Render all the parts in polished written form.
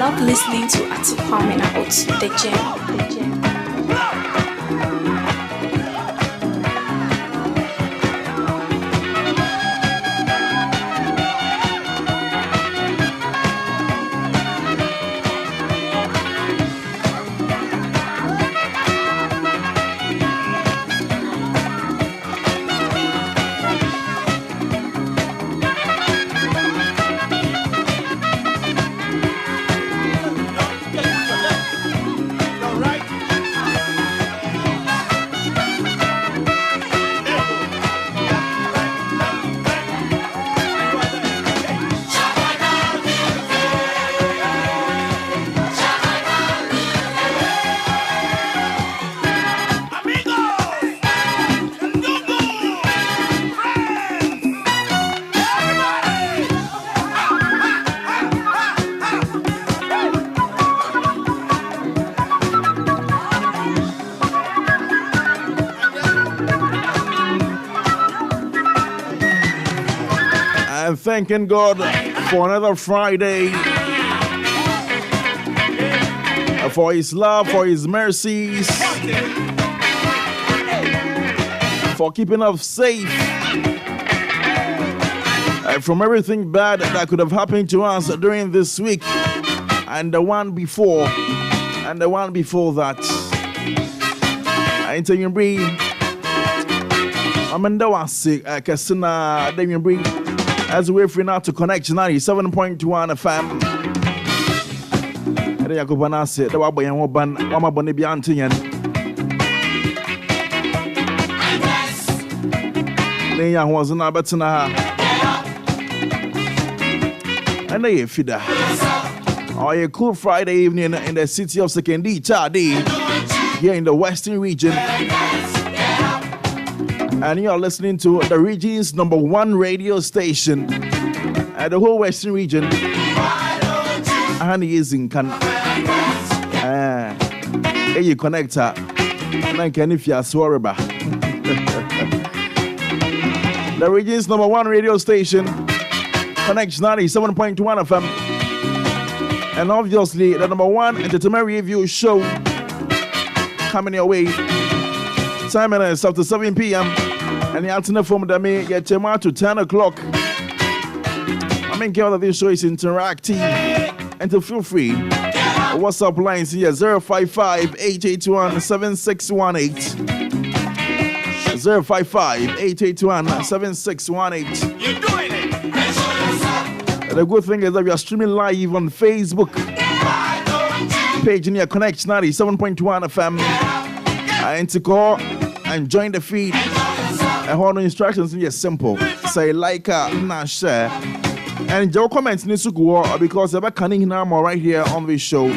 love listening to Ato Kwamina Otoo, the gem. And thanking God for another Friday, for His love, for His mercies, for keeping us safe from everything bad that could have happened to us during this week and the one before that. I tell you, Amanda was sick. Cassina, Damien Bree. As we're free now to connect 97.1 FM. And I go banase the waboy and woban mama bone bi antiyan. Ne ya was na betina. And they fida. Oh, a cool Friday evening in the city of Sekendi Chadi here in the Western region. And you are listening to the region's #1 radio station at the whole Western region. And he is in Can. You connect her. And can if you are Swaraba. The region's #1 radio station connects 97.1 FM. And obviously, the #1 entertainment review show coming your way. Time is after 7 p.m. And the alternate form that may get tomorrow to 10 o'clock. I mean, all of this show is interactive. And to feel free. WhatsApp lines here 055-881-7618. 055-881-7618. You're doing it. And the good thing is that we are streaming live on Facebook. Page in your Connect 97.1 FM. And to call and join the feed. And all the instructions are simple. Say like, not share. And your comments need to go because they're coming now right here on this show.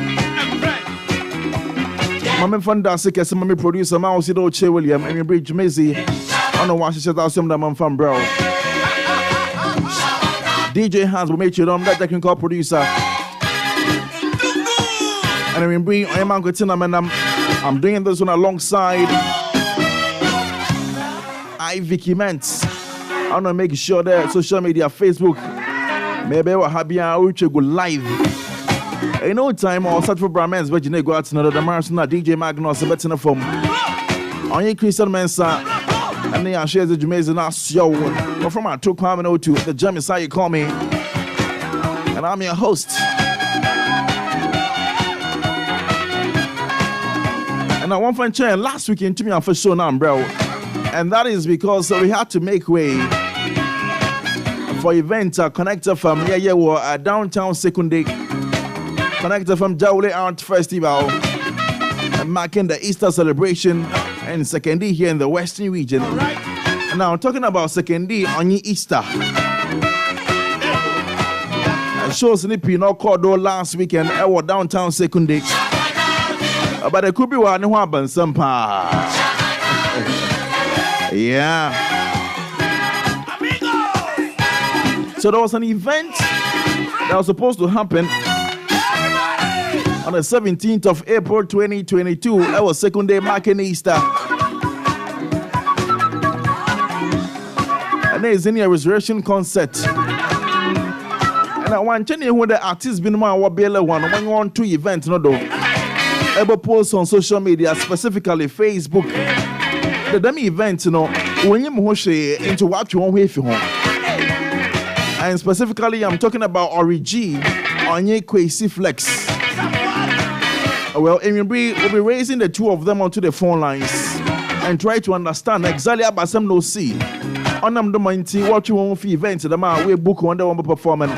Mama Fantastic as Mammy producer Mouse Che William and Bridge Mizzy on the Washington House of the Man from Bro. DJ Hans will make you on that technical producer. And I bring I am Uncle Tina and I'm doing this one alongside Vicky Ments. I want to make sure that social media, Facebook, maybe we're happy and go live. In no time, or search for Brahmans, but you know, go out to the Marsona, DJ Magnus, a better form. On your Christian Mensa, and they are shares the Jamaican show. But from Ato Kwamina Otoo, the German side you call me. And I'm your host. And I want to chair last weekend to me on for show now, bro. And that is because we had to make way for events connected from downtown Secondary, connected from Jawle Art Festival, marking the Easter celebration in Sekendi here in the Western region. And now talking about Sekendi on Easter. And shows Nippy no called last weekend at downtown Secondary. But there could be one who happened somehow. Yeah. So there was an event that was supposed to happen on the 17th of April 2022. That was second day marking Easter. And there is in a resurrection concert. And I want to know the artist been my wabele one when you want to event no do. Ever post on social media, specifically Facebook. The dummy event, you know, when you moshe into what you want with you home. And specifically, I'm talking about Origi on your Kwesi Flex. Well, we'll be raising the two of them onto the phone lines and try to understand exactly about some no see. On them the money, what you want for events, the man we book on the one performance.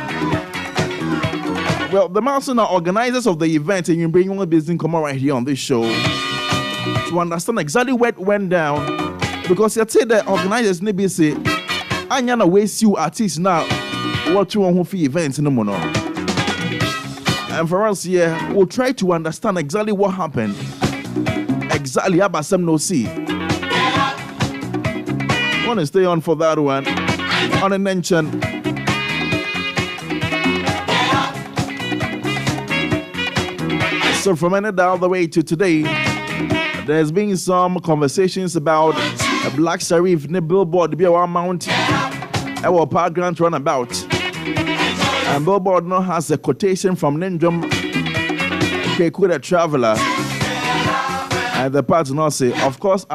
Well, the Master are organizers of the event, and you bring one business come on right here on this show to understand exactly what went down. Because you say the organizers need to say, I'm gonna waste you artists now. What you want for events no more. And for us here, we'll try to understand exactly what happened. Exactly about some no see. Want to stay on for that one. On a mention. So from any day all the way to today, there's been some conversations about a Black Sharif in the billboard to be our mount our park grant runabout. And billboard now has a quotation from Nindrum Kweku the Traveler. And the part now say, of course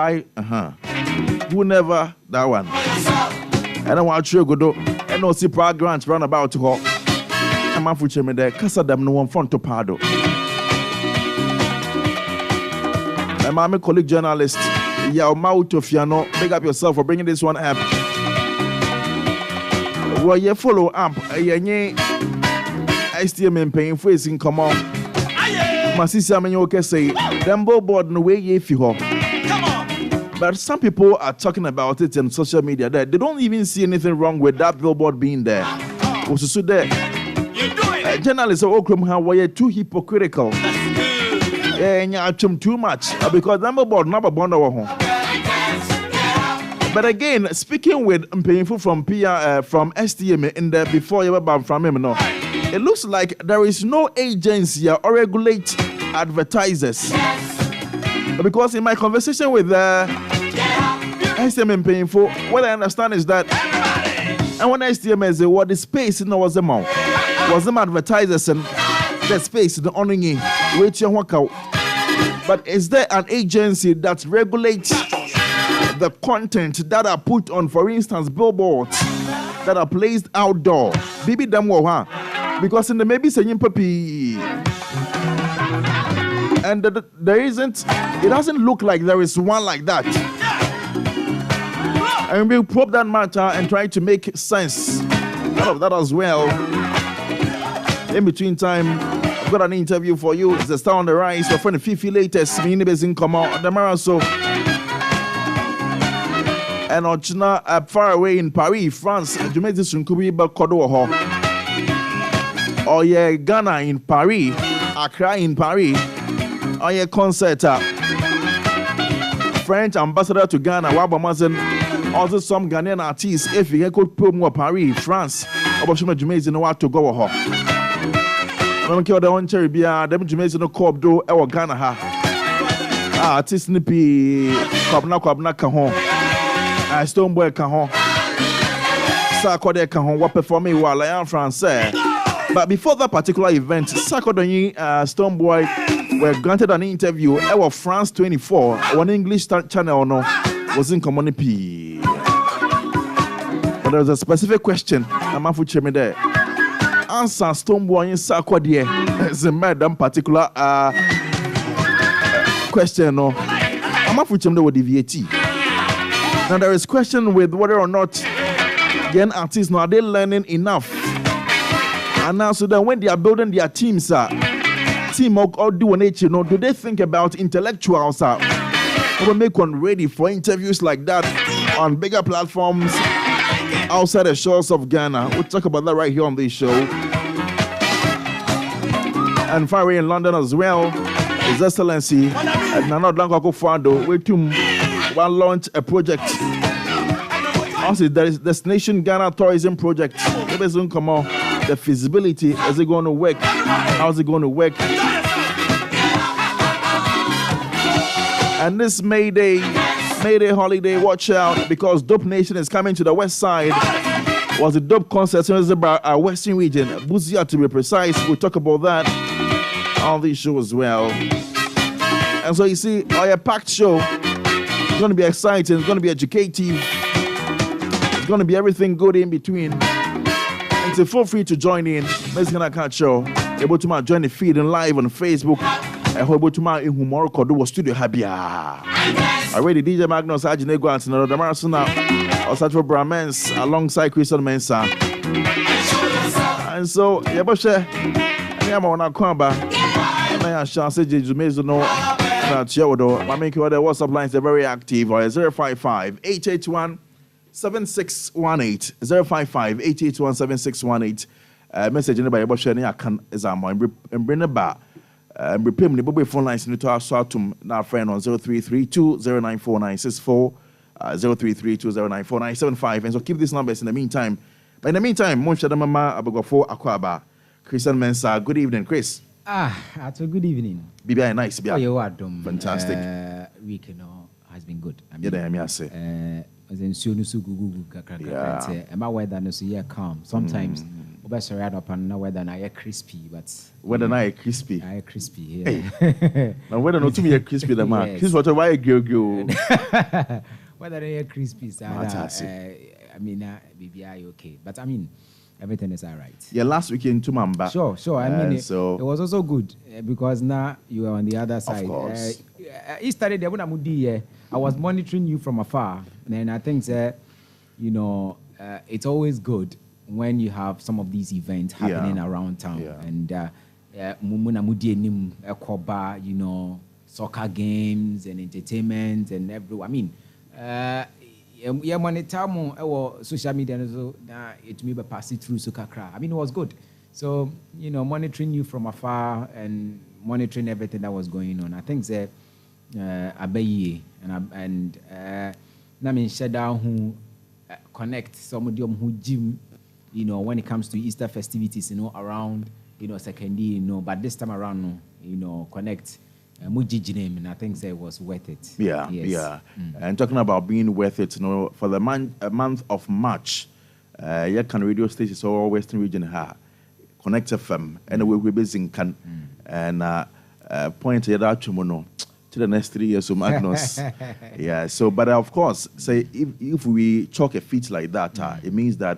who never that one. I don't want you to go and no see park grant runabout to her. I'm a future me there, cause them no one front to pado. And my colleague journalist, Yao Mauto Fiano, big up yourself for bringing this one up. Well, you follow up, you STM paying for his income. My sister, I okay say, them billboard no way if you hope. But some people are talking about it on social media that they don't even see anything wrong with that billboard being there. Also, there. Journalists are all were too hypocritical. Too much because number board number bond our home. But again, speaking with painful from from STM in there before you ever from him, no, it looks like there is no agency or regulate advertisers. Because in my conversation with STM and painful, what I understand is that and when STM is what the space was them out was them advertisers and the space the owning which you work out. But is there an agency that regulates the content that are put on, for instance, billboards that are placed outdoor? Bibi Damwa, because in the maybe saying papi, and there isn't. It doesn't look like there is one like that. And we'll probe that matter and try to make sense out of that as well. In between time, I've got an interview for you. It's the Star on the Rise. We're from the Fifi latest. Me in come out the Maraso. And Ochina far away in Paris, France. Jamaica Sunkubi Bakodo Ho. Oh yeah, Ghana in Paris. Accra in Paris. Oh yeah, concert. French ambassador to Ghana, Wabamazen. Also some Ghanaian artists. If you could promo Paris, France. Oboshima Jamaica know what to go ho. I don't care the one cherry beer, them Jamaican no cob do our Ghana ha. Artist nippy Kwabna Kahon. Stoneboy Kahon. Sarkodie Kahon, what performing while I am Francais. But before that particular event, Sarkodie Stoneboy were granted an interview at France 24, one English channel no was in community. But there was a specific question. I'm not for me there. Answer Stoneboy in Sarkodie is a madam particular question. No, I'm not for them with the VAT. Now there is question with whether or not young artists now are they learning enough, and now so that when they are building their teams, team or do nature, do they think about intellectuals? Will make one ready for interviews like that on bigger platforms outside the shores of Ghana. We'll talk about that right here on this show. And far away in London as well, His Excellency Nana Dankwa Akufo-Addo will launch a project. Also, there is Destination Ghana Tourism Project. The feasibility, is it going to work? How is it going to work? And this May Day holiday, watch out, because Dope Nation is coming to the west side was a dope concert in the Western region. Buzia, to be precise. We'll talk about that on this show as well. And so you see, our packed show is going to be exciting. It's going to be educative. It's going to be everything good in between. And so feel free to join in. Mexican Account Show. Able to join the feed and live on Facebook. I hope able to in Humor Kodu Studio Habia. Already DJ Magnus Ajinego and another Marsona or such for Brahmans alongside Christian Mensa. And so Yabosha I'm on a Kwamba. I shall say Jumezo no Chiodo. I make you the WhatsApp lines are very active or 055 881 7618 055 881 7618. Message in the Bible sharing I can is a and bring it back. Repayment the Bobby phone lines in the Swatum now friend on 0332 094964 0332 094975. And so keep these numbers in the meantime. But in the meantime, Monshada Mama Abogofo Akwaba, Christian Mensa. Good evening, Chris. Ato, good evening. Bibi nice. Oh, you are dumb. Fantastic. Week, has been good. I mean, yeah, say. My weather no so calm. Sometimes obviously right up and weather na crispy, but weather na crispy. I crispy. Yeah. Now weather no to be crispy the man. This what why go. Weather na crispy. I mean, BBI okay, but I mean. Everything is all right. Yeah, last weekend to Mamba. Sure. I mean, it was also good because now you are on the other side. Of course. He started there when I was monitoring you from afar, and I think that it's always good when you have some of these events happening around town. Yeah. And soccer games and entertainment and everyone. I mean. Yeah, monitor social media so it may be passing through Sukakra. I mean, it was good. So, monitoring you from afar and monitoring everything that was going on. I think that Abaye and Namin Shada who connect somebody who gym, when it comes to Easter festivities, around, secondary, but this time around, connect. And I think it was worth it. Yeah, yes. Yeah. And talking about being worth it, for the month of March, can radio stations all Western region have Connect FM, and we're based in Can and point to that to the next 3 years of Magnus. Yeah. So, but of course, say if we chalk a feat like that, it means that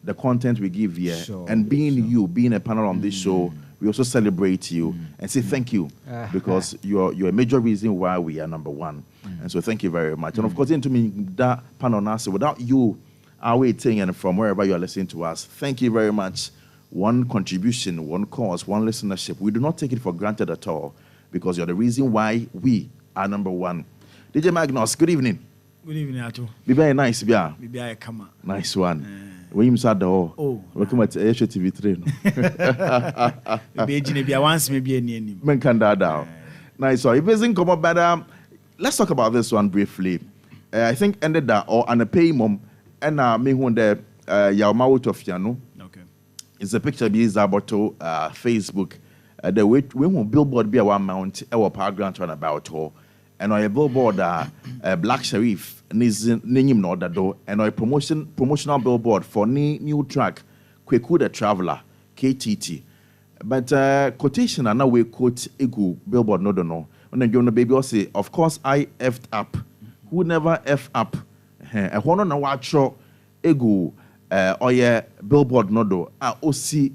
the content we give here and being being a panel on this show. We also celebrate you and say thank you because you're a major reason why we are number one. And so thank you very much. And of course, into me that panel now, so without you, our waiting and from wherever you are listening to us, thank you very much. One contribution, one cause, one listenership. We do not take it for granted at all because you're the reason why we are number one. DJ Magnus, good evening. Good evening, Ato. Be very nice, Bia. Be very come. Nice one. When you said welcome at Asia TV 3. Maybe once, maybe any. Men can down. Nice. So if it's in come up, but let's talk about this one briefly. I think ended that or an a pay mom and me when the Yamao of Fiano. Okay. It's a picture be Zaboto Facebook. The way we won't billboard be a one mount our paragraph run about her. And I billboard Black Sheriff name no do and I promotional billboard for new track Kweku the Traveler KTT. But quotation and now we quote ego billboard no. When you know baby say of course I effed up. Who never F up? I want to know what show ego or yeah billboard no do osi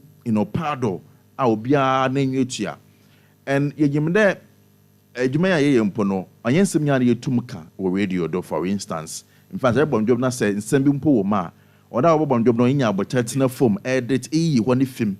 pardo obia nenyetia. And you there Jumaya Yempono, I am some yard tumka or radio do, for instance. In fact, everyone job not said, send him poor ma, or that one job no in ya, but tetina foam, edit one if him.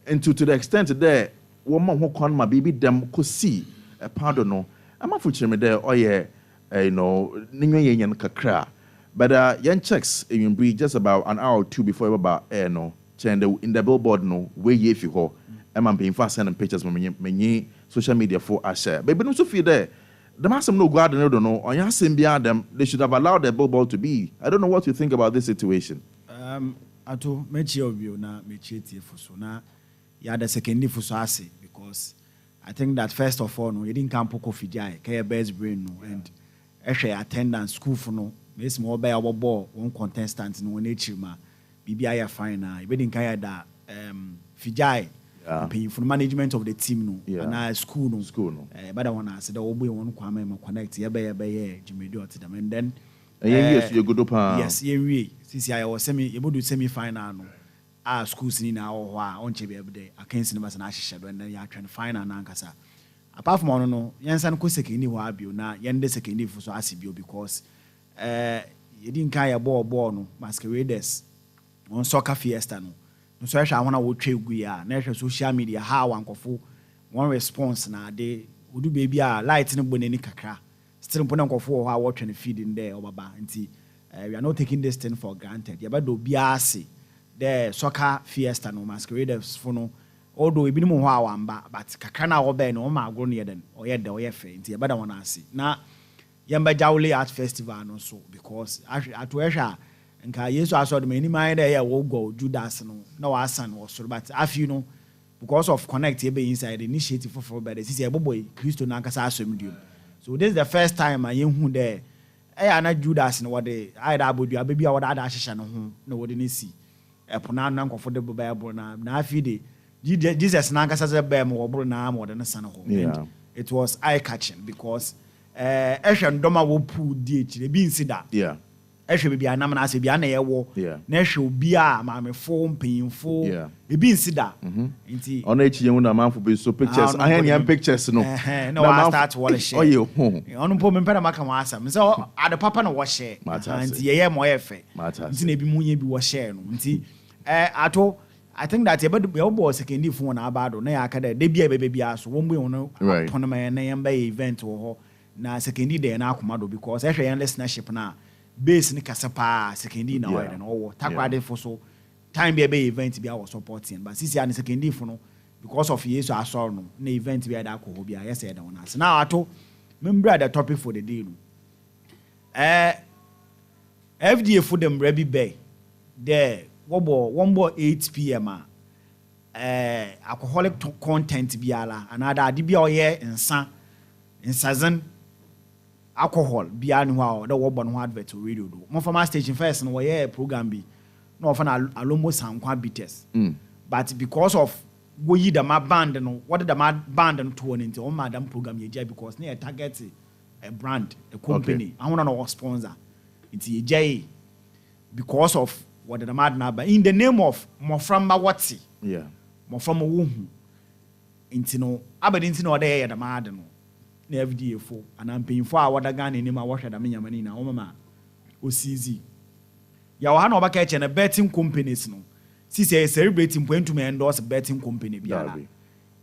And to the extent there, woman who con my baby them could see a pardon. No, I'm a future me there, or yeah, Ningan Kakra. But young checks in be just about an hour or two before about in the billboard no, way ye if you go. I'm being fast sending pictures from many social media for us share. But also feel there. The massive no guard and don't know. On your same beyond them, they should have allowed the billboard to be. I don't know what you think about this situation. Ato mechi obio na mechi tie for so na ya the second for so ase because I think that first of all no you didn't come poko fijai ke best brain no and ehwe attendance school for no me small by our ball one contestant no one echi ma BBI fine na we didn't carry that Fijai paying for the management of the team no and school no but I want to say the obi one kwame connect ye be Jimmy do them and then yes you good up yes we since I was semi final no schools ni na ho on che be everyday against the na hyehyɛ do and then you trying to final na nkasa apart from no yensan ko second ni ho abio na yende second ni so asibio because you didn't carry a ball no masqueraders on soccer fiesta no so I want to try guya na social media how ankofo one response na de would baby light no bonani kakra still put ankofo how watch and feed in there obaba nti we are not taking this thing for granted ya do biase the soccer fiesta no masqueraders for no although we been ho awamba but kakra na wo be no ma agro ne den oyɛ fe nti ya bada wana ase na yamba jawle art festival no so because atwehwa nka Yesu aso de mani man dey wo go Judas no na wa asan wo so but afi no because of connect e be inside the initiative for better see eboboy Kristo na nkasa asomdium so this is the first time I hu there na Judas no wode aida abodua be bia wode ada hyehye no ho na wode ne si epona na nkofo de Bible na afi de Jesus na nkasa ze be mo wobro na mo de ne san ho it was eye catching because ehwe ndoma wo pu di echire bi nsida ehwe bibia nam na ase bia na yewo na ehwe obi a maamefo mpanyimfo ebi nsida nti ona echi yen na manfo be so pictures ahania pictures no na wa start wall share oye ho ono po me pera maka wa asam so ade papa na wo share nti yeye mo yefe nti na ebi munye bi wo share no nti ato I think that you boy second phone na abado na ya akada de bia bebe bia so wo mbu no tournament na yamba event wo ho na second day na akomado because ehwe yan listenership na base ni kasapa second na wa na wo takwade for so time be event bia was supporting but sisi an second day for no because of Yesu asor no na event bia da ko ho bia yes e da wona so now ato member the topic for the day no FDA for them ready bay there one more 8 p.m. Alcoholic content biala another adibia oye nsazen alcohol bia no wa the wo bon ho advert radio do mo former station first no we program bi no of na alomo sankwa bites but because of go yi the ma band no what the ma band no to on into madam program ye because na target a brand a company I want no sponsor it's ye because of what the mad number in the name of Moframba Watsi. Yeah. Moframba Wuhu. Intino, Aberdintino, there, the mad no. Never dear for, and I'm paying for what a gun in my wash at the Minyamanina, Omama. OCZ. Yawano Bakach and a betting companies no. She says celebrating point to me endorse a betting company. Biala.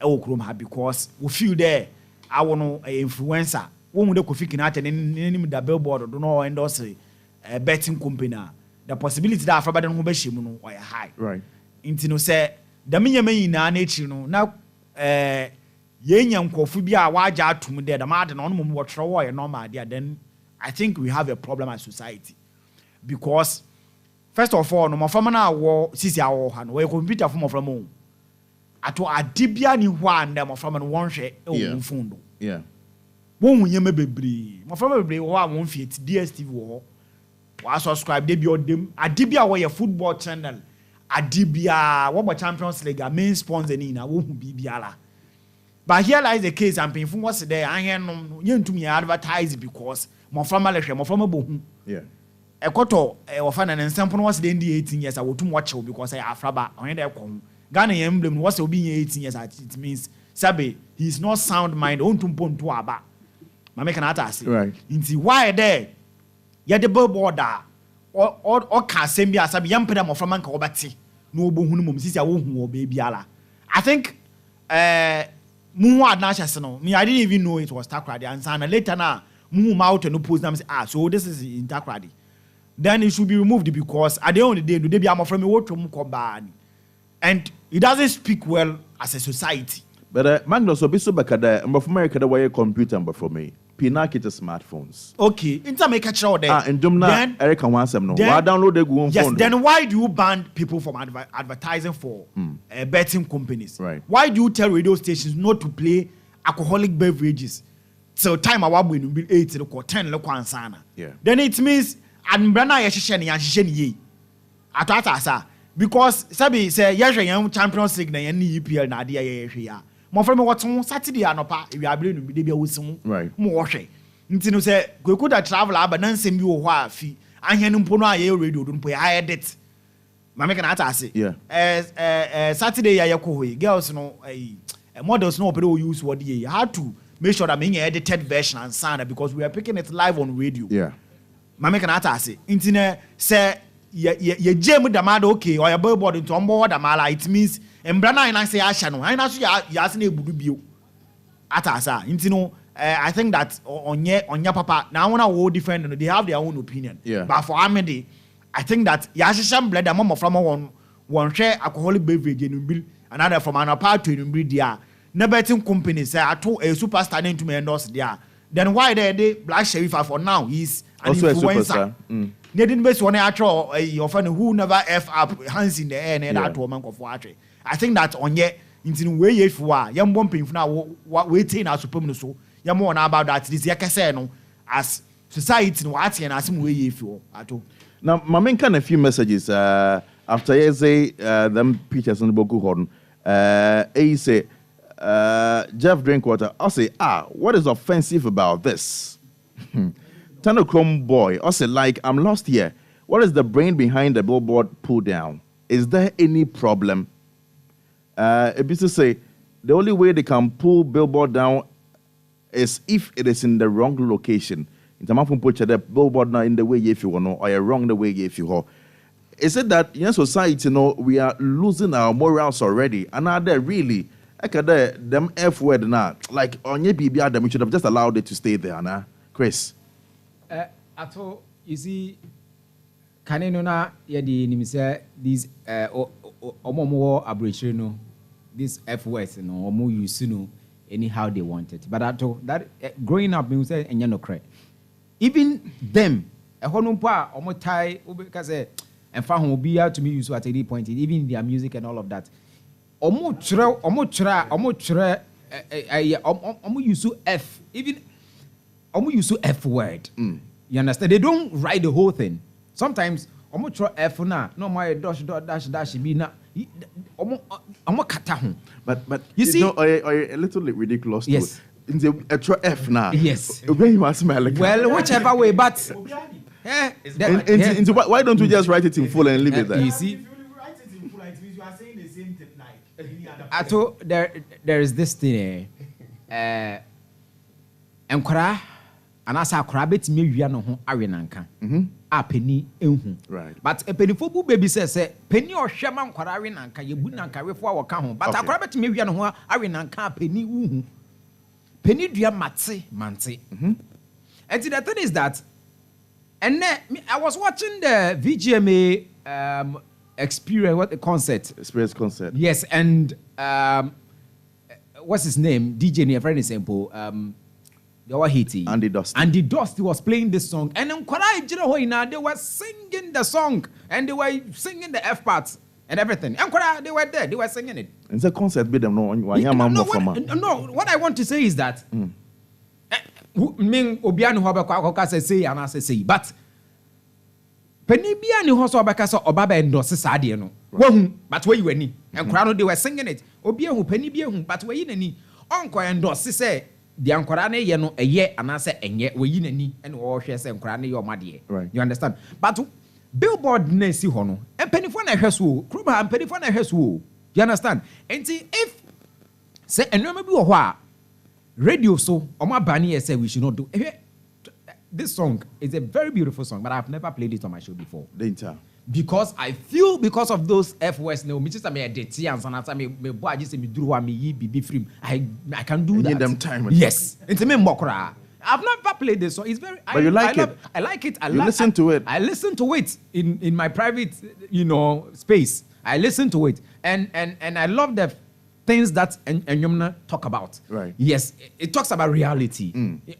Okrum have because we feel there. I want no influencer. One with the Kofi Kinat and any the billboard do not endorse a betting company. The possibility that Afro Baden Hubeshim no or high. Right. Intino say the minyame na nature no now yenya nkofu bia waja atum there the mad no mum watro wo normal there then I think we have a problem as society because first of all no mafama na wo sisi awo ha no we computer for mafama o ato adibia ni ho ande mafama no won hwe e wo fundo yeah won hunyeme bebre mafama bebre wo a won fiet DSTV wo wa subscribe dey be odem adibia wo ye football channel adibia wo Champions League main sponsor ni na wo hu bibiala but here lies the case and painful what's there ahen no yentum ye advertise because mo fama lehwe mo fama bohu yeah ekoto wo fa na nsempo no what's the 18 years awotum watch because I afraba on dey ko Ghana ye emblem no what's obi 18 years it means sabe he is not sound mind ontum ponto aba ma make na ata say right nti why there ya the billboard or ka sembi asabi yampeda mo from anka obati no obohunu mum sisi awohu oba biala I think mu adna chese no me I didn't even know it was takrade and sana later na mu out no post na say so this is in takrade then it should be removed because at the end of the day do they be am from me wotwom ko bani and it doesn't speak well as a society but Magnus obiso bakada mbofo America da why computer mbofo me pinaki to smartphones. Okay, inter make a show there. And then Eric and Wansam no. Why download the Google yes, phone? then why do you ban people from advertising for betting companies? Right. Why do you tell radio stations not to play alcoholic beverages? So time I will be 8 or 10 ansana. Yeah. Then it means and brana yashisheni ye. Atata sa because sabi say yehwe yan Champions League na yan ni EPL na ade yehwe ya mo frame what Saturday anopa wi abere no bi de bia wosimu mo wo hwe nti no say kweku da travel aba na nsem bi wo ho afi ahene mpo no aye radio do mpo ya edit mama kana ata ase Saturday ya yekohoyi girls no models no opere use what ye had to make sure that me edited version and sound because we are picking it live on radio mama kana ata ase nti na say ye jam damada okay or your billboard into ombo damala it means embra na say asha no na so ya ase na ebudu bio ata asa nti no I think that onye papa now one will defend they have their own opinion but for Amede I think that ya hyehyam blend am from one share alcoholic beverage in bill another from an apart to in bill dia na betting company say Ato a superstar name to me endorse there then why they Black Sheriff for now he's an also influencer they didn't base one actual your friend who never f up hands in the air and that woman of water I think that onye in way if wa yam bumping now waiting as super so yam one about that this yakase no as society no what and as way if you Ato. Now, my main kind of few messages after you say them pictures on the Boku Horn. He say Jeff Drinkwater. I say what is offensive about this? Tanochrome boy. I say like I'm lost here. What is the brain behind the billboard pull down? Is there any problem? It used to say the only way they can pull billboard down is if it is in the wrong location. In terms of put the billboard now in the way if you want or you're wrong the way if you want. Is it that in society, we are losing our morals already? And are there really? Them F word now, like on your BBR, them we should have just allowed it to stay there, nah? Chris. Ato, you see, can you know these omo aberration these F words, omo use anyhow they want it. But Ato, that growing up, we say no credit. Even them, a honumpa, omo tie, because and found will be out to me use at any point, even their music and all of that. Omo use F, even omo use F word. You understand? They don't write the whole thing. Sometimes omo try F na no my dash be na omo kata. But you see, a little ridiculous. Yes. In the F now. Yes. Well, whichever way, but why don't we just write it in full and leave it there? You see, if you write it in full, it means you are saying the same thing like any other. Ato, there is this thing. Enkora, anasa akora betimi wia no ho awenanka. A penny enhu. Right. But a penny for baby says penny or shaman kwara awenanka ye bunanka refo waka ho. But akora betimi wia no ho awenanka penny uhu. Penny dua mante. And the thing is that, and then I was watching the VGMA experience concert. Yes, and what's his name? DJ near friend example. They were Haiti. Andy Dusty. Andy Dusty was playing this song, and then they were singing the song, and they were singing the F parts. And everything. And they were there. They were singing it. It's a concert with them. No, what I want to say is that Ming Obiano Hobaka say and I say, but Penibiani Hoso Bacasa or Baba and Dossi Sadiano. But where you any? And Crano, they were singing it. Obiahu, Penibiahu, but where you any? Uncle and Dossi say, the Ancorane, Yano, a year, and I say, and yet we in and or she said, Crane or Maddy. Right. You understand? But Billboard Nancy Hono, and Pennyphone a Hesu, Kruba and Pennyphone a Hesu. You understand? And see, if say, and remember what radio so, or my banny said we should not do. This song is a very beautiful song, but I've never played it on my show before. Because I feel because of those F words, no, me just a dirty and after me boy just me do me be free. I can do that. Need them time. Yes, it's a me mokra. I've never played this song. It's very. But you like it. I like it. You listen to it. I listen to it in my private, space. I listen to it, and I love the things that Enyomna talk about. Right. Yes, it talks about reality.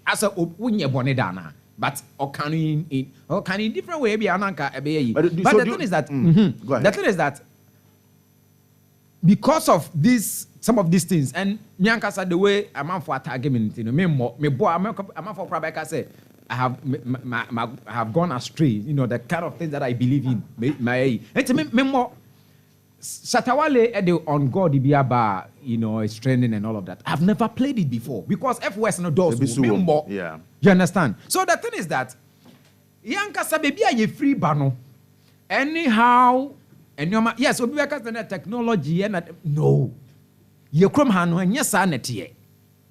As a when you born dana, but can in different way be ananka. But the thing is that go ahead. The thing is that because of some of these things, and Nyanka said the way a man for argument, me boy, a man for Prabeka say, I have gone astray, the kind of things that I believe in. And to me more, Shatawale on God Ibiaba, is trending and all of that. I've never played it before because FOS no does. Yeah. You understand? So the thing is that Yankasa baby are ye free bano. Anyhow, and yes, we because the technology and no. You come hanu and yes, sanity.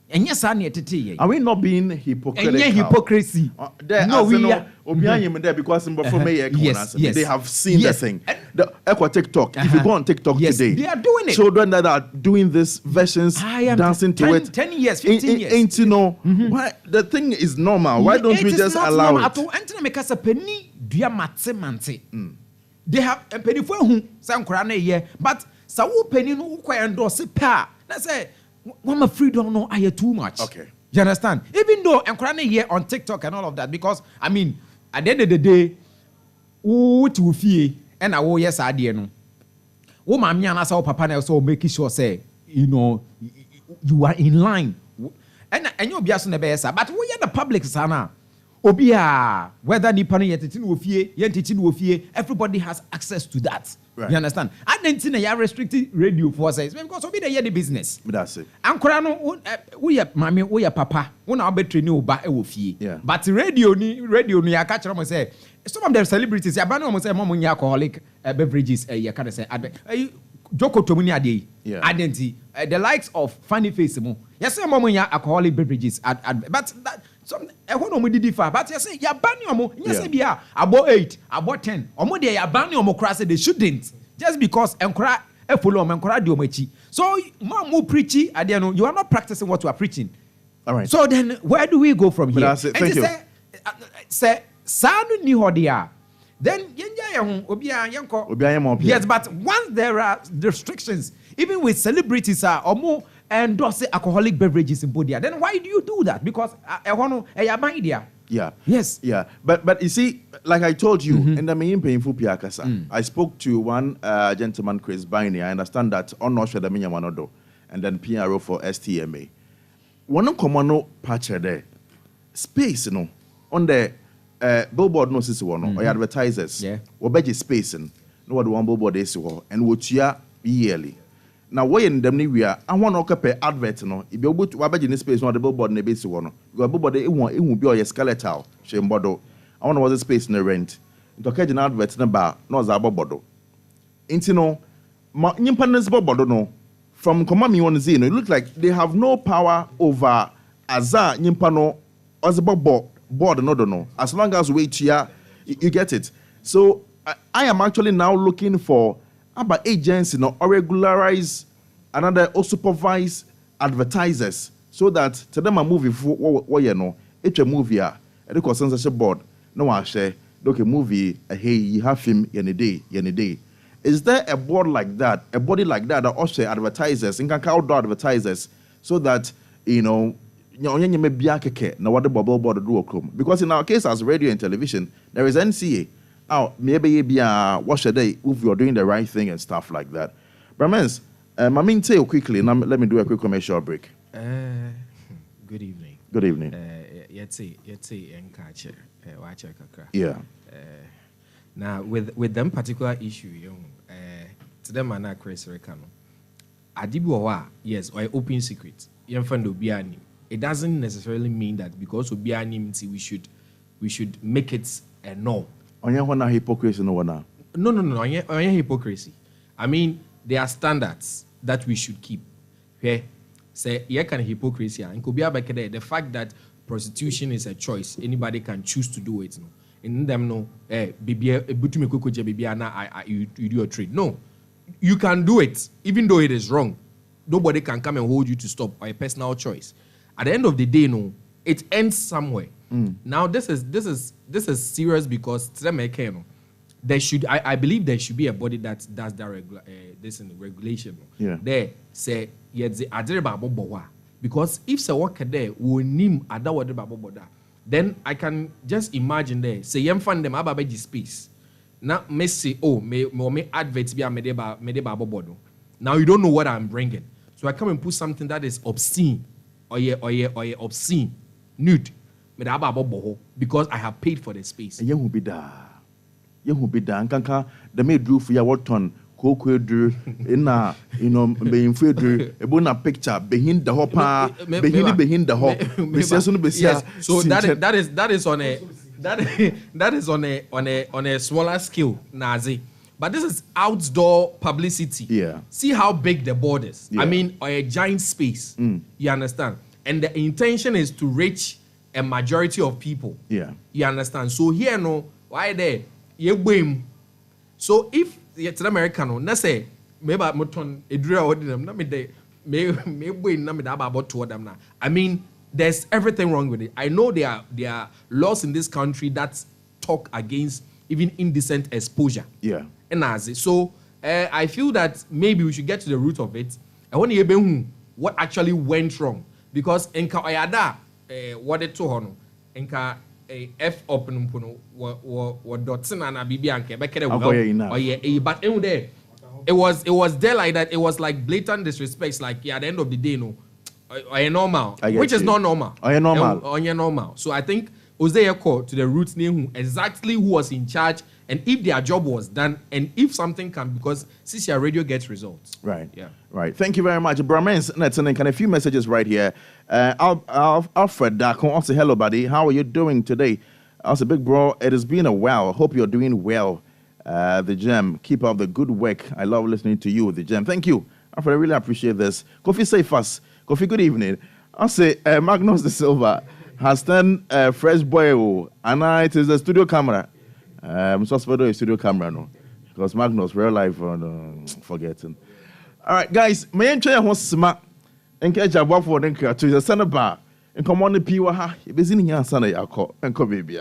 And yes, sanity. Are we not being hypocritical? And hypocrisy. No, we are. There because yes, they have seen the thing. The Echo TikTok. If you go on TikTok today, they are doing it. Children that are doing this versions, dancing to it. 10 years, 15 years. Ain't you know? Why the thing is normal? Why don't we just allow it? They have a penny for whom some crown a year, but so penny no endorse pa. That's it. One my freedom no I hear too much. Okay. You understand? Even though I'm crown a year on TikTok and all of that, because I mean, at the end of the day, who to fear and I will yes I dear no. Oh my man, I saw papa now so making sure say, you are in line. And you'll be asking the best, but we are the public sana. Obia, whether Nippon yet everybody has access to that. Right. You understand? I didn't see a restricted radio for us because we the business. That's it. And Korano, we are mammy, we are papa, one our better new by a fee. Yeah. But radio, I catch them say some of the celebrities, I almost say, Mom, alcoholic beverages, you can say, Joko Tomuni Ade, identity, the likes of Funny Face. Yes, Mom, alcoholic beverages, but that. Some we did differ, but you say ya ban you yes be about 8, about 10. Omo dey ya ban you class they shouldn't just because enkora e follow enkora di omachi. So mom preaching and you are not practicing what you are preaching. All right. So then where do we go from here? Thank you. Say sanu ni hodia. Then yes, but once there are restrictions, even with celebrities are omo endorse alcoholic beverages in Bodia, then why do you do that? Because I want to idea. Yeah. Yes. Yeah. But you see, like I told you, in the main painful piakasa, I spoke to one gentleman, Chris Biney. I understand that on North Shadaminya Manodo, and then PRO for STMA. One common patch there, space, on the billboard no sisi or advertisers. Yeah. Or beji space no what one billboard is and what you yearly. Now, why in them we are? I want to pay advert. If you go to Wabaji space, no the billboard in the base one. Because billboard it won't be a skeletal. Shame bodo. I want to was space in the rent. To catch an advert in the bar, no zabo bodo. Ain't no, independence bodo no. From Komami on Zino, it looks like they have no power over Azar Nimpano or the board no. As long as we here, you get it. So I am actually now looking for about agents, or regularize another or supervise advertisers so that to them a movie for what it's a movie and the censorship board no I share look a movie hey you have him in a day. Is there a board like that, a body like that also advertisers and can outdoor advertisers so that you may be now what the bubble board do because in our case as radio and television there is NCA. Maybe you be watch a day if you're doing the right thing and stuff like that. Bramens, I tell you quickly, now let me do a quick commercial break. Good evening. Good evening. Yeah. Now with them particular issue, to them are not Chris Rekano. Adibuwa, yes, or open secret. It doesn't necessarily mean that because we should make it a norm. On hypocrisy no one. No. On hypocrisy. I mean, there are standards that we should keep. Okay? Say, can hypocrisy and could be about the fact that prostitution is a choice. Anybody can choose to do it. No. In them, no, you do your trade. No, you can do it, even though it is wrong. Nobody can come and hold you to stop by a personal choice. At the end of the day, no, it ends somewhere. Now this is serious because there should I believe there should be a body that does that this in the regulation. Yeah. There say because if say work there will name ada then I can just imagine there say yem fan them ababeji space. Now me say me adverts be me now you don't know what I'm bringing, so I come and put something that is obscene or obscene nude. Because I have paid for the space. You who be there. Kanka the maid roof ya what ton Koko Drew, being Fedru, a bona picture, behind the hopper, behind the hop. Yes, so that is on a smaller scale, Nazi. But this is outdoor publicity. Yeah. See how big the board is. Yeah. I mean, a giant space. You understand? And the intention is to reach a majority of people. Yeah. You understand? So here, no, why there? You boom. So if it's an American, let's say maybe Muton Idria or them, not me they may boom, not me that about two of them now. I mean, there's everything wrong with it. I know there are laws in this country that talk against even indecent exposure. Yeah. And so I feel that maybe we should get to the root of it. I want to hear what actually went wrong, because enka oyada what it to hono enka f up no what dots na bibi anke be kere but there it was there like that. It was like blatant disrespect, like at the end of the day no normal, which is not normal. Normal. So I think Ozeye call to the roots name exactly who was in charge, and if their job was done, and if something can, because CCR Radio gets results. Right. Yeah. Right. Thank you very much. Brahmins, and a few messages right here. Alfred Dakon also, hello, buddy. How are you doing today? Also, big bro, it has been a while. Hope you're doing well. The Gem, keep up the good work. I love listening to you, the Gem. Thank you. Alfred, I really appreciate this. Kofi, say fast. Kofi, good evening. I'll say Magnus de Silva has turned fresh boy, and it is a studio camera. Suspect a studio camera, no, because Magnus real life forgetting. All right, guys, my entry was smart. Engage a for the to the center bar and come on the Piwa. It's in your son, and come baby.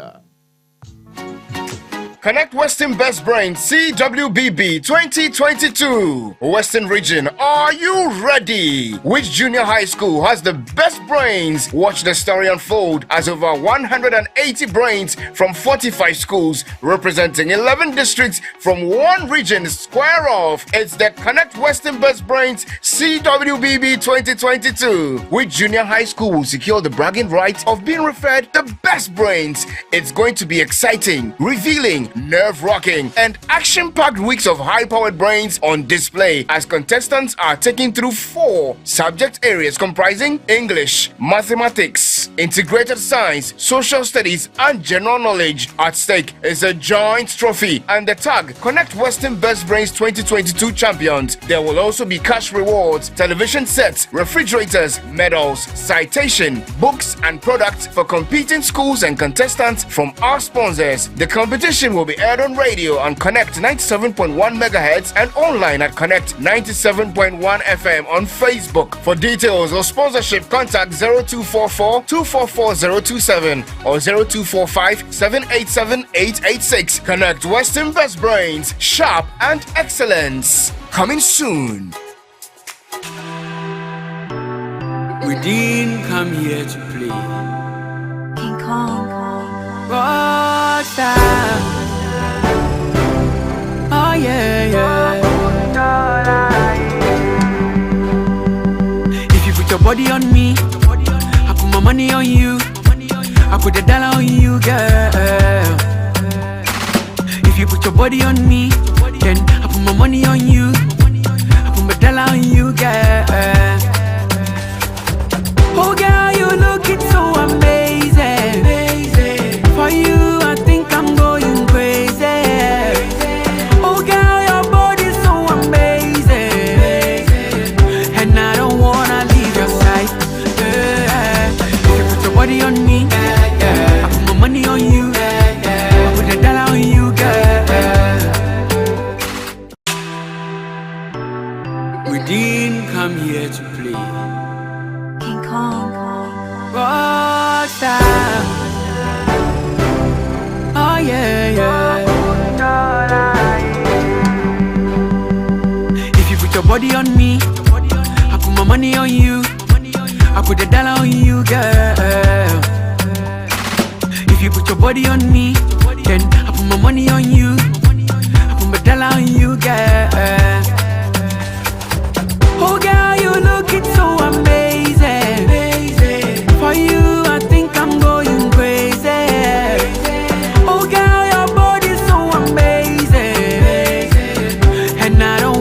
Connect Western Best Brain CWBB 2022. Western Region, are you ready? Which junior high school has the best brains? Watch the story unfold as over 180 brains from 45 schools representing 11 districts from one region square off. It's the Connect Western Best Brains CWBB 2022. Which junior high school will secure the bragging right of being referred the best brains? It's going to be exciting, revealing, nerve-wracking, and action-packed weeks of high-powered brains on display as contestants are taken through 4 subject areas comprising English, mathematics, integrated science, social studies, and general knowledge. At stake is a joint trophy and the tag Connect Western Best Brains 2022 champions. There will also be cash rewards, television sets, refrigerators, medals, citation, books, and products for competing schools and contestants from our sponsors. The competition will be aired on radio on Connect 97.1 MHz and online at Connect 97.1 FM on Facebook. For details or sponsorship, contact 0244 244 027 or 0245 787 886. Connect Western Best Brains, sharp and excellence. Coming soon. We didn't come here to play. King Kong. Rockstar. Oh yeah, yeah. If you put your body on me, I put my money on you. I put the dollar on you, girl. If you put your body on me, then I put my money on you. I put my dollar on you, girl. Oh girl, you looking so amazing. For you, I think I'm going crazy. Oh girl, your body's so amazing, and I don't wanna leave your side. If you put your body on me, I put my money on you. I put the dollar on you, girl. We didn't come here to play. King Kong. Rockstar. Oh yeah, yeah. If you put your body on me, I put my money on you. I put the dollar on you, girl. If you put your body on me, then I put my money on you. I put my dollar on you, girl. Oh girl, you looking so amazing. For you, I think I'm going crazy. Oh girl, your body's so amazing, and I don't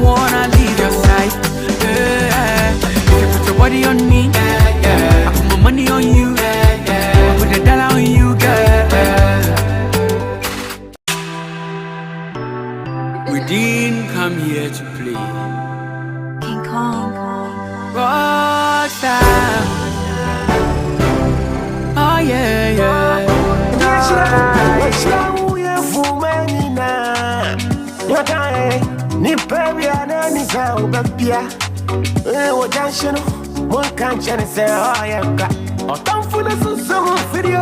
Sao Bapia, what junction, one can't say, oh, yeah, or don't fool us some video.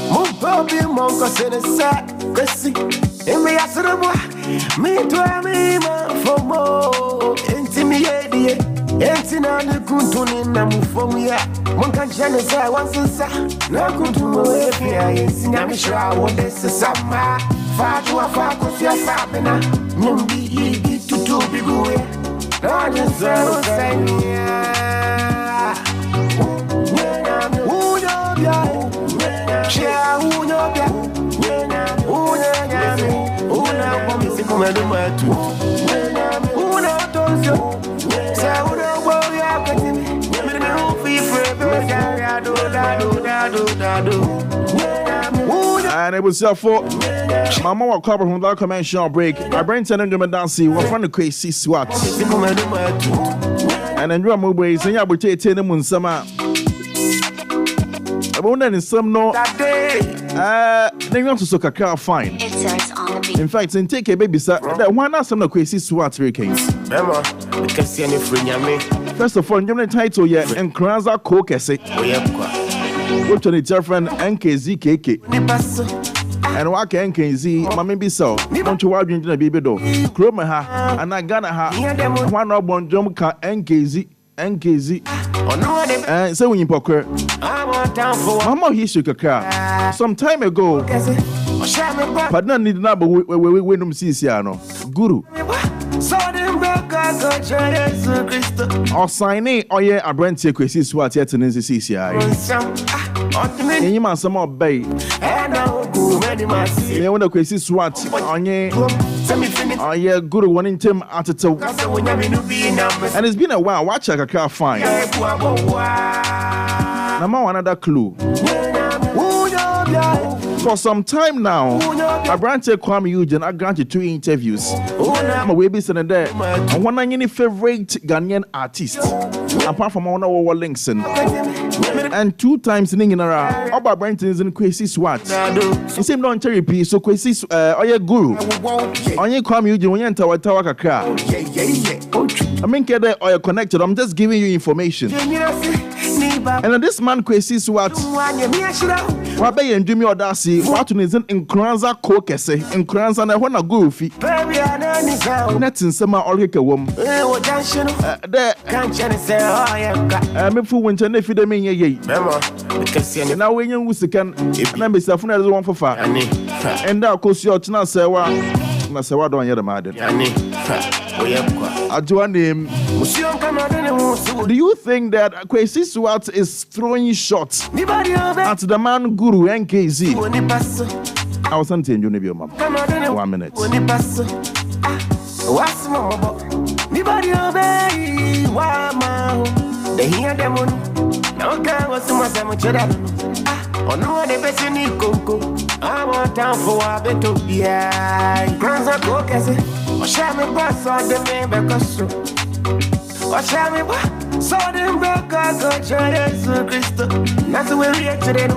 Mon baby, mon cousin is sad, Chrissy, and me as a boy, me to me, for more intimidated. Entina ne kuntuni na mufomia Monka jane sa wansisa Na kuntumu efia Yesina mishra wode sesama Fatu wa faku siya sabina Nyumbi higi tutu biguwe Na jinsa usenia Unyobya Shia unyobya Unyanyami Unabomisi kumedumatu Unatozyo and it was for Mama will cover from that commercial break. I bring 10 and Dancey, we're from the crazy SWAT. And then you are moving, saying, I will take 10 and summer. I won't in some no. They want to soak a car fine. In fact, in take a baby, sir, that one has some crazy SWAT hurricanes. First of all, you're title yet and Kranza Kokese. Go to the girlfriend NKZKK. And what can NKZ, Mammy be so? Don't you want to be do? Chroma ha, and I got her. One of one jump car NKZ. And so when you poker, Mama, he shook a car some time ago. But none need not be when Ciciano. Guru. Or signing, or yeah, I brand take a SWAT yet in the CCI. And you must some more bay. You want to crazy SWAT on ye. Oh, yeah, good one in Tim at it. And it's been a while. Watch like a car fine. Now, another clue. For some time now, I granted Kwamina Otoo, I granted 2 interviews. I'm a baby sitting there. I want any favorite Ghanaian artist, apart from one of our links. And 2 times in Ingara, Oba Brenton is in Kwesi SWAT. The same non cherry piece, so Kwesi, Oye Guru. Onye Kwamina Otoo, when you enter Tawa Kakra. I mean, Oye connected, I'm just giving you information. And this man Kwesi SWAT. Wabe and Jimmy Odasi, what is in Kranza Kokese, in Kranza and I want a goofy. That's in summer or like a woman. There can't say, oh, yeah. I'm a fool when Jenny feed me ye. Because now when you was the can, and be self as one for far. And now, course, you're not say, well, I say, what don't you mad? I do a name. Do you think that Kwesi SWAT is throwing shots at the man Guru NKZ? I was on telling you, mom. 1 minute. So them broke out go Jesus Christ. That's the way we are today.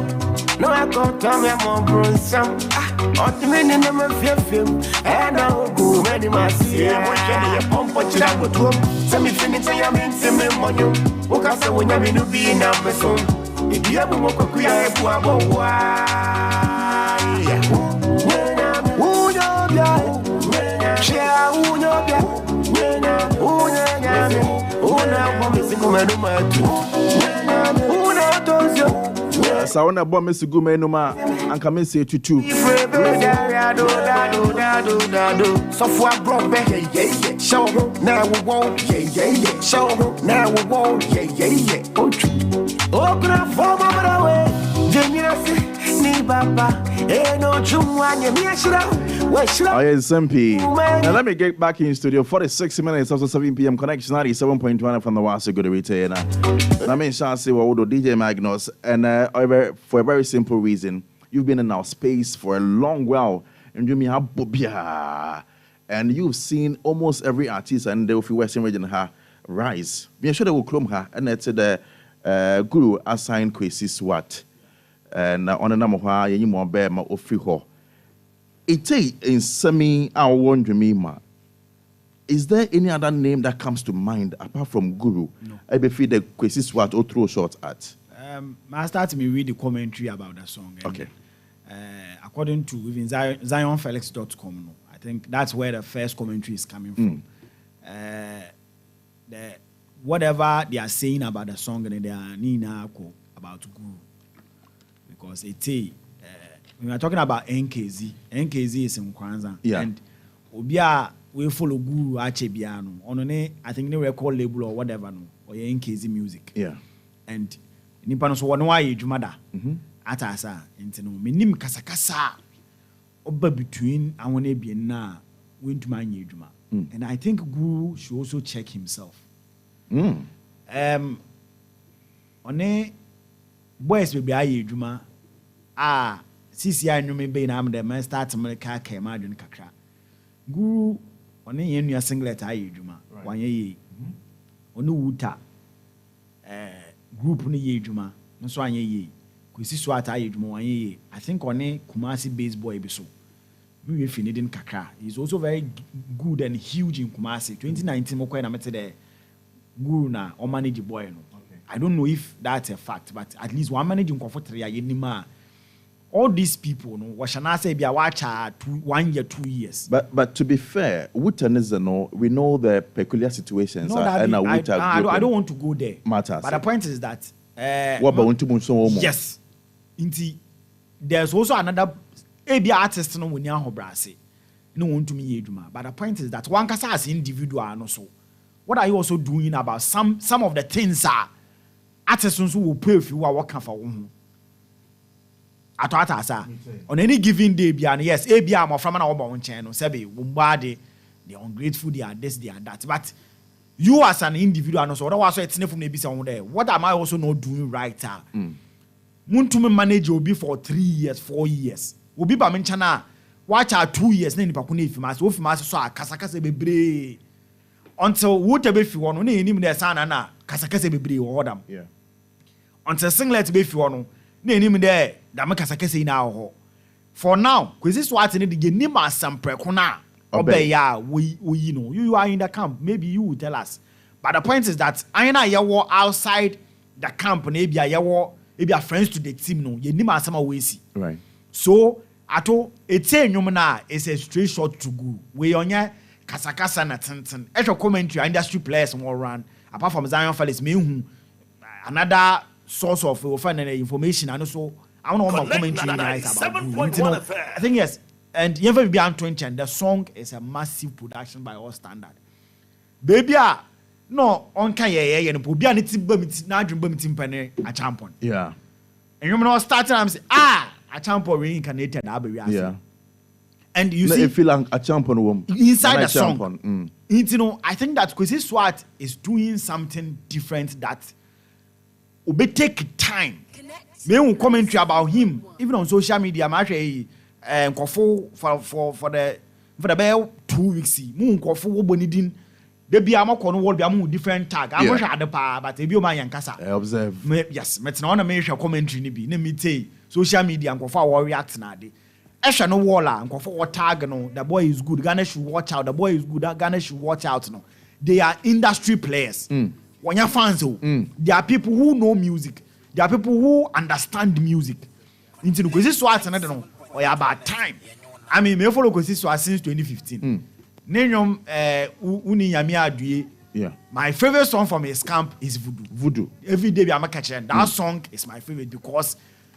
No, I can't tell me I'm on Brunson. On the minute, I'm a film. And I'll go ready myself. What can you pump what you have to him? Send me finish, I'm in some money. What I say when I'm in the being of my son. If you ever walk a queer, So when I bought Mr. Gumenuma and come and say to 2. So for a broke yeah. Show now we won't, yeah. Show now we won't, yeah. Oh, could I form over the way? Jimmy, ni Baba, no Jumwan, SMP. Now let me get back in studio. 46 minutes after 7 p.m. Connection 97.1 from the Wasa Good Retailer. I mean, Shansi Wawodo, DJ Magnus, and for a very simple reason, you've been in our space for a long while, and you have Bobia, and you've seen almost every artist and the Western region rise. Be sure they will clone her, and that's the Guru assigned Kwesi SWAT, and on the number why you more bear my ofri ho. It in semi our wonder me ma. is there any other name that comes to mind apart from Guru? No. I be feel the Kwesi Swat or throw short at. I started me read the commentary about the song. And, Okay. According to even zionfelix.com, I think that's where the first commentary is coming from. Whatever they are saying about the song, and they are Nina about Guru, because it's when we are talking about NKZ is in Kwanzaa, and Obia we follow Guru Achebiano on I think the record label or whatever no or NKZ music, and nipa no so one why jumada atasa into no minim kasakasa oba between awon ebien na went to my juma, and I think Guru should also check himself. One boys will be aye juma CCI nyume be na am the man start America came out in kakra. Guru one yenu singlet aye juma one ye one wuta group ni ye juma no so anye ye Kwesi Swat aye juma one ye. I think one Kumasi based boy be so we finidin kakra. He's also very good and huge in Kumasi. 2019 mo na mete there Guru na or manage boy no. I don't know if that's a fact, but at least one managing comfortable yenima. All these people, no, what shall I say? Be a watcher 1 year, 2 years. But to be fair, Wutan is no. We know the peculiar situations. No, I don't want to go there. Matters. But the point is that what about yes, indeed, there's also another ABI artist no when you brase. No want to me but the point is that one kasa as individual no so. What are you also doing about some of the things are artisans who will pay if you are working for one? On any given day, yes, ABI am from an own channel, Sebi, Wumbadi, they are ungrateful, they are this, they are that. But you as an individual, and so what was it from the there? What am I also not doing right now? Muntume manage will be for 3 years, 4 years. Will be by menchana, watch out 2 years, then Pakuni if master saw Kasakase bebre. Until whatever if you want, only him there, son, and Kasakase bebre or them. Yeah. Until singlet be if you want, him there. Damakasakese now. For now, because this what need to nima some prekuna. Obey ya, we know you are in the camp. Maybe you will tell us. But the point is that I na yawo outside the camp. Maybe a yawo, maybe a friends to the team. No, you nima some way see. Right. So ato ete nyumna is a straight shot to go. We onye kasakasa na tenten. Extra commentary industry players more run. Apart from Zion Felix, me another source of information and also. I don't know commentary about Guru. I think yes, and even be on 20, and the song is a massive production by all standard. Baby, no, on Kanye and Pobia Nitsi now dream penny a champion. Yeah. And you know, starting I'm saying, a champion reincarnated Abbey. Yeah. And you see, feel a champion woman inside the song. You know, I think that Kwesi Swat is doing something different that will take time. Me commentary about him, even on social media, I'm actually for the 2 weeks. Moon kofu wobonidin. They be a more word be a different tag. I'm not sure the power, but they be my yankasa. I observe. Yes, metna on a major commentary ni bi. Ne me tey social media and kofa react na de. Esha no walla and kofa tag no. The boy is good. Ghana should watch out. The boy is good. Ghana should watch out no. They are industry players. When you're fans, there are people who know music. There are people who understand music. Into Kwesi Swat, I don't know, or about time. I mean, me follow Kwesi Swat since 2015. Nenyom uni yami aduye. Yeah. My favorite song from his camp is Voodoo. Every day I'm catching that song is my favorite because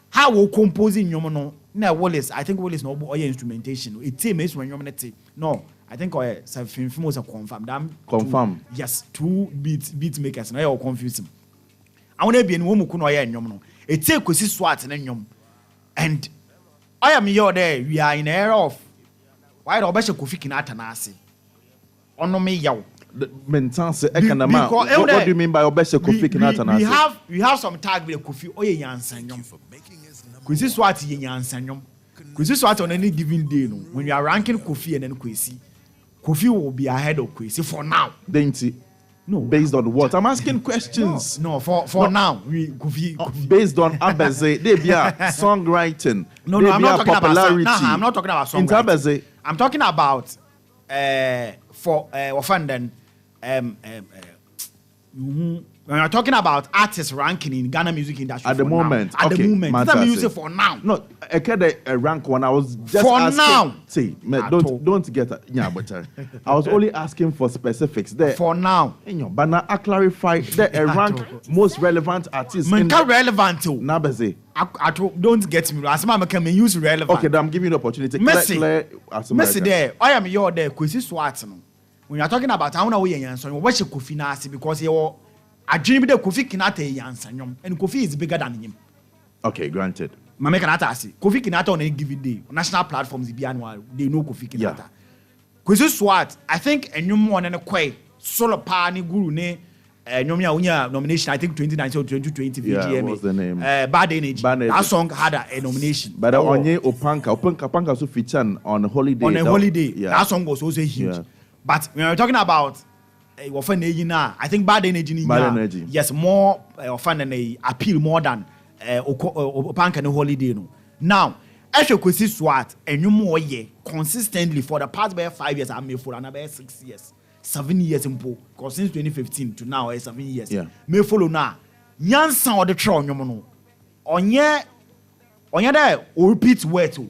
how we composing yomono na Wallace. I think Wallace no boy instrumentation. It takes when yomonete. No, I think something was a confirm. Yes, 2 beat makers. No, you're confusing. I want to be in woman kuno ya nyom no. It take Kwesi Swat na nyom. And I am here there. We are in an era of why the Obesha Kofi Kinata Nasi. Ono me yaw. What do you mean by Obesha Kofi Kinata Nasi? We have some tag with Kofi Oye Yansan nyom. Kwesi Swat ye Yansan nyom. Kwesi Swat on any given day no. When you are ranking Kofi and then Kofi will be ahead of Kwesi for now. No, based on what? I'm asking questions. No, for now, we based on Abeze, they be a songwriting. No, I'm not talking about popularity. I'm not talking about songwriting. I'm talking about for offending when you're talking about artists ranking in Ghana music industry at the moment, now, at the moment, Mata, let me use it for now. No, I can't rank one. I was just for asking, now. See, don't get yeah, but I was only asking for specifics there. For now, but now I clarify that rank most relevant artists. Relevant too. Nabaze. Don't get me wrong. As I can use relevant. Okay, then I'm giving you the opportunity. Messi there. I am your there. Kwesi Swart. When you're talking about how we answer, what you Kofi Nasi because you're a dream that Kofi Kinata answer, and Kofi is bigger than him. Okay, granted. Mama Kanata say Kofi Kinata on any given day, national platforms they know Kofi Kinata. Kwesi Swart, I think a new one and a quay solo pani guru ne Nyomia nomination, I think 2019 or 2020 VGMA. Yeah, what's the name? Bad Energy. That song had a nomination. But Onye Opanka so featured on Holiday. On a holiday. Yeah. That song was also huge. Yeah. But when we're talking about I think Bad Energy. Yes, more often than a appeal more than Opanka and Holiday. No. Now, as you could see Swat and you more year consistently for the past 5 years, I made for another 6 years. 7 years in po, because since 2015 to now 7 years. Yeah. Me follow now. Nyansa or the tron yomono. Onye there or repeat word to.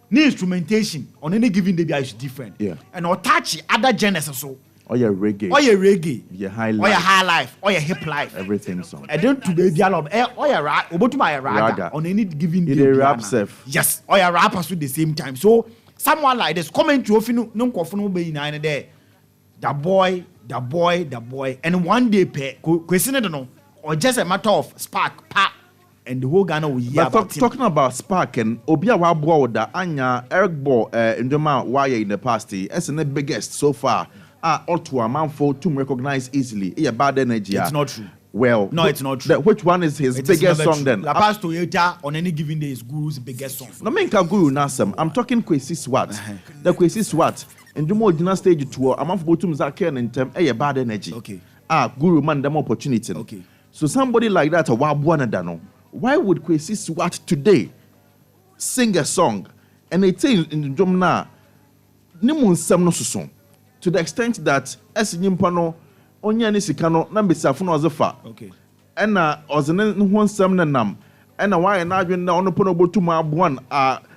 Ni instrumentation on any given day is different. Yeah. And or touch other genres so. Or your reggae. Or your reggae. Your high life. Or your high life. Or your hip life. Everything song. And then to the dialogue. Or your rap. Or to my raga. On any given day. You rap self. Yes. Or your rappers at the same time. So someone like this comment to often no kofuno be in there. The boy, and one day question I don't know, or just a matter of spark, pa, and the whole Ghana will hear about him. Talking about spark and Obia Wabo da Anya Eric Bo in the man wire in the past, as the biggest so far. Otoo a man for to recognize easily. Yeah, Bad Energy. It's not true. Well, no, it's not true. Which one is his biggest song then? La Paz Toyota on any given day is Guru's biggest song. No, make a Guru Nasam. I'm talking Kwesi Swat. The Kwesi Swat. And the more dinner stage tour, I'm off bottom Zaken in term Bad Energy. Okay. Guru man them opportunity. Okay. So somebody like that, a Wabwana Dano. Why would Kwesi Swat today sing a song and they tell in the drum na Nimun Sam no song to the extent that as Nimpano Onya Nisikano Nambisafuno Azafa. Okay. And Ozen one Sam Nam and why and I now on the to my one.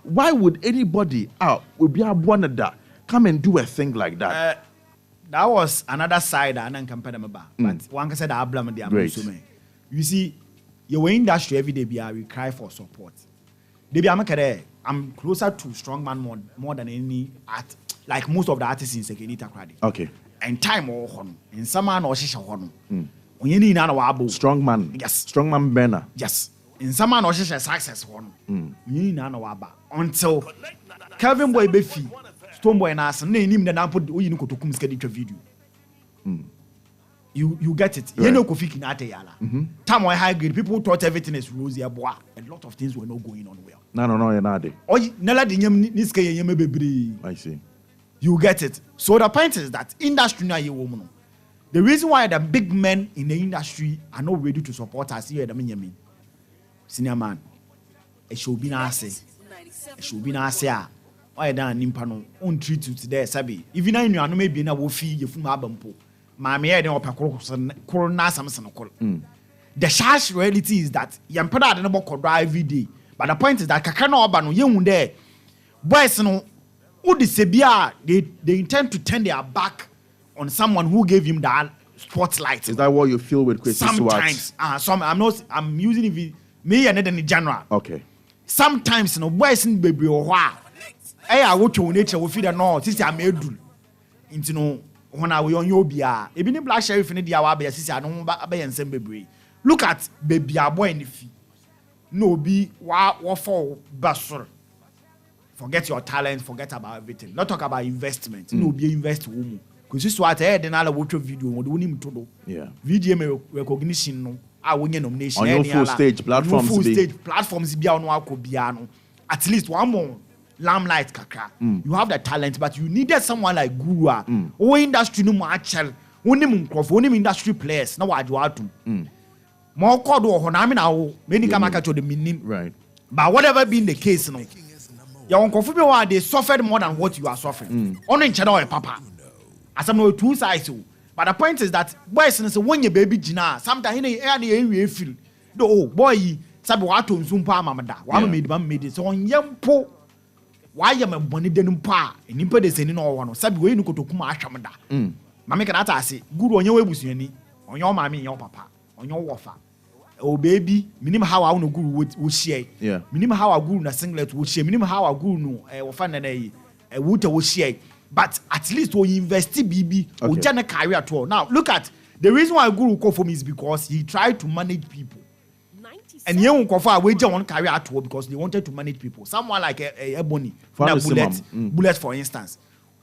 Why would anybody would be a Buanada? Come and do a thing like that. That was another side I didn't compare them about. But one can say that I blame the You see, your industry every day we cry for support. I'm closer to strongman more than any art, like most of the artists in Sekenita Kradi. Okay. And time or hon, in some man or shisha hon. When you need another wabo. Strongman. Yes. Strongman banner. Yes. In some man or shisha success hon. You need another waba. Until Kevin Boy Befi. Tomboy and us, and name the Nampo, you know, to come schedule video. You get it. You know, Kofi Kinata Yala. Time high grade, people thought everything is rosy. A lot of things were not going on well. No, you're not. Oh, Nella Niske, I see. You get it. So the point is that industry now, you woman. The reason why the big men in the industry are not ready to support us here at the Minyamin. Senior man, it should be nice. It should be nice. Why dan nimpa no on treat you today sabi even I no maybe na wo fi ye fuma abampo ma me dey opakoro na samson kol. The harsh reality is that yampada de no bokodo every day, but the point is that kakra na oba no yehu there boys no who the sebia they intend to turn their back on someone who gave him that spotlight. Is that what you feel with Kwesi Swat? Sometimes I'm using it me and in general. Okay. Sometimes no boys in baby or what I watch your nature will feed a no, sister made into no when I was on your beer. Even the black sheriff in the Awabe, sister, I don't obey and send baby. Look at baby a boy in the fee. No be what for basur. Forget your talent, forget about everything. Not talk about investment. No be invest woman. Because this is what I had another watch video what do him to do. Yeah. VGM recognition no. I win nomination. On your full stage platforms. Full stage platforms be on piano. At least one more. Limelight kakra. You have the talent, but you needed someone like Guru. O industry no matchel. Only industry players. Now what you are to. More called or honami now. Many come to the meaning. Right. But whatever being the case, no. Your uncle Fubi, they suffered more than what you are suffering. Only in China, papa. As I'm no two sides. But the point is that boys when your baby Gina, sometimes in the area feel. Oh boy, sabi wato nsumpa mamada. Wa made it so on yempo. Why am I money denumpa? And nimpa de seni no one. Sabi we no kotokuma ashamada. Mama can say, good on your way, on your mammy, your papa, on your wafa. Oh baby, minimum how I no guru would share. Yeah. Minimum how a guru na singlet would share. Minimum how a guru no fan a wood would share. But at least we invest BB or general career at all. Now look at the reason why guru call for me is because he tried to manage people. And you won't call for a wager on career at all because they wanted to manage people. Someone like a Ebony, bullet for instance.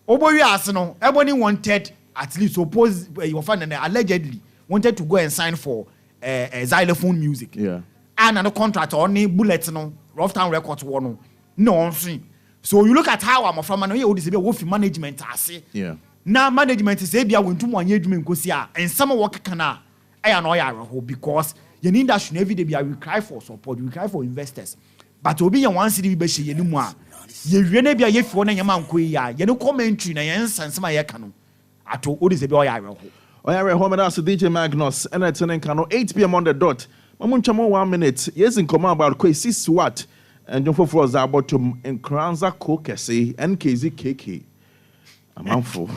Oboy Arsenal, Ebony wanted at least suppose your fan and allegedly wanted to go and sign for a xylophone music. Yeah. And another contract only bullets no rough town records one no. So you look at how I'm from and you this be wolf management say. Yeah. Now management is maybe I went to one year and some work kana I annoy because you need that should every day be I will cry for support, we cry for investors. But obi yan one city be she you know you really be a ye for na yama nko ya you no commentary na yen sansema ye kanu ato o this be oyare home and also DJ Magnus and it's an 8 p.m. on the dot. Mamunchamo 1 minute. Yes, in command about Kwesi Swat and John for us about to Nkranza Kokesi and KZ KK. I'm handful.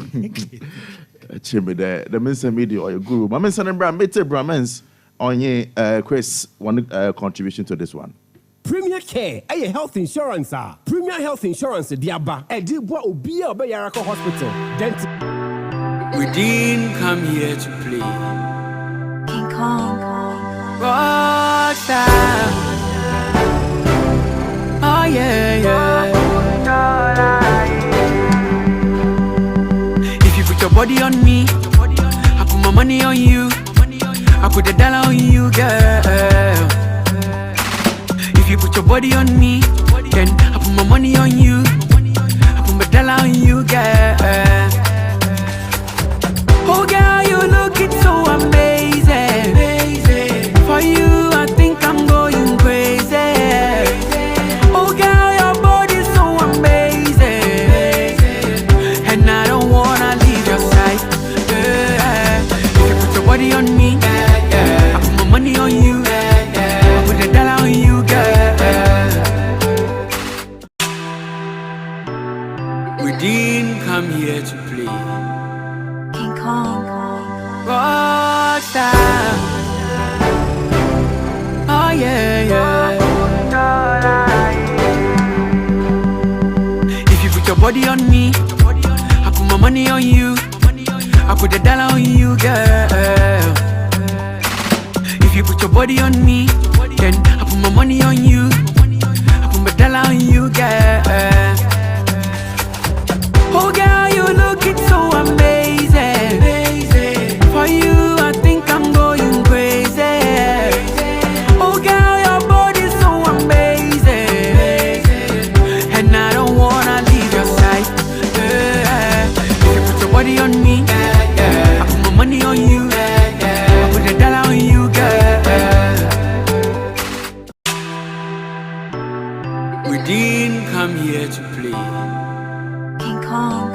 Chimney there. The minister media or your guru. My minister and Mete Brahmans on ye Chris one contribution to this one. Premier Care, a health insurance. Premier Health Insurance, Diaba, a deal what will be a Bayarako Hospital. Dental. We didn't come here to play. King Kong. Rockstar. Oh yeah. If you put your body on me, I put my money on you. I put the dollar on you, girl. If you put your body on me, then I put my money on you. I put my dollar on you, girl. Oh girl, you looking so amazing. For you, I think I'm going crazy. Oh girl, your body's so amazing, and I don't wanna leave your side. If you put your body on me, I put my money on you. I put the dollar on you, girl. We didn't come here to play. Rockstar. Oh yeah. If you put your body on me, I put my money on you. I put the dollar on you, girl. If you put your body on me, then I put my money on you. I put my dollar on you, girl. Oh girl, you looking so amazing. For you, I think I'm going crazy. Oh girl, your body's so amazing, and I don't wanna leave your side. If you put your body on me, I put my money on you. I put the dollar on you, girl. We didn't come here to play. King Kong.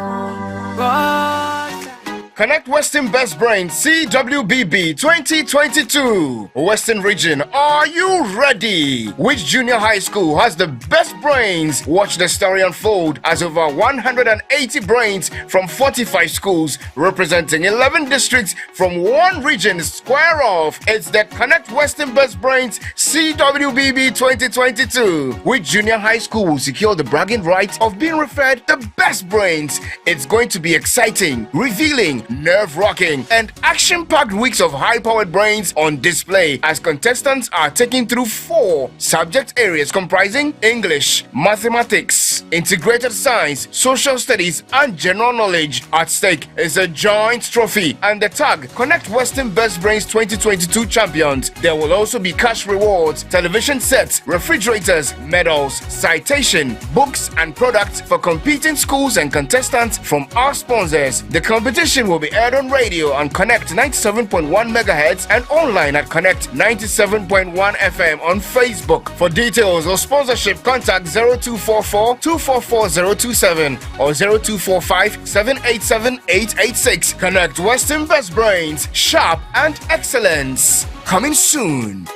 Connect Western Best Brain CWBB 2022. Western Region, are you ready? Which junior high school has the best brains? Watch the story unfold as over 180 brains from 45 schools representing 11 districts from one region square off. It's the Connect Western Best Brains CWBB 2022. Which junior high school will secure the bragging right of being referred the best brains? It's going to be exciting, revealing, nerve-wracking, and action-packed weeks of high-powered brains on display as contestants are taken through 4 subject areas comprising English, mathematics, integrated science, social studies, and general knowledge. At stake is a joint trophy and the tag Connect Western Best Brains 2022 champions. There will also be cash rewards, television sets, refrigerators, medals, citation, books, and products for competing schools and contestants from our sponsors. The competition will be aired on radio on Connect 97.1 MHz and online at Connect 97.1 FM on Facebook. For details or sponsorship, contact 0244 244-027 or 0245-787-886. Connect Western Best Brains, Sharp and Excellence. Coming soon.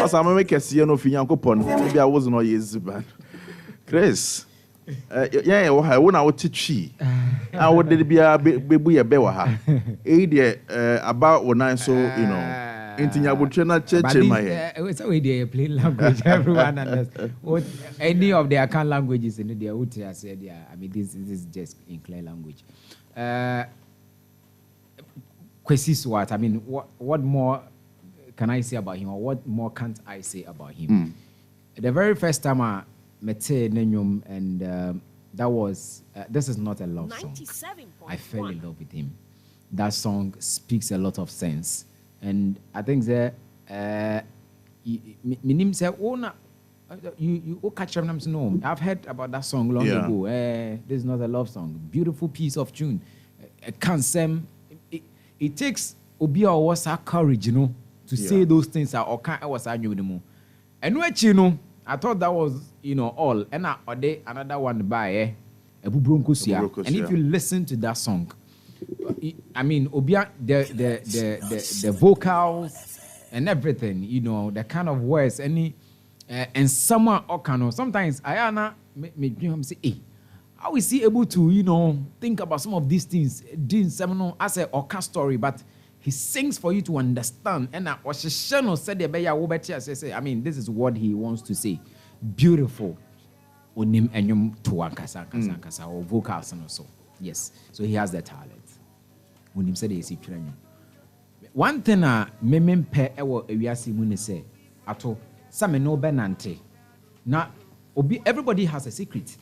As I'm make a see no Fiankopon, maybe I wasn't all years bad. Chris, yeah, I won't out to chi. I would be a baby a bewa. About when I saw, you know, anything I would church in my head. It's a way they play language. Everyone understands. Any of the account languages in the Uti, I said, yeah, I mean, this is just in clear language. Kwesi Swart, I mean, what more can I say about him, or what more can't I say about him? The very first time I met Nenyum, and that was, this is not a love song. I fell in love with him. That song speaks a lot of sense. And I think that, Minim said, oh, no, you catch them, no, I've heard about that song long ago. This is not a love song. Beautiful piece of tune. It takes Obi or was our courage, you know, to say those things are okay. I was arguing with them. And which, you know, I thought that was, you know, all. And I day another one by Ebu Broncosia. And if you listen to that song, I mean, Obia, the vocals and everything, you know, the kind of words, and someone Okano. Sometimes Ayana make me say, hey, how is he able to, you know, think about some of these things, doing seminal as a Oka story, but he sings for you to understand. And I mean, this is what he wants to say. Beautiful. Onim enyum tuwankasa kasa or vocals and so. Yes. So he has the talent. Onim said he one thing memem pe ewo ewiase mu ne say ato same no benante. Na everybody has a secret.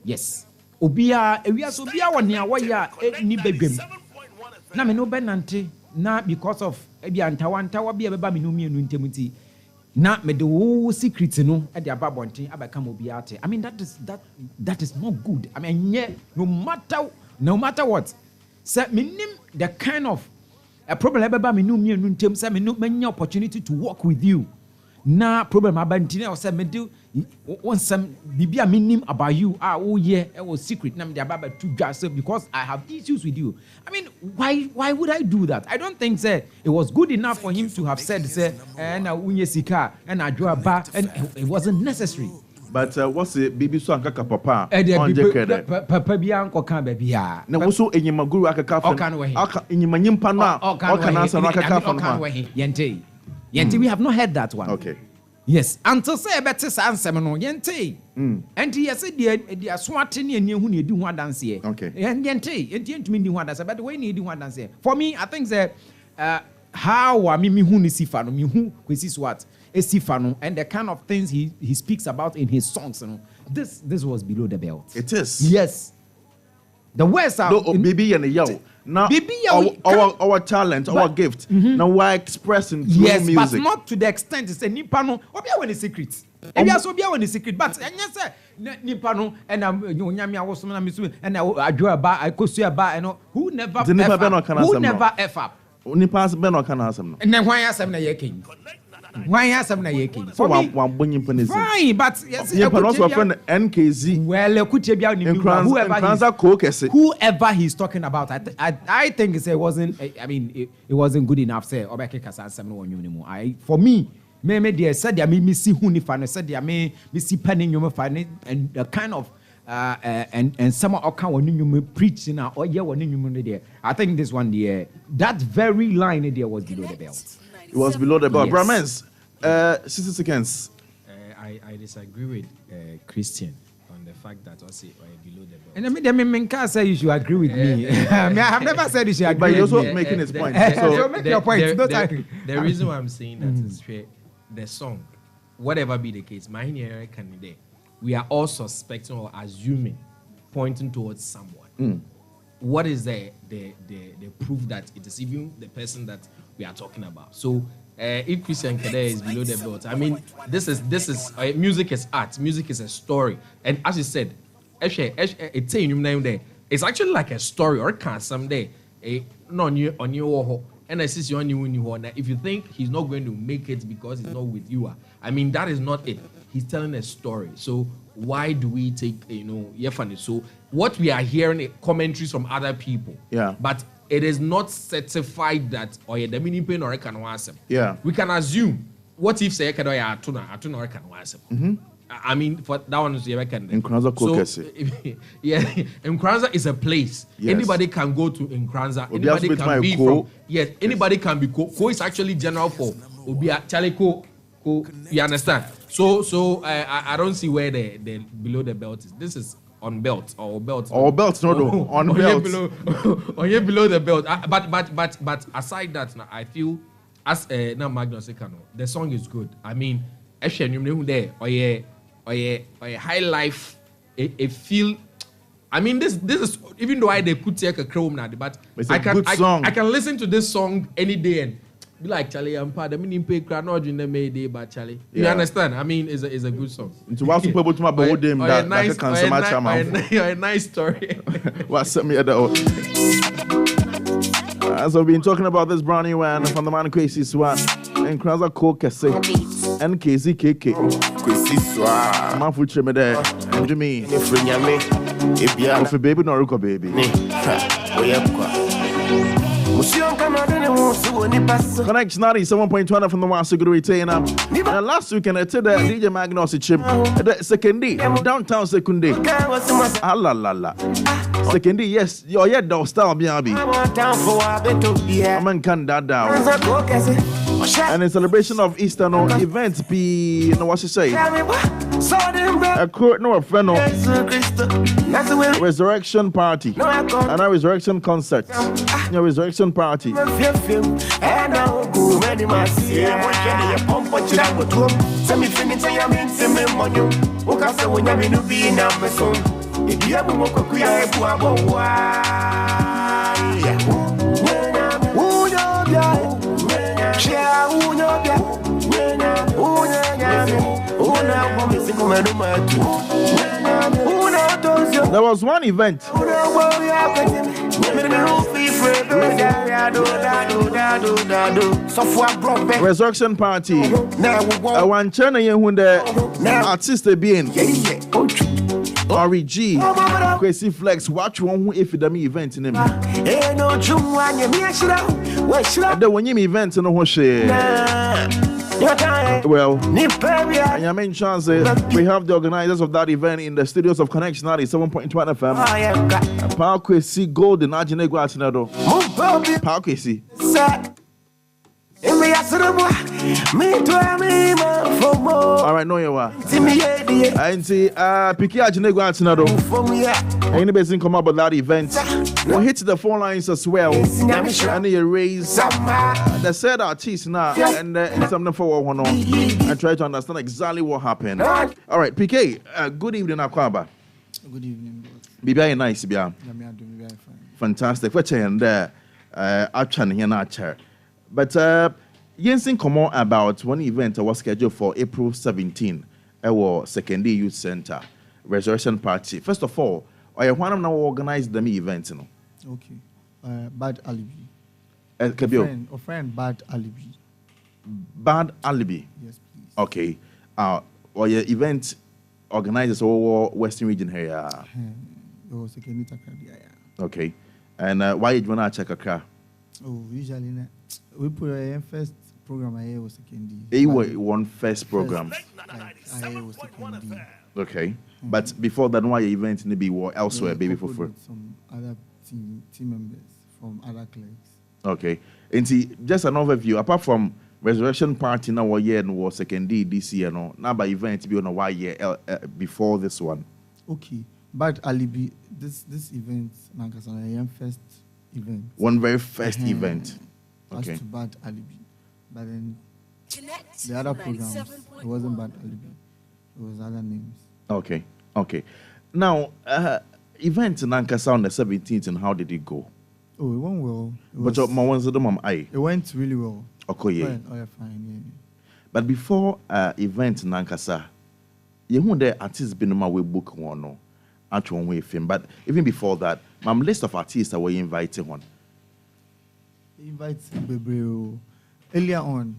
Yes. Obia ewiase obia woni awoya ni bedwem. Na me no benante na because of antawa bia beba me no mienu ntemuti. Na me the whole secret no e dey ababonten abeka mo bia ate. I mean that is not good. I mean no matter what. Say minim the kind of a problem beba me no mienu ntem say me no manya opportunity to work with you. Na problem abantine o say me do one some bibia minim about you oh yeah it was secret na me dey ababa to just because I have issues with you. I mean why would I do that? I don't think say it was good enough for him to have said say na unye sika and adwo ba and it wasn't necessary. But what's it bibi so ankaka papa on jekede papa bia ankoka ba bia na wo so enyima guru akaka fa aka enyima nyimpa no aka na asa no akaka fa no Yente, we have not heard that one. Okay. Yes. Until say better answer no yente. And he said the swatting and you who need do one dance here. Okay. And yente to me do one dance, but the way you do one dance here. For me, I think that how I mean who is sifano, me who is what is sifano, and the kind of things he speaks about in his songs. You know, this was below the belt. It is. Yes. The words are baby and yo. Now our talent, our gift. Now we're expressing through music. But not to the extent it's a nipano. Obia when the secret. Obia when the secret. But and yes, nipano and nyami was na misu and I draw a bar, I could see a bar and who never F up. Nipas ben or can asem. And then why asem na yeking? Why asem na yeking? So one bunyin penis. Fine, but yes, you can also friend NKZ. Well, whoever he's talking about, I think it wasn't. I mean, it wasn't good enough. Say, for me, me they said they me see who ni fan said they me see penning you fan and the kind of and some account when you preaching or yeah when you there. I think this one there, that very line there was below the belt. It was below the belt. Yes. Bramens, 60 seconds. I disagree with Christian on the fact that also below the belt. And I mean, can't say you should agree with me. I mean, I have never said you should agree. But you're also making his point. So make your point. The reason why I'm saying that is the song, whatever be the case, my candidate, we are all suspecting or assuming, pointing towards someone. What is the proof that it is even the person that we are talking about? So if Christian Kede is below the belt, I mean, this is music is art, music is a story, and as you said, it's actually like a story or can someday no on you and I see you on you. If you think he's not going to make it because he's not with you, I mean that is not it. He's telling a story. So why do we take funny? So what we are hearing commentaries from other people. Yeah. But it is not certified that the meaning pain or can wasem. Yeah. We can assume. What if say can atuna or can wasem? I mean, for that one is Nkranza yeah, Nkranza is a place. Yes. Anybody can go to Nkranza. Anybody can be from. Yes, anybody can be Ko is actually general for Obia Chaliko. You understand? So I don't see where the below the belt is. This is on belt or belt. Or belt, no, on belt. Below the belt. But aside that, I feel as now Magnus Ekano, the song is good. I mean, there or high life, a feel. I mean, this is even though they could take a chrome now, but I can listen to this song any day and be like Charlie. I'm part. I mean, pay crowd not in the Mayday, but Charlie. You understand? I mean, it's a good song. Into what's people to my boy them that a nice story. What's me at as we've been talking about this brand new one from the man Kwesi Swan and Kranza Kokese and KZKK. Kwesi Swan. Man for me there. And to me. If a baby nor a baby. Connect 97.1 from the Wasuguru retainer. And last weekend I did the DJ Magnus Chip the second day downtown second day. La. Second day, yes, you're yet dog style BRB. I'm can that down. And in celebration of Easter no event be no what you say. A court no a friend no resurrection party and a resurrection concert. A resurrection party. There was one event. Resurrection party. I want China when the artist being RG, Kwesi Flex, watch one who if the event in him. The one you event in the share. Well, and your main chance we have the organizers of that event in the studios of Connection 97.1 FM. Power Kwesi Golden Ajinego Atinado. Power Kwesi. All right, no you are. And see, Piki Ajinego Atinado. Anybody come up with that event? We'll hit the phone lines as well. And you raise the said artist now and something for one and try to understand exactly what happened. All right, PK, good evening, Akwaba. Good evening. Be very nice, be fantastic. What's in there? Achan here not chair. But Jensen come on about one event that was scheduled for April 17. Our secondary youth center resurrection party. First of all, I want to now organize the event. You know? Okay. Bad alibi. A friend, bad alibi. Bad alibi. Yes, please. Okay. Or your event organizers over Western region here. Okay. And why did you want to check a car? Oh, usually we put a first program I was second. You were one first program. I was second. Okay. Mm-hmm. But before that, why your event in be elsewhere, baby for free? Some other team members from other clubs. Okay. And see, just an overview. Apart from resurrection party now, what year and was second D this year, no. Now by event be on a why year before this one. Okay. But alibi, this event, Nankasana, first event. One very first event. Okay. To bad alibi, but then the other programs, it wasn't bad alibi. It was other names. Okay. Now, event in Nankasa on the 17th, and how did it go? Oh, it went well. It went really well. Okay, yeah. Fine, yeah. But before event in Nankasa, you know the artists been on my way book one no, actual way film. But even before that, my list of artists that were invited on. Invite Bebreo. Earlier on.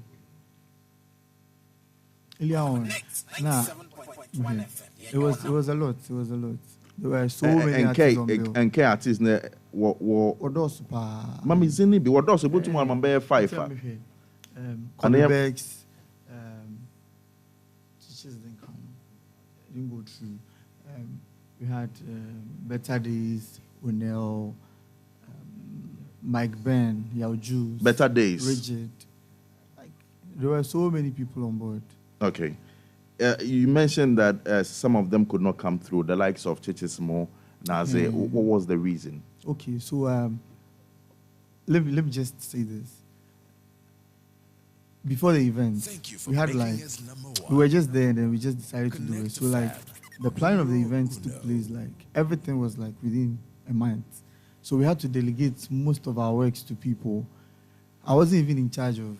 Nah. It was a lot. There were so many artists on bill. And K artists ne Odosu pa. Mami zini bi odosu but mu ambe 5. Convex, teachers didn't go through. We had Better Days, Unel, Mike Ben, Yao Juice, Better Days, Rigid. Like, there were so many people on board. Okay. You mentioned that some of them could not come through, the likes of Chichismo, Naze. What was the reason? Okay, so let me just say this. Before the event, we had we were just there and then we just decided to do it. So the plan of the event took place, everything was within a month. So we had to delegate most of our works to people. I wasn't even in charge of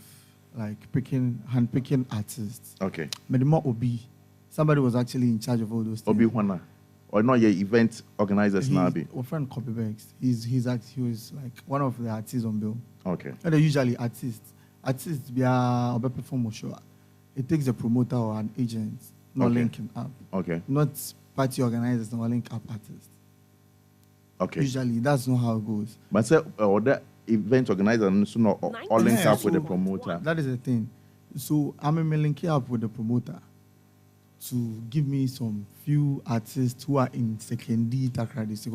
handpicking artists. Okay. Medimo Obi, somebody was actually in charge of all those things. Obi Wana, or not your event organizers now? Our friend Copybex. He was one of the artists on bill. Okay. And they're usually artists be a perform show. It takes a promoter or an agent, not linking up. Okay. Not party organizers, not link up artists. Okay. Usually that's not how it goes. But say the event organizer so not all linked up with the promoter. That is the thing. So I'm linking up with the promoter to give me some few artists who are in Second D Takrady. So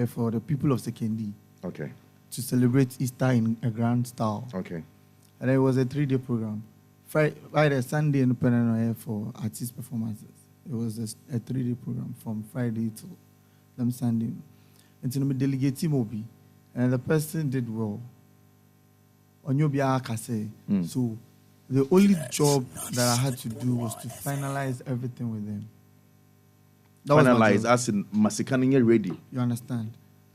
for the people of Second D. Okay. To celebrate Easter in a grand style. Okay. And it was a 3-day program. Friday, Sunday, independent for artist performances. It was a 3-day program from Friday to Sunday. And to delegate Mobi. And the person did well. Onyobia Kase. So the only job that I had to do was to finalize everything with them. Finalize as in Masikani ready. You understand?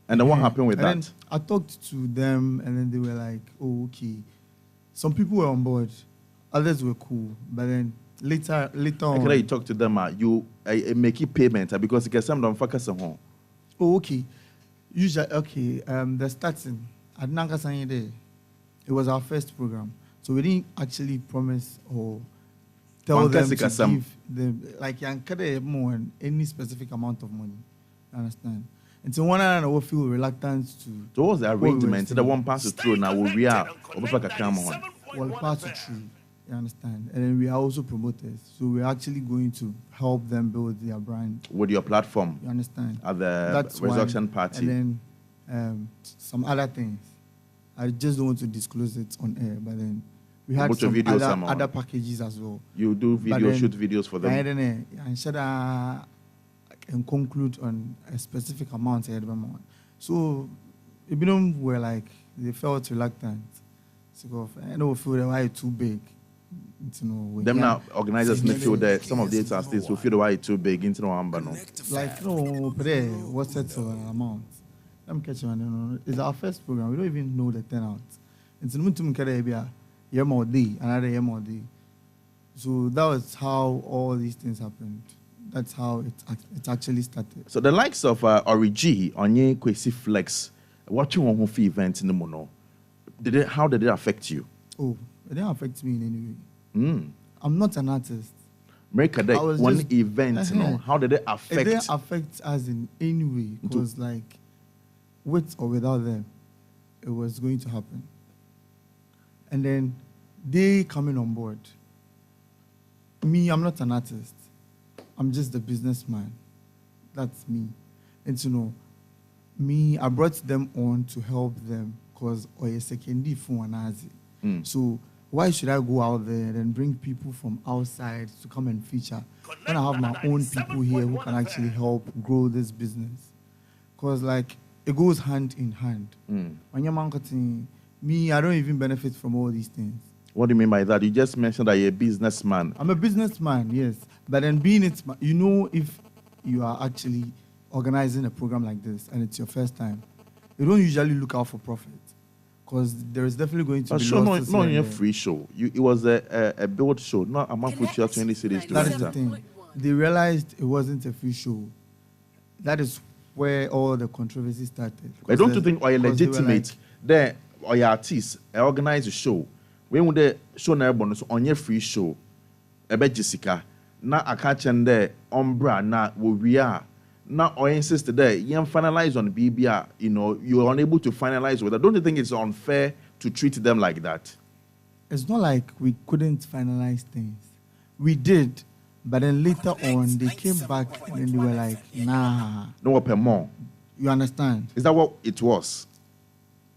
And then what happened with that? I talked to them and then they were like, oh, okay. Some people were on board. Others were cool. But then later on. Can you talk to them? You make it payment because you get some don't focus on home. Oh, okay. Usually, okay. The starting at Nankasanye Day, it was our first program. So we didn't actually promise or tell them to give them more any specific amount of money. You understand? And so one and I will feel reluctant to. So what was the arrangement? The one pass through now will be out. Well, pass it through. You understand? And then we are also promoters. So we're actually going to help them build their brand. With your platform. You understand? At the resurrection party. And then some other things. I just don't want to disclose it on air, but then we had some other packages as well. You do shoot videos for them? And conclude on a specific amount. So, Ibinum were they felt reluctant. So, I know feel the why too big. Them now organizers may feel that some of the artists will feel the why too big into no. What's that amount? I'm catching it's our first program. We don't even know the turnout. It's year more day, another year more day. So that was how all these things happened. That's how it actually started. So the likes of Origi, Onye, Kwesi Flex, watching one of events in the mono, how did it affect you? Oh, it didn't affect me in any way. I'm not an artist. America, one event, how did it affect? It didn't affect us in any way. Because with or without them, it was going to happen. And then they coming on board. Me, I'm not an artist. I'm just a businessman. That's me. And me, I brought them on to help them because Oye Sekendi Fuanazi. So why should I go out there and bring people from outside to come and feature when I have my own people here who can actually help grow this business? Because it goes hand in hand. When you're marketing, me, I don't even benefit from all these things. What do you mean by that? You just mentioned that you're a businessman. I'm a businessman, yes. But then being it, if you are actually organizing a program like this and it's your first time, you don't usually look out for profit. Because there is definitely going to be losses. Not a free show. It was a build show, not a month for 20 cities. That is the thing. They realized it wasn't a free show. That is where all the controversy started. I don't think are legitimate. There, or your artist organize a show. When the show na bonus on your free show, Jessica. Na a catch and there umbra na we are. Now I insist that you finalize on BBR, you are unable to finalize with that. Don't you think it's unfair to treat them like that? It's not like we couldn't finalize things. We did, but then later on they came back and they were like, nah. No per more. You understand? Is that what it was?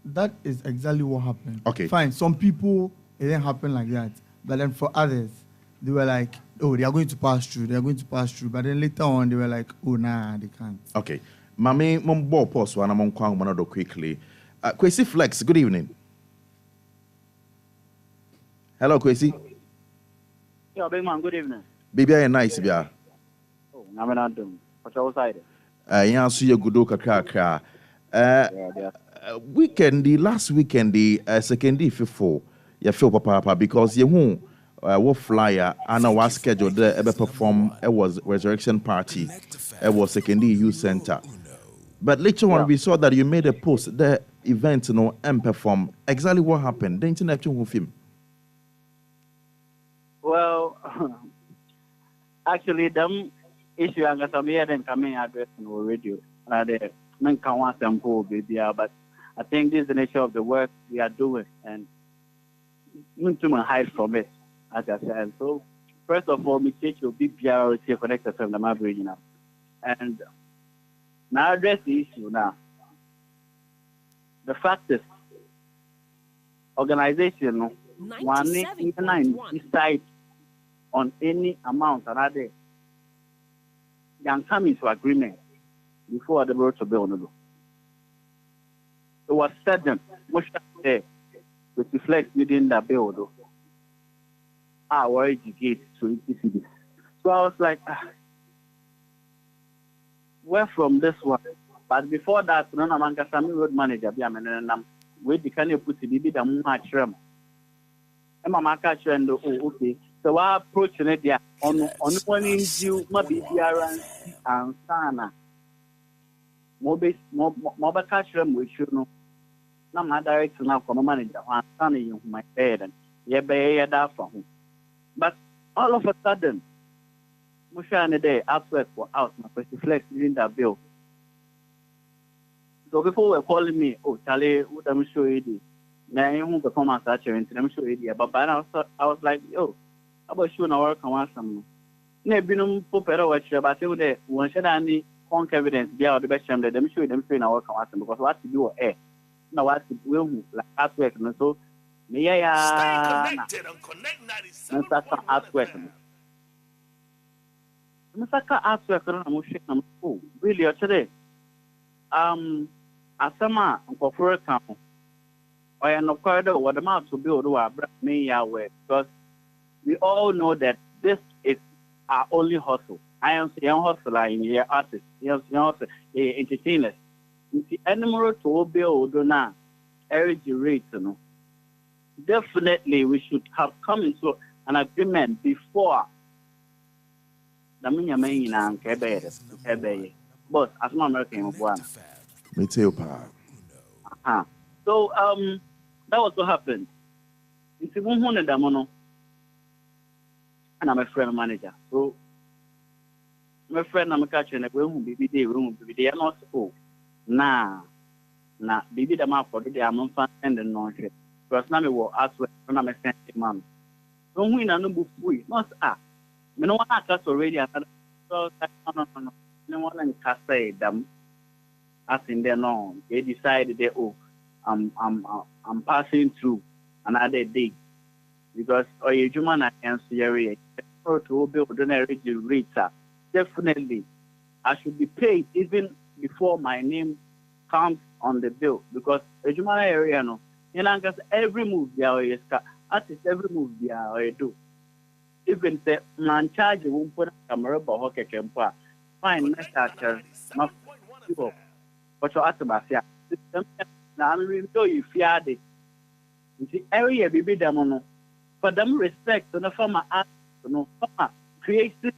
That is exactly what happened. Okay. Fine. Some people it didn't happen like that. But then for others, they were like, oh, they are going to pass through. They are going to pass through. But then later on, they were like, oh, nah, they can't. Okay. Mami, mumbo pause one among Kwang Manado quickly. Kwesi Flex, good evening. Hello, Kwesi. Yeah, big man, good evening. Baby, I nice, yeah. Oh, I'm not doing. What's outside? Yeah, so you good kra. Last weekend, the second day before, you feel papa because you won't. What flyer and our schedule there ever perform it was resurrection party. It was secondary youth center. But later on we saw that you made a post the event and perform. Exactly what happened? Didn't you have to with him? Well, actually them issue and some here then coming address in our radio. The men can want them go baby, but I think this is the nature of the work we are doing and you need to hide from it. As I said, so first of all, we take your big priority connected from the map region. And now address the issue now. The fact is, organization one decide on any amount another can come into agreement before the road to build. It was sudden, much there, which reflects within the bill. Our educate to ECD. So I was like, where from this one? But before that, no, I'm a road manager. We can put the bit of much ram. And my catcher and okay. So I approach it there on one issue, maybe and Sana. Mobile catcher, which you know, not direct now from a manager. I'm standing in my bed and yeah, that for him. But all of a sudden, Musha and the day outwork for out, my flex within that bill. So before were calling me, oh, Charlie, what am I sure you did? Now you won't perform as such and I'm sure you did. But by now, I was like, yo, how about you now work on some? Nebinum Popero, what you about you there? One should any conk evidence be out the best time that them show them saying I work on some because what to do, now what to do, like outwork, and so. Yeah, connected on Connect 97. Mr. Atwork. Mr. Atwork, oh, really, today. Asama, Uncle Furka, I am not quite what the mouth to build me Yahweh because we all know that this is our only hustle. I am saying hustler in here, artists, entertainers. The animal to build now, every rate, definitely we should have come into an agreement before the main and Quebec. But as an American one. Me too, pa. So that was what happened. It's 100 Damono. And I'm a friend manager. So my friend I'm catching a room be there not oh nah baby the map for the I'm not and the non-shit. Because now we will ask when I'm a sense man. Don't win a number free, not me no one has already another so no one can say them as in their no. They decided they I'm passing through another day because you human I can see area to build an rate. Definitely I should be paid even before my name comes on the bill because a human area no. Every move they are artist every move they are do. Even say man charge won't put a camera but hockey can fine next actor not people. But your atmosphere. Now I'm really you fear it. The area be them for them respect to the former art no former creative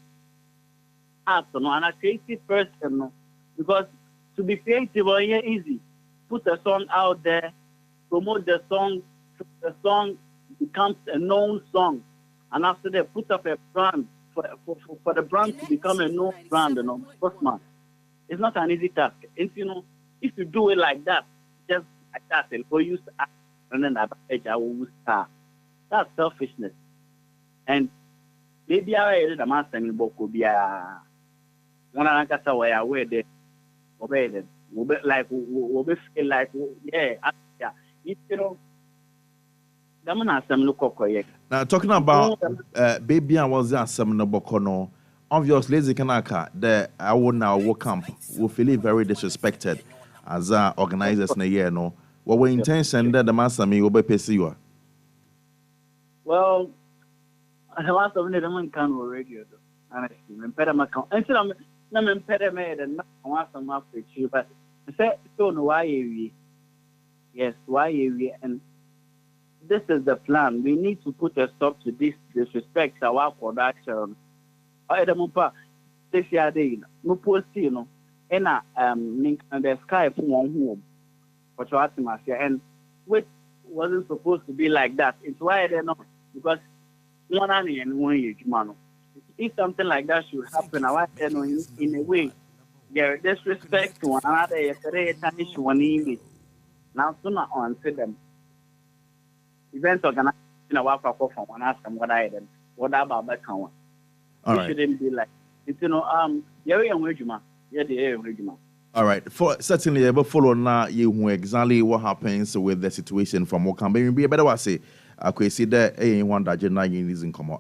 art no and a creative person no because to be creative is easy. Put a song out there promote the song becomes a known song, and after they put up a brand for the brand to become a known brand, first man, it's not an easy task. It's, if you do it like that, just like that, and go use act, and then I will start. That's selfishness. And maybe I read a master in the book will be a one and a way away there, obey them. We'll be feel like, yeah, now talking about baby and was that some no obviously the kanaka the I will now work camp will feel very disrespected as organizers in a year no what we intention that the master me will be pay you. Well, I want to know the man can radio honestly impediment and so I'm impediment and I want some after you but I said so no why we yes why we and this is the plan. We need to put a stop to this disrespect our production. I don't know this year day no post and the sky for one home for and which wasn't supposed to be like that. It's why I don't know because one and one year man. If something like that should happen, I want to know in a way there disrespect to one another. Yesterday, tarnish one image. Now sooner on to them. Events organized in a walk from one ask them what I did, what about back on. It shouldn't be like it's yeah, all right, for certainly able follow now you who exactly what happens with the situation from what can be a better way say I could see that one that you're not using come on.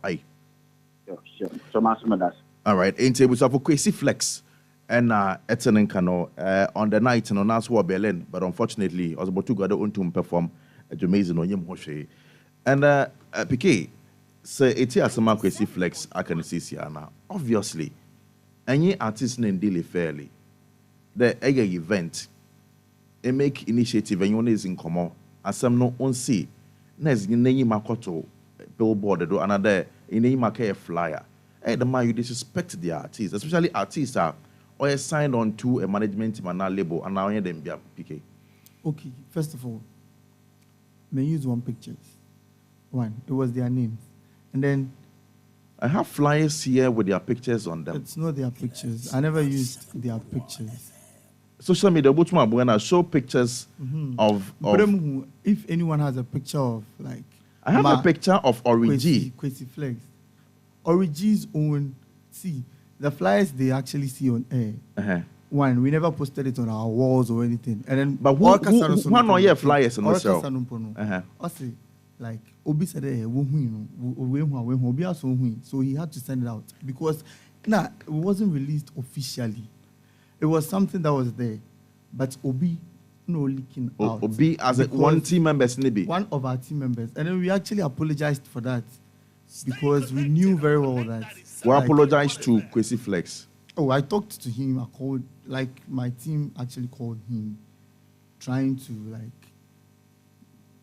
Sure. So much that. All right, in tables of Kwesi Flex and Etienne Kano on the night and on us were Berlin, but unfortunately I was about to go to perform amazing on Yim and PK say it's a some Kwesi Flex I can see here now. Obviously, any artist named Daily Fairly, the event, a make initiative and you is in common, as some no on see, Nes Nini Makoto, billboard, another in a market flyer. The man you disrespect the artists, especially artists are or signed on to a management team and label and now them be PK. Okay, first of all, may use one picture. One, it was their names. And then I have flyers here with their pictures on them. It's not their pictures. I never used their pictures. Social media, but when I show pictures of if anyone has a picture of like I have a picture of Origi. Kwesi Flex. Origi's own the flyers they actually see on air. One, we never posted it on our walls or anything. And then but one or flyers on the show. I say like Obi said so he had to send it out because it wasn't released officially. It was something that was there, but Obi leaking out. Obi as one team member, one of our team members, and then we actually apologized for that because we knew very well that we apologized to Kwesi Flex. Oh, I talked to him. I called, my team actually called him, trying to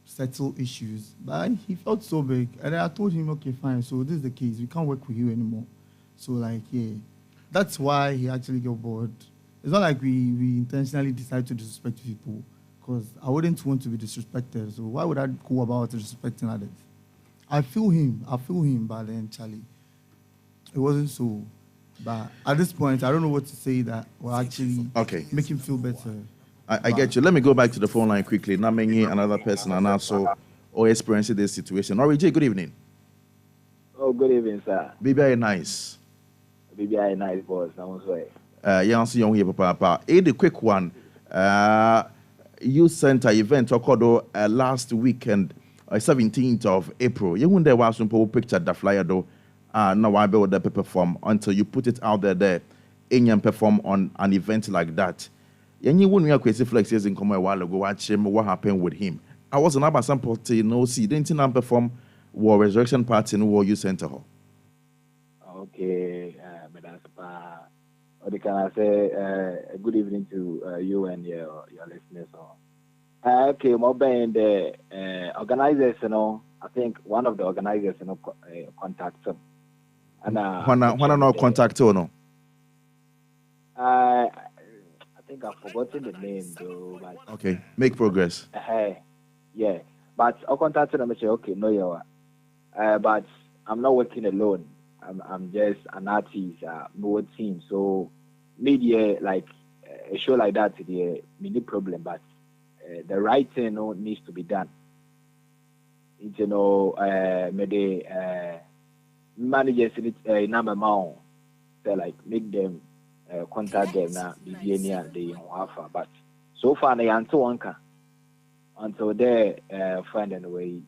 settle issues, but he felt so big, and I told him, okay, fine. So this is the case. We can't work with you anymore. So that's why he actually got bored. It's not like we intentionally decided to disrespect people, because I wouldn't want to be disrespected. So why would I go about disrespecting others? I feel him, but then Charlie, it wasn't so. But at this point, I don't know what to say that will actually make him feel better. I get you. Let me go back to the phone line quickly. Now, another person, and also experiencing this situation. Origi, good evening. Oh, good evening, sir. BBI nice. BBI nice, boss. I was right. Yancy Young here, Papa. The quick one. Youth Center event occurred last weekend, 17th of April. You wouldn't there some people pictured the flyer though. Now I build the perform until you put it out there and you perform on an event like that. And you wouldn't have Kwesi Flex years in come a while ago. Watch him. What happened with him? I was an Abasan party. No, see, didn't you perform war resurrection party in War Youth Center Hall? Okay, but that's what can I say? Good evening to you and your listeners. Okay, mobile the organizers, I think one of the organizers, contact them. And when I not contact you, no. I think I've forgotten the name though. But okay, make progress. Yeah. But I contacted them and say, okay, no, you are. But I'm not working alone. I'm just an artist, no team. So media like a show like that, the mini problem, but the right thing needs to be done. You know, maybe managers in number amount, they like make them contact them now. They offer, but so far they answer one can until they find a way.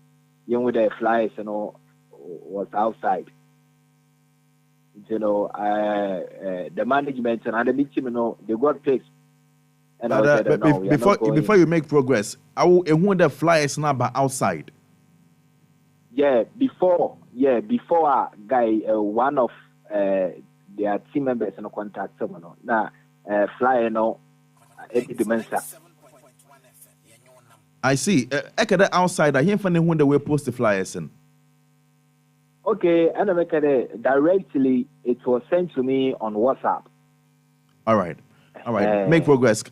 You know, the flyers, was outside. You know, the management and the team, they got fixed. And before you make progress, I will the flyers number outside. Yeah, before guy, one of their team members contact someone. Now, flyer dimension. I see. Outside, I hear from when they will post the flyers in. Okay, and I make it directly. It was sent to me on WhatsApp. All right. Make progress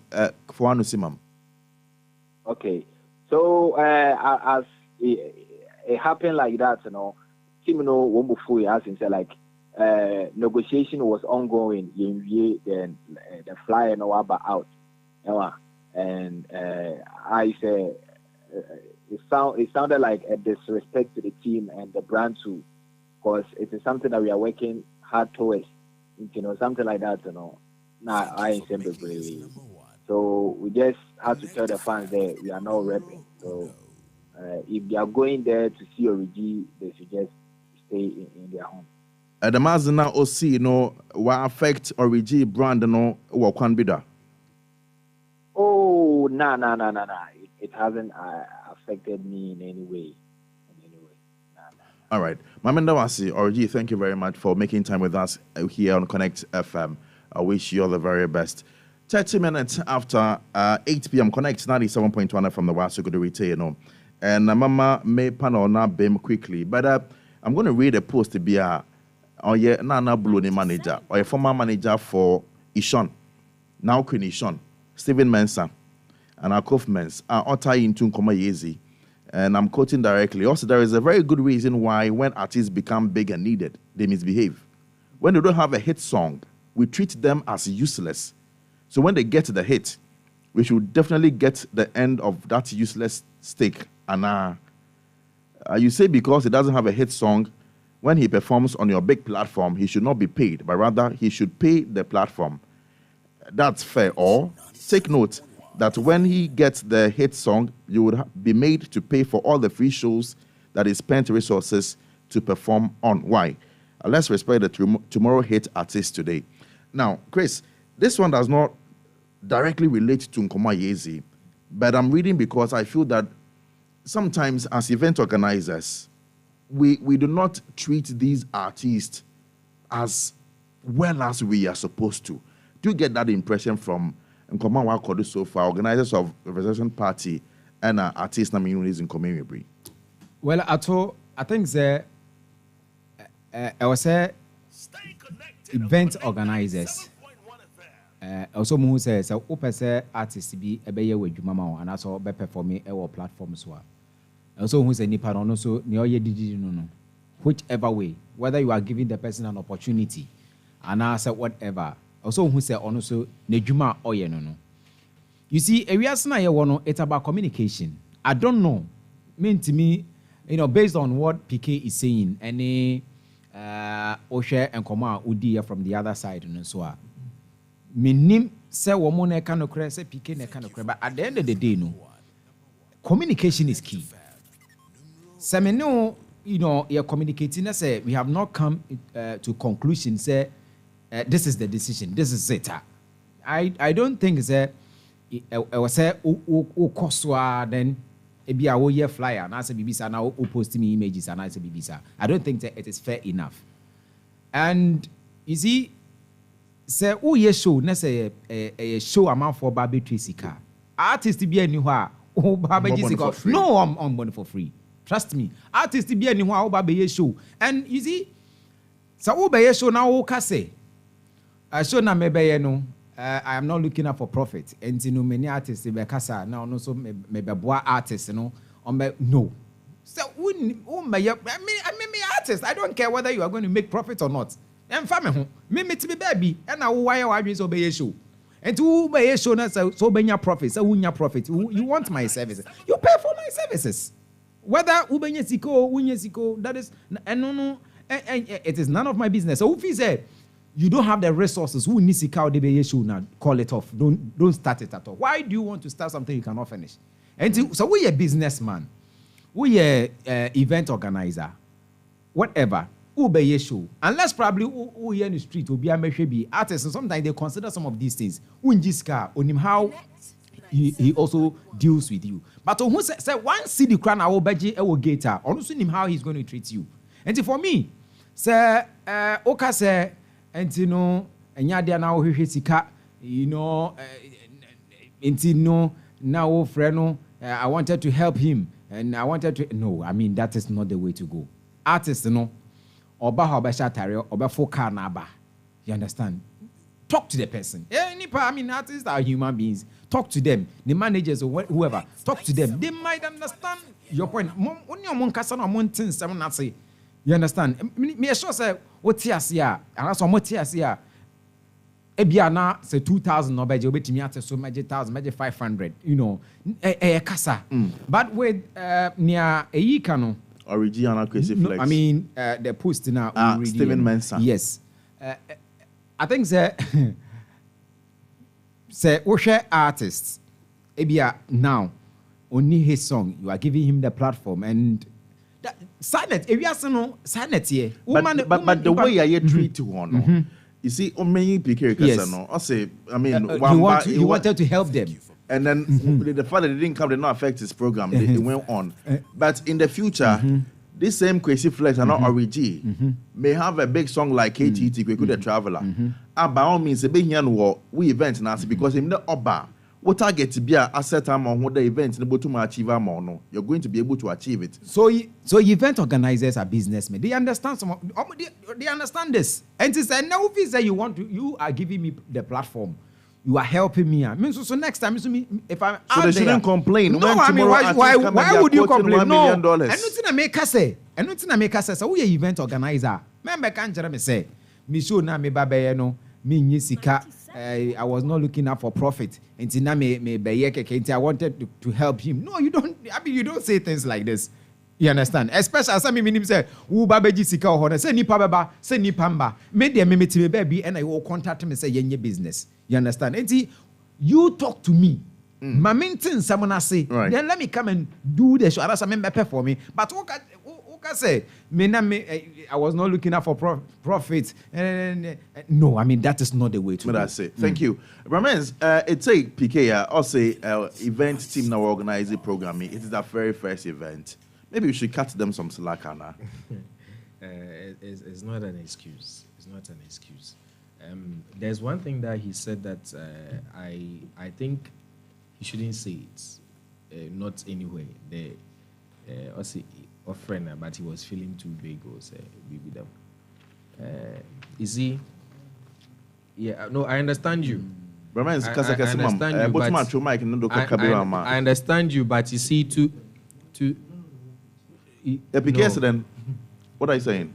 for Anusimam. Okay, so as it happened like that, team one before you asked him say like negotiation was ongoing. Then the flyer about out, and I say it sounded like a disrespect to the team and the brand too. Because it is something that we are working hard towards, something like that, Now I ain't simply. So we just have to tell the fans that we are not repping. So if they are going there to see Origi, they should just stay in their home. The Mazina OC, what affect Origi brand, what can be there? Oh, no. It hasn't affected me in any way. All right. Mamenda Wasi, Origi, thank you very much for making time with us here on Connect FM. I wish you all the very best. 30 minutes after 8 p.m. Connect 97.1 from the Wasugodo Retail. And Mama may panel now BIM quickly. But I'm going to read a post to be Nana Blue manager or a former manager for Ishon. Now Queen Ishon, Stephen Mensah, and our Kofmans are all tied into Nkoma Yezi. And I'm quoting directly. Also, there is a very good reason why when artists become big and needed, they misbehave. When they don't have a hit song, we treat them as useless. So when they get the hit, we should definitely get the end of that useless stick. And you say because he doesn't have a hit song, when he performs on your big platform, he should not be paid, but rather he should pay the platform. That's fair. Or take note that when he gets the hit song, you would be made to pay for all the free shows that he spent resources to perform on. Why? Let's respect the tomorrow hit artist today. Now, Chris, this one does not directly relate to Nkoma Yezi, but I'm reading because I feel that sometimes as event organizers, we do not treat these artists as well as we are supposed to. Do you get that impression from Nkoma Wakodu so far, organizers of the Revolution Party and artists na communities in Komemibri? Well, Ato, I think I was say event organizers. Also, who says so open artists be a beyer with Jumama and also be performing our platforms. Also, who say Nipa no so no, whichever way, whether you are giving the person an opportunity and answer whatever. Also, who say also Nejuma oye no. You see, areas na ye it's about communication. I don't know. Mean to me, based on what PK is saying, any Oshe and Koma Udi from the other side and so on. Minim say woman ne kind of cry, say PK ne kind of cry. But at the end of the day, communication is key. So me know, you're communicating. Say we have not come to conclusion. Say this is the decision. This is it. I don't think say I was say o koswa then ebi a wo ye flyer na say bibisa na o post me images and I say bibisa. I don't think that it is fair enough. And you see, say o ye show na say a show amount for Barbie Trisika. Artist be anywhere o Barbie Trisika. No, I'm money for free. Trust me. Artist be anywhere o Barbie show. And you see, so o be show na o ka say show na me be no. I am not looking up for profit. And many artists be kasa now no so me be boa artists No. So me artist. I don't care whether you are going to make profit or not. And family, me to be baby, and I why so be show. And to be show na so be your profit, so win your profit. You want my services? You pay for my services. Whether ubenya siko, unya siko, that is and no, it is none of my business. So if he say you don't have the resources, who needs sika the be show now? Call it off. Don't start it at all. Why do you want to start something you cannot finish? And so we a businessman. We a event organizer, whatever. Who be show unless probably who here in the street will be a maybe artists. And sometimes they consider some of these things. Who on him how he also deals with you. But who say one city crown I will budget a gator. Also him how he's going to treat you. And for me, say Oka say and you know and yadia now sika you know now friend I wanted to help him and I wanted to no I mean that is not the way to go. Artists Oba shatari oba foka naba. You understand? Talk to the person. I mean artists are human beings. Talk to them. The managers or whoever. Talk to them. They might understand your point. You understand? Me sure say what here and also what here. Ebiana say 2,000 no budget obetimi ate so much 1,000 500 you know kasa but with near eyika no original crazy flex. I mean the post now Steven Mensah. Yes. I think say Oshe artists ebia now only his song you are giving him the platform and that silent if you are no silent here but the way I treat you on you see many PK yes. no I say I mean you wanted to help them. And then the fact that they didn't come did not affect his program. They went on. But in the future, this same Crazy Flex and not Origi may have a big song like KTT, we could the traveler. And by all means, a big young we event now because in the Oba, what target to be a set time on what the event able to achieve or no, you're going to be able to achieve it. So event organizers are businessmen. They understand they understand this. And it's now if you say you are giving me the platform. You are helping me. So next time, if I'm so they shouldn't complain. No, I mean, why would you complain? No, $1 million. I don't think I make us say. So we are event organizer. Remember, can't say me show na me babe no me nyisika. I was not looking out for profit. Until now me beye I wanted to help him. No, you don't. I mean, you don't say things like this. You understand? Especially as some meaning say, "Who babeji sika ohona say nipa baba say nipa mba." Me dey me me baby and I will contact me say yenye business. You understand? And you talk to me. My main thing someone say, then let me come and do the show. That's something better for me. But what can say? I was not looking out for profit. No, I mean that is not the way to. That's it. Thank you, Ramens. It's a PK. I'll say event team now organizing programming. It is our very first event. Maybe we should cut them some slack, Anna. It's not an excuse. It's not an excuse. There's one thing that he said that I think he shouldn't say it. Not anyway. Also a friend, but he was feeling too big. Was be with them. You see? Yeah. No, I understand you. I understand you, but you see, to then, what are you saying?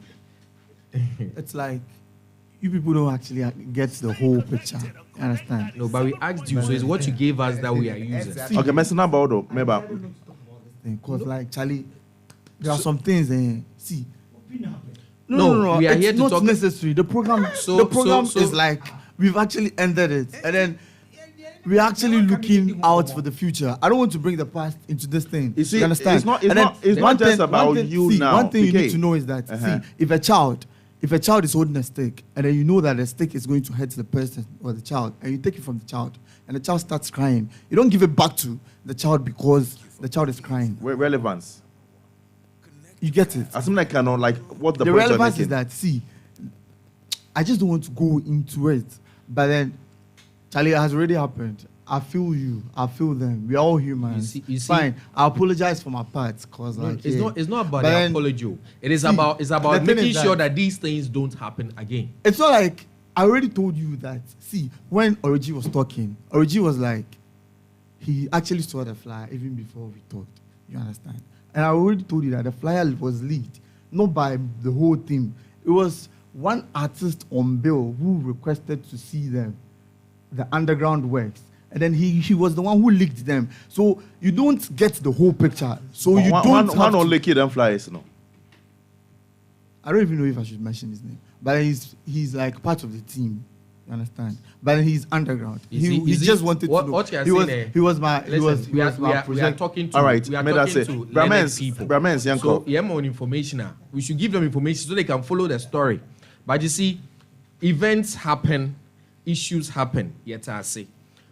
It's like you people don't actually get the whole picture. You understand? No, but we asked you, so it's what you gave us that we are using. Okay, messing about though, maybe. Because like Charlie, there are some things. See, no, we are it's here to not talk. Necessary. The program is like we've actually ended it, and then we're actually looking out for the future. I don't want to bring the past into this thing. You see, you understand? It's not just about you now. One thing you need to know is that see, if a child is holding a stick and then you know that the stick is going to hurt the person or the child, and you take it from the child, and the child starts crying, you don't give it back to the child because the child is crying. Relevance. You get it? As like what the relevance is that see, I just don't want to go into it, but then Charlie, it has already happened. I feel you. I feel them. We're all humans. You see, fine. I apologize for my part, cause like it's not about the apology. It is about making sure that these things don't happen again. It's not like I already told you that. See, when Origi was talking, Origi was like, he actually saw the fly even before we talked. You understand? And I already told you that the flyer was leaked, not by the whole team. It was one artist on bill who requested to see them, the underground works. And then he was the one who leaked them. So you don't get the whole picture. So you don't one on leaky them flyers, no. I don't even know if I should mention his name. But he's like part of the team. You understand? But he's underground. He just wanted to know. What you are saying? He was my We are talking to. All right, we are may I say, talking to learned people. Brahmans, So yeah, more information. We should give them information so they can follow the story. But you see, events happen, issues happen. Yet I say,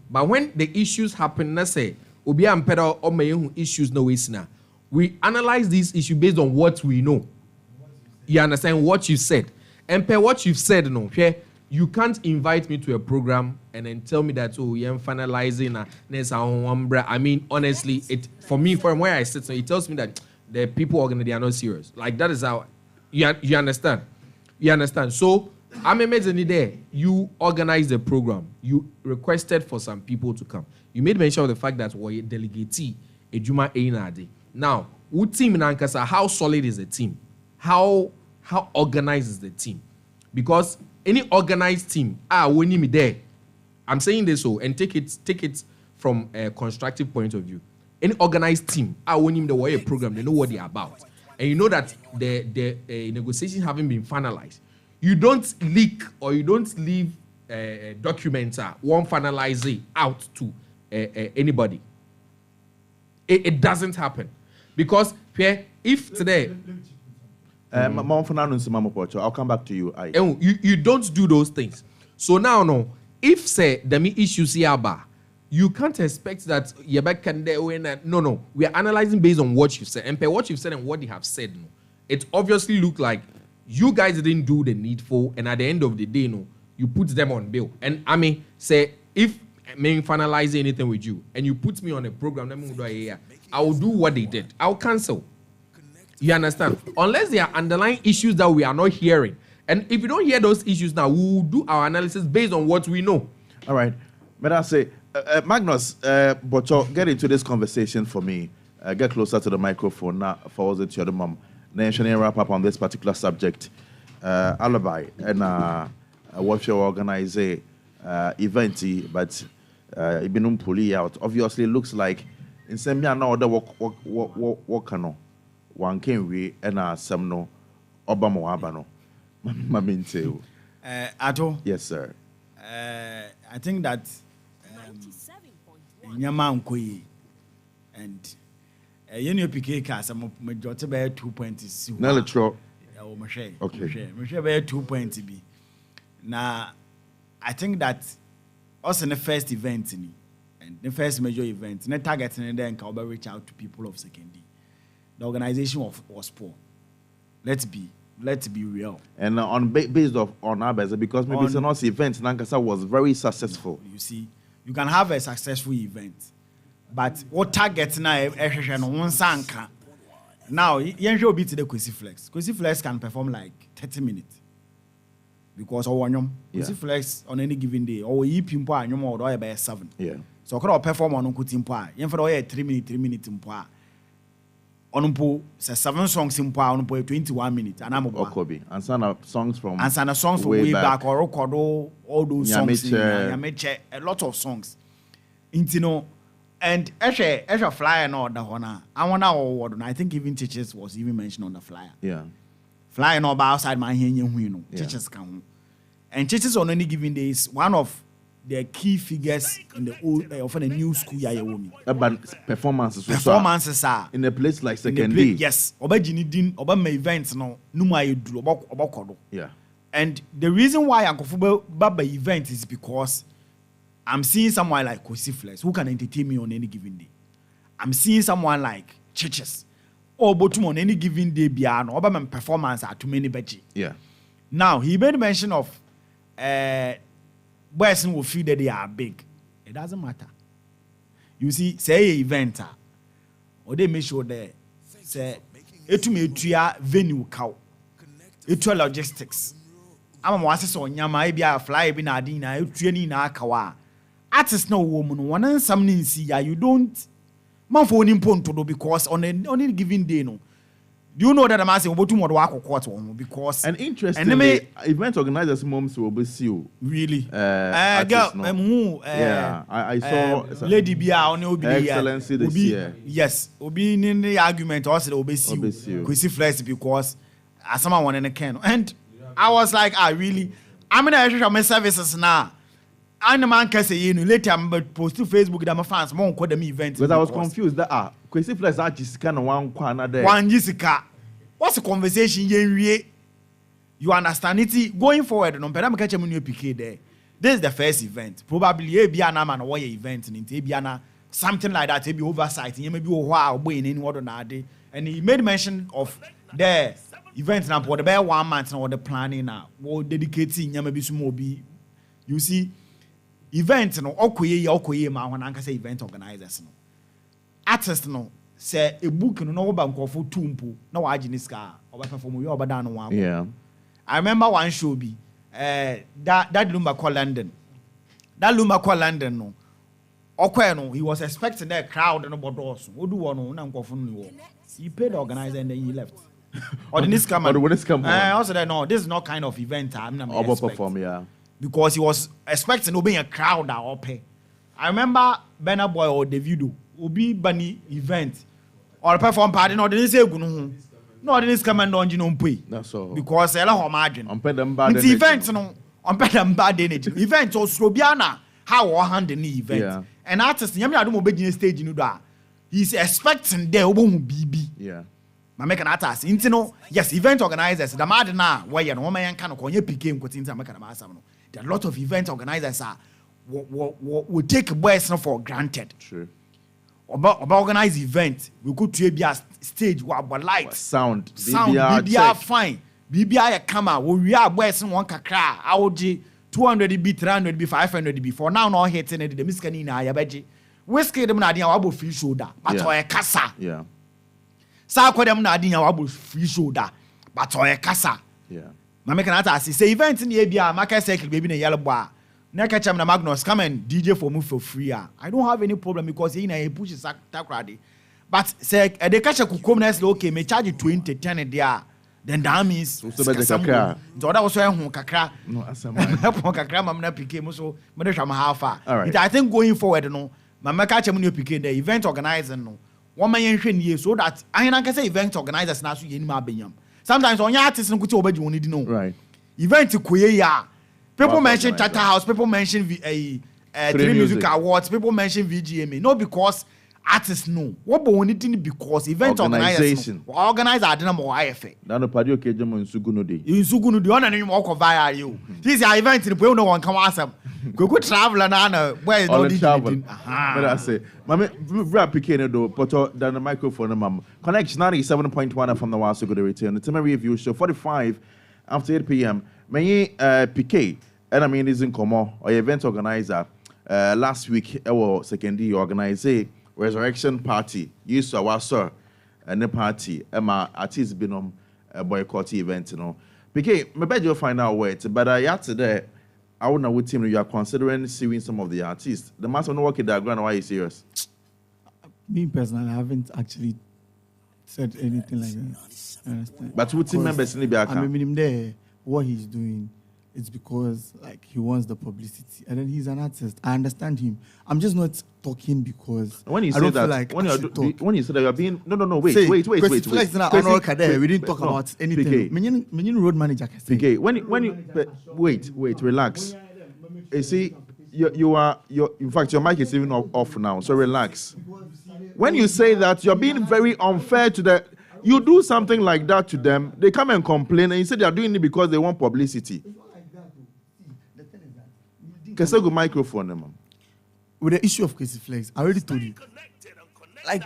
but when the issues happen, let's say obi ampeda or may issues no ways now. We analyze these issues based on what we know. You understand what you said, and per what you've said, no, okay. You can't invite me to a program and then tell me that, oh, you're finalizing. I mean, honestly, it for me, from where I sit, so it tells me that the people they are not serious. Like, that is how you understand. You understand? So, I'm amazing there. You organized the program. You requested for some people to come. You made mention of the fact that we're delegatee, a Juma Einade. Now, what team in Ankasa, how solid is the team? How organized is the team? Because any organized team, when you there, I'm saying this and take it from a constructive point of view. Any organized team, when you there a program, they know what they're about, and you know that the negotiations haven't been finalized. You don't leak or you don't leave documents won't finalize it out to anybody. It doesn't happen because if today. I'll come back to you. You don't do those things. So now, no, if say the me issues here, you can't expect that you back can no. We are analyzing based on what you said and per what you've said and what they have said. No, it obviously look like you guys didn't do the needful, and at the end of the day, no, you put them on bail. And I mean, say if me finalize anything with you and you put me on a program, I will do what they did. I will cancel. You understand? Unless there are underlying issues that we are not hearing. And if you don't hear those issues now, we will do our analysis based on what we know. All right. May I say, Magnus, Bocho, get into this conversation for me. Get closer to the microphone now for us to your mom. Then wrap up on this particular subject. Alibi and what you organize event, but it been pulled out. Obviously, it looks like in some now other what can one can we and some no Obama Wabano. Maminte. Ato? Yes, sir. I think that Nyama Nkoi and you PK cast some majority by 2.0. No, let's try. Okay. Moshe by 2.0 be. Now, I think that us in the first event and the first major event, the target and then can reach out to people of secondary. The organization was poor. Let's be real. And based on our base, because maybe it's not event, Nankasa was very successful. You see, you can have a successful event, but what target now? Now, you beat the Kwesi Flex. Kwesi Flex can perform like 30 minutes because Kwesi Flex on any given day, or you pimpo and you more by 7. Yeah. So I perform on Kutimpa. You for 3 minutes impa. Onumpo say 7 songs in power onumpo 21 minutes and I'm Okobi and songs from way back or record all those songs Yameche, a lot of songs intino and Esha flyer no the honor I want our I think even teachers was even mentioned on the flyer. Yeah. Flyer no outside my here you teachers can and teachers on any given days one of the key figures in the old often a new school performances are in a place like secondary. Yes, Obama events no yeah. And the reason why Uncle Baba event is because I'm seeing someone like Kwesi Flex who can entertain me on any given day. I'm seeing someone like Churches or Botum on any given day beyond Obama performance are too many bechi. Yeah. Now he made mention of boys will feel that they are big. It doesn't matter. You see, say event or they make sure that say etu venue cow. Etu logistics. I'm was on Yama be fly bin adina, training na kawa. Artists no woman, one and some see ya, you don't Man for any point because on any given day, no. Do you know that I'm asking about tomorrow work or quarter because and interestingly, event organizers moms will be you. Really? I saw Lady Bia on Excellency this year. Yes, Obi in the argument also Obi Kwesi Flex because as someone one in the can. And I was like, really? I'm in a my services now. And the man can say, you know, later I'm post to Facebook that my fans won't call them events. Because I was confused that Kwesi Flex artist kind of one day. One Jessica. What's the conversation you understand it? Going forward, no matter catch you PK there. This is the first event. Probably a Biana man or event in Biana, something like that, maybe oversight, maybe wow, boy in any water day. And he made mention of the event now for the bear 1 month or the planning now. Well, dedicating maybe some more be you see events no okoye ma when anka say event organizers no. Artists no say a book no ba nkofo tumpo na wa agi ni ska oba perform we oba da no wa. Yeah. I remember one show be that Lumba called London. That Lumba called London no. Okwe no he was expecting that crowd no bodos. Odu one na nkofo no. He paid the organizer and then he left. Or the next come. Also that no, this is not kind of event I'm not perform, yeah. Because he was expecting to be a crowd that up. I remember Benna Boy or Davido Obi Bunny event or perform party no didn't say no didn't come and don't you know pay. That's all. Because a lot of margin. On pay them bad energy. Event no on pay them bad energy. Event or Slobiana how or hand the event. Yeah. And artist nyame adom obegin stage no do. He's expecting there obo BB. Yeah. My make an artist into no yes event organizers the mad na where you no man can konye PK nkotin ta make na asam no. There are a lot of event organizers will take boys for granted. True. About organize event, we go to a stage where light, sound, BBR fine, BBR camera. We are boys in one kakra. I would 200 B, 300 B, 500 B. For now, no hitting it. The miscanina, I bet whiskey them not about free shoulder, but or a casa. Yeah. Sako them not about free shoulder, but or a casa. Yeah. My make an artist say event in the ABR, Maka cycle, baby in a yellow bar. Next time, Magnus come and DJ for me for free. I don't have any problem because he pushes takradi. But say the catcher could come next okay, may charge you 20, 10 a day. Then that means so that was why kakra. No, asam. Kakra, mamma became so much from how far. All right. I think going forward, no, Mamma catch him PK the event organizer no. 1 million years so that I can say event organizers now so you sometimes on your artists no go to only know. Right. Event kuya. People mention Tata House, people mention Three Music Awards, people mention VGMA. No, because artists know. What but only thing because event organizers organize our dinner more IFA. Now the party okay, Jamo in Suguno Day. In Suguno, the one and walk via you. This is our event in the no one come ask them. Go travel and where is no travel. But I say, Mamma, rap Picano do, put down the microphone, mum. Connection 97.1 from the Wasugo return. The Timmy review show 45 after 8 p.m. May PK. And I mean, is in Como or event organizer. Last week, our second year organized a resurrection party. Used to our sir and the party. Emma artist been on a boycott event, you know. PK, maybe you'll find out where it's but yeah, today I don't know what team you are considering suing some of the artists. The master no work in the ground. Why are you serious? Me personally, I haven't actually said anything like that. I understand. But what team members in the I mean, him there, what he's doing. It's because like he wants the publicity, and then he's an artist. I understand him. I'm just not talking because when you say that, like when you say that you're being wait. We didn't talk about anything. Menyin road manager. PK, when you wait, relax. You see, you are in fact your mic is even off now, so relax. When you say that, you're being very unfair to the. You do something like that to them, they come and complain, and you say they are doing it because they want publicity. Kesego microphone, man. With the issue of Kwesi Flex, I already told you. Like,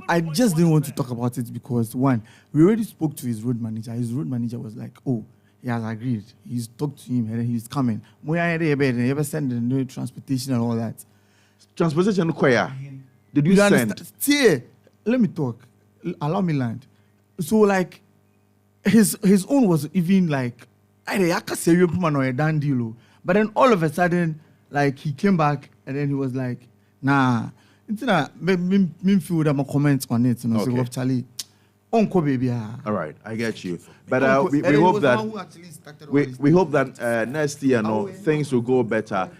I just didn't want to talk about it because, one, we already spoke to his road manager. His road manager was like, oh, he has agreed. He's talked to him and then he's coming. He ever send the new transportation and all that. Transportation choir. Did you send? See, let me talk. Allow me land. So, like, his own was even like, done deal. But then all of a sudden, like he came back and then he was like, nah, It's not me feel that my comments on it, so Okay. Charlie. Uncle baby. All right, I get you. But we hope that we hope that next year, things will go better.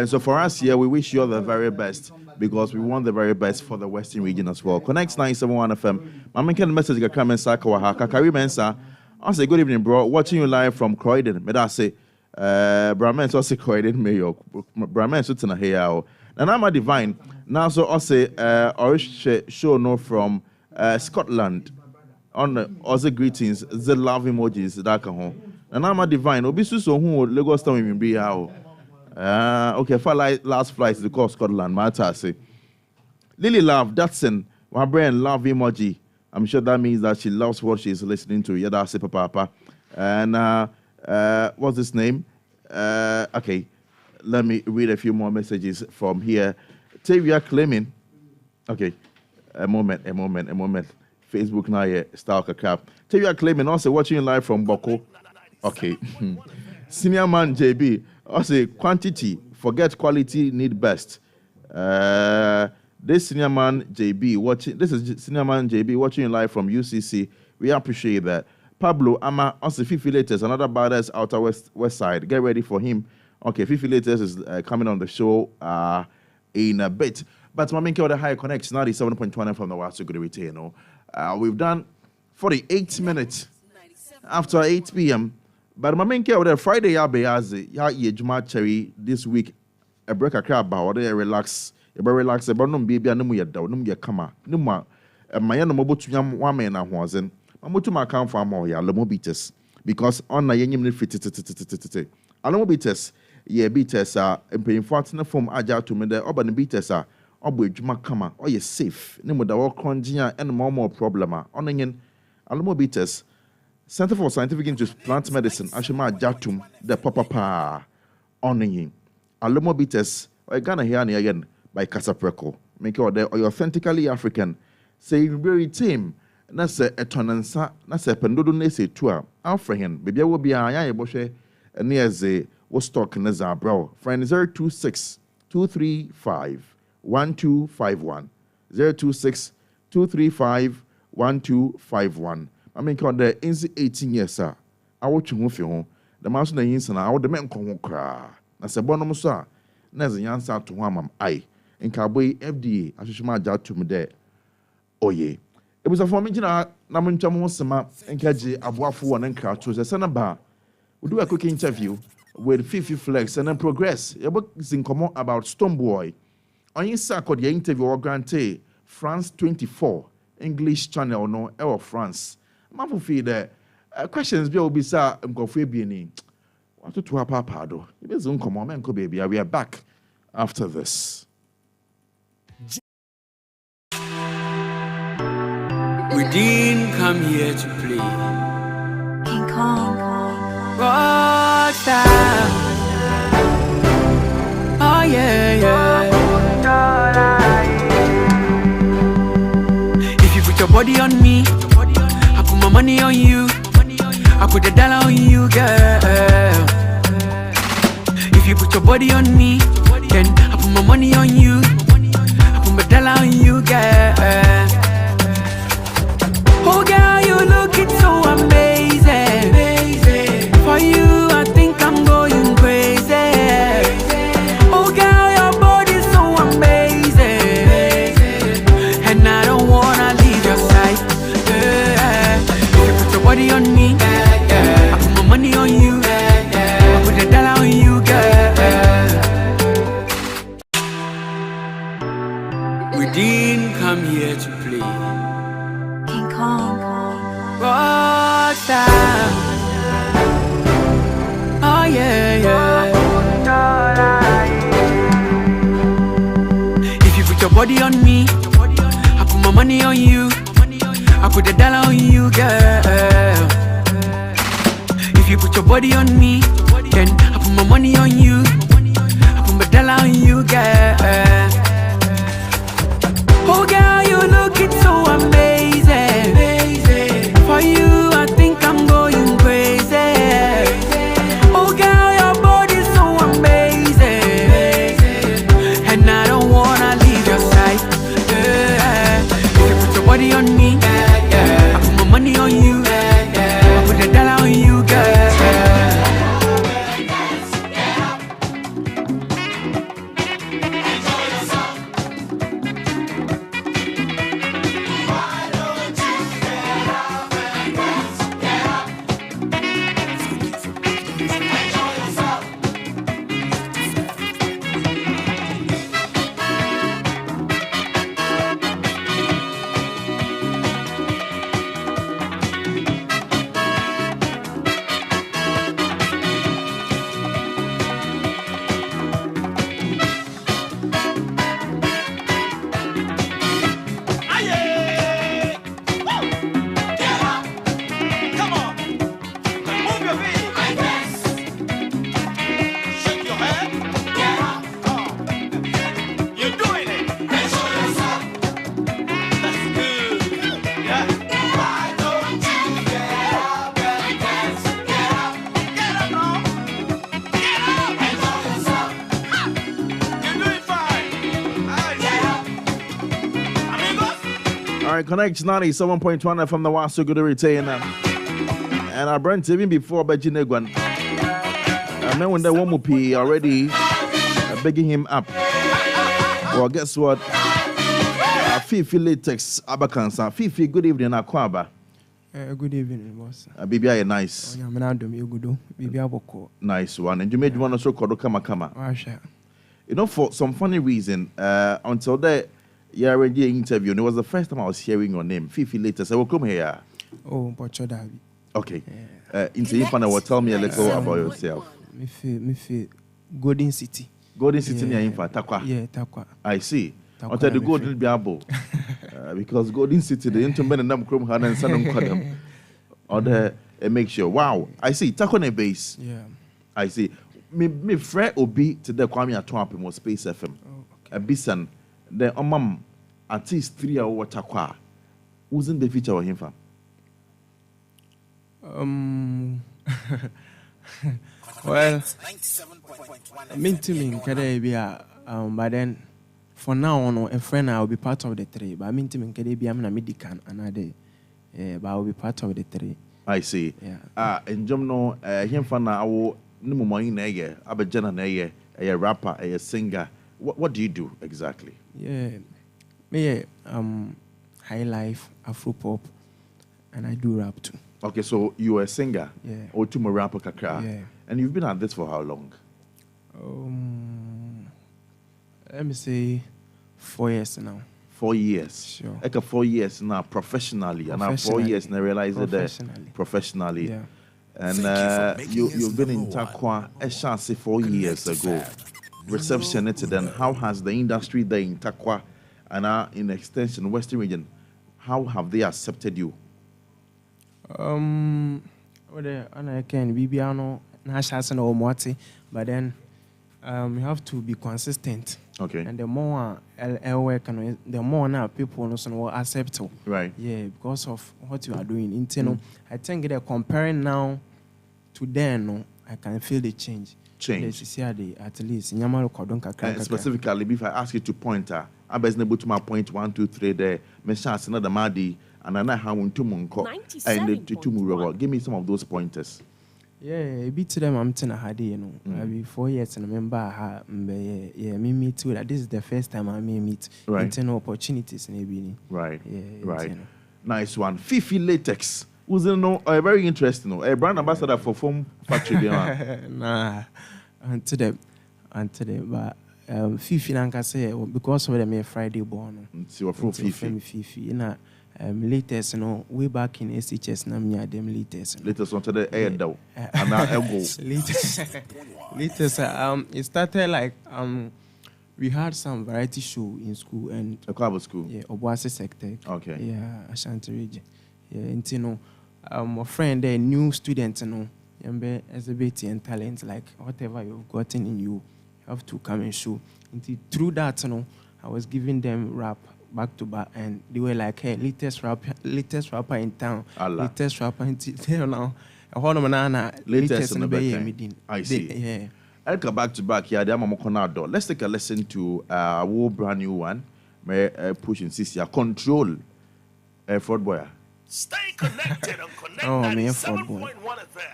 So for us here, we wish you all the very best because we want the very best for the Western region as well. Connect 971 FM. Mama can message a comment Sakawa Kakari Mensa. I say good evening, bro. Watching you live from Croydon. May I say, Brahman so say Croydon, Mayo. Brahman so tena here. And I'm a divine. Now so I say, show no from Scotland. On also greetings, the love emojis that can home. And I'm a divine. Obisu so who Lagos town in be how. Okay, for last flight to call Scotland. Matter say. Lily Love Datsun, my brain love emoji. I'm sure that means that she loves what she's listening to. Yeah, that's it, Papa. And what's his name? Okay, let me read a few more messages from here. Tavia claiming. Okay, a moment. Facebook now, yeah, Stalker Cap. Tavia claiming also watching live from Boko. Okay. Senior man JB. Also quantity, forget quality, need best. This senior man JB watching. This is senior man JB watching live from UCC. We appreciate that. Pablo Ama also Fifi Latest, another badass outer west side. Get ready for him. Okay, Fifi Latest is coming on the show in a bit. But Maminke with the high connects 97.1 from the Wasu Good Retain. We've done 48 minutes after 8 p.m. But Maminke with the Friday ya Juma Cherry this week. A break a crab or they relax. Relax about no baby and no ya down, no ya kama. No ma my no mobile to yam 1 man and wasn't. I'm to my account for more ya lomobitus because on a yenim fit alomobitus ye beaters are paying for form agile to me the urban beaters are obu juma kama or ye safe no da work conjia and more problem on onion alomobitus Center for Scientific Interest Plant Medicine ashima jatum the papa onion alomobitus or Ghana here and again by Casapreco make sure they are authentically African say very tame. Na se etonansa na se pendodo na se tua afrehen bebia wo bia ya yebohwe ene eze wo stock na za bro friend 026 235 1251 026 235 1251 I mean called the inzi 18 years a wo twu fi ho the maso na yin sana wo de men ko ho kra na se bonom so a na ze yansa to ho amam ai nka boy FDA ahwehwema agya to me de oye. It was a formation na munchamo sema enkaji aboafo won nkra to se sana ba we do a quick interview with Fifi Flex and then progress you book zinkomo about Stoneboy on yin sa the interview or grante France 24 English channel no e France mafo fi the questions bi obi sa nkofo ebieni want to papa do e be zinkomo men ko baby we are back after this. We didn't come here to play. King Kong. Rockstar. Oh yeah. If you put your body on me, I put my money on you. I put the dollar on you, girl. If you put your body on me, then I put my money on you. I put my dollar on you, girl. Oh girl, you looking so amazing. For you, I think I'm going crazy. Oh girl, your body's so amazing, and I don't wanna leave your side. If you put your body on me, I put my money on you. I put the dollar on you, girl. We didn't come here to play. Rockstar. Oh yeah. If you put your body on me, I put my money on you. I put the dollar on you, girl. If you put your body on me, then I put my money on you. I put my dollar on you, girl. Oh girl, you looking so amazing. For you, I think I'm going crazy. Oh girl, your body's so amazing, and I don't wanna leave your side. All right, connect 97.1 from the Wasu Good retain. And I brand even before Bejinegwan. I know when the woman P already begging him up. Well, guess what? Fifi latex abakansa. Fifi, good evening, Akwaba. Good evening, boss. Bibi, are nice. I'm not doing you good. Bibi, aboko. Nice one. And you made one also called Kama. You know, for some funny reason, until the year interview, and it was the first time I was hearing your name. Fifi latex. I will come here. Oh, but Davi. Okay. Into Infana will tell me a little about yourself. Me feel Golden City. Golden City near Infa, Takwa. Yeah, Takwa. I see. Until the Golden Biabo. Because Golden City, the Intumen and Nam Krum and Sanum Kadam. Or the make sure. Wow. I see. Takone base. Yeah. I see. Me friend Obi to the Kwamina Otoo was Space FM. A bisan. The mum at least 3 hours Takwa. Wasn't the feature of him from? Well, mean to me, but then for now on a friend I will be part of the three. But I mean to me, I'm not medican another, but I will be part of the three. I see. Yeah. And Jumno, him for now, no more in a year, Abajana, a rapper, a singer. What do you do exactly? Yeah, me high life, Afro pop, and I do rap too. Okay, so you are a singer, or to rapper kakra, and you've been at this for how long? Let me say 4 years now. 4 years. Sure. Like 4 years now professionally, and now 4 years now realize that professionally. Yeah. And you've been in Takwa a chance 4 years ago. Reception it then. How has the industry there in Takwa and in extension Western region? How have they accepted you? Well, I can be but then you have to be consistent. Okay. And the more I work, the more now people will accept you. Right. Yeah, because of what you are doing. I think they're comparing now to then. I can feel the change. At least. And specifically, if I ask you to point, I'm able to my point 1, 2, 3 there. Mention another Madi. And I know how to Monko and to Muro. Give me some of those pointers. Yeah, a bit to them. I'm telling you, I be 4 years and I remember me meet too. This is the first time I may meet. Right. Internal opportunities in Ebini. Right. Yeah. Right. Nice one. Fifi latex. Was very interesting. A brand ambassador for foam factory. Nah, until them, but Fifi Nanka say because of them Friday born. So from Fifi, latest, way back in SHS, na them latest. Latest on the air though, and now latest. It started like we had some variety show in school and a club school. Yeah, Obuasi sector. Okay. Yeah, Ashanti region. Yeah, and a friend there, new student, exhibiting and talent, like whatever you've gotten in you have to come and show. Through that, I was giving them rap back to back, and they were like, "Hey, latest rapper in town, latest rapper in now." Latest in the I see. Yeah. I'll come back to back. Yeah, let's take a listen to a brand new one. May pushing CC control. Fraud boy. Stay connected and connect. Oh, me fraud boy.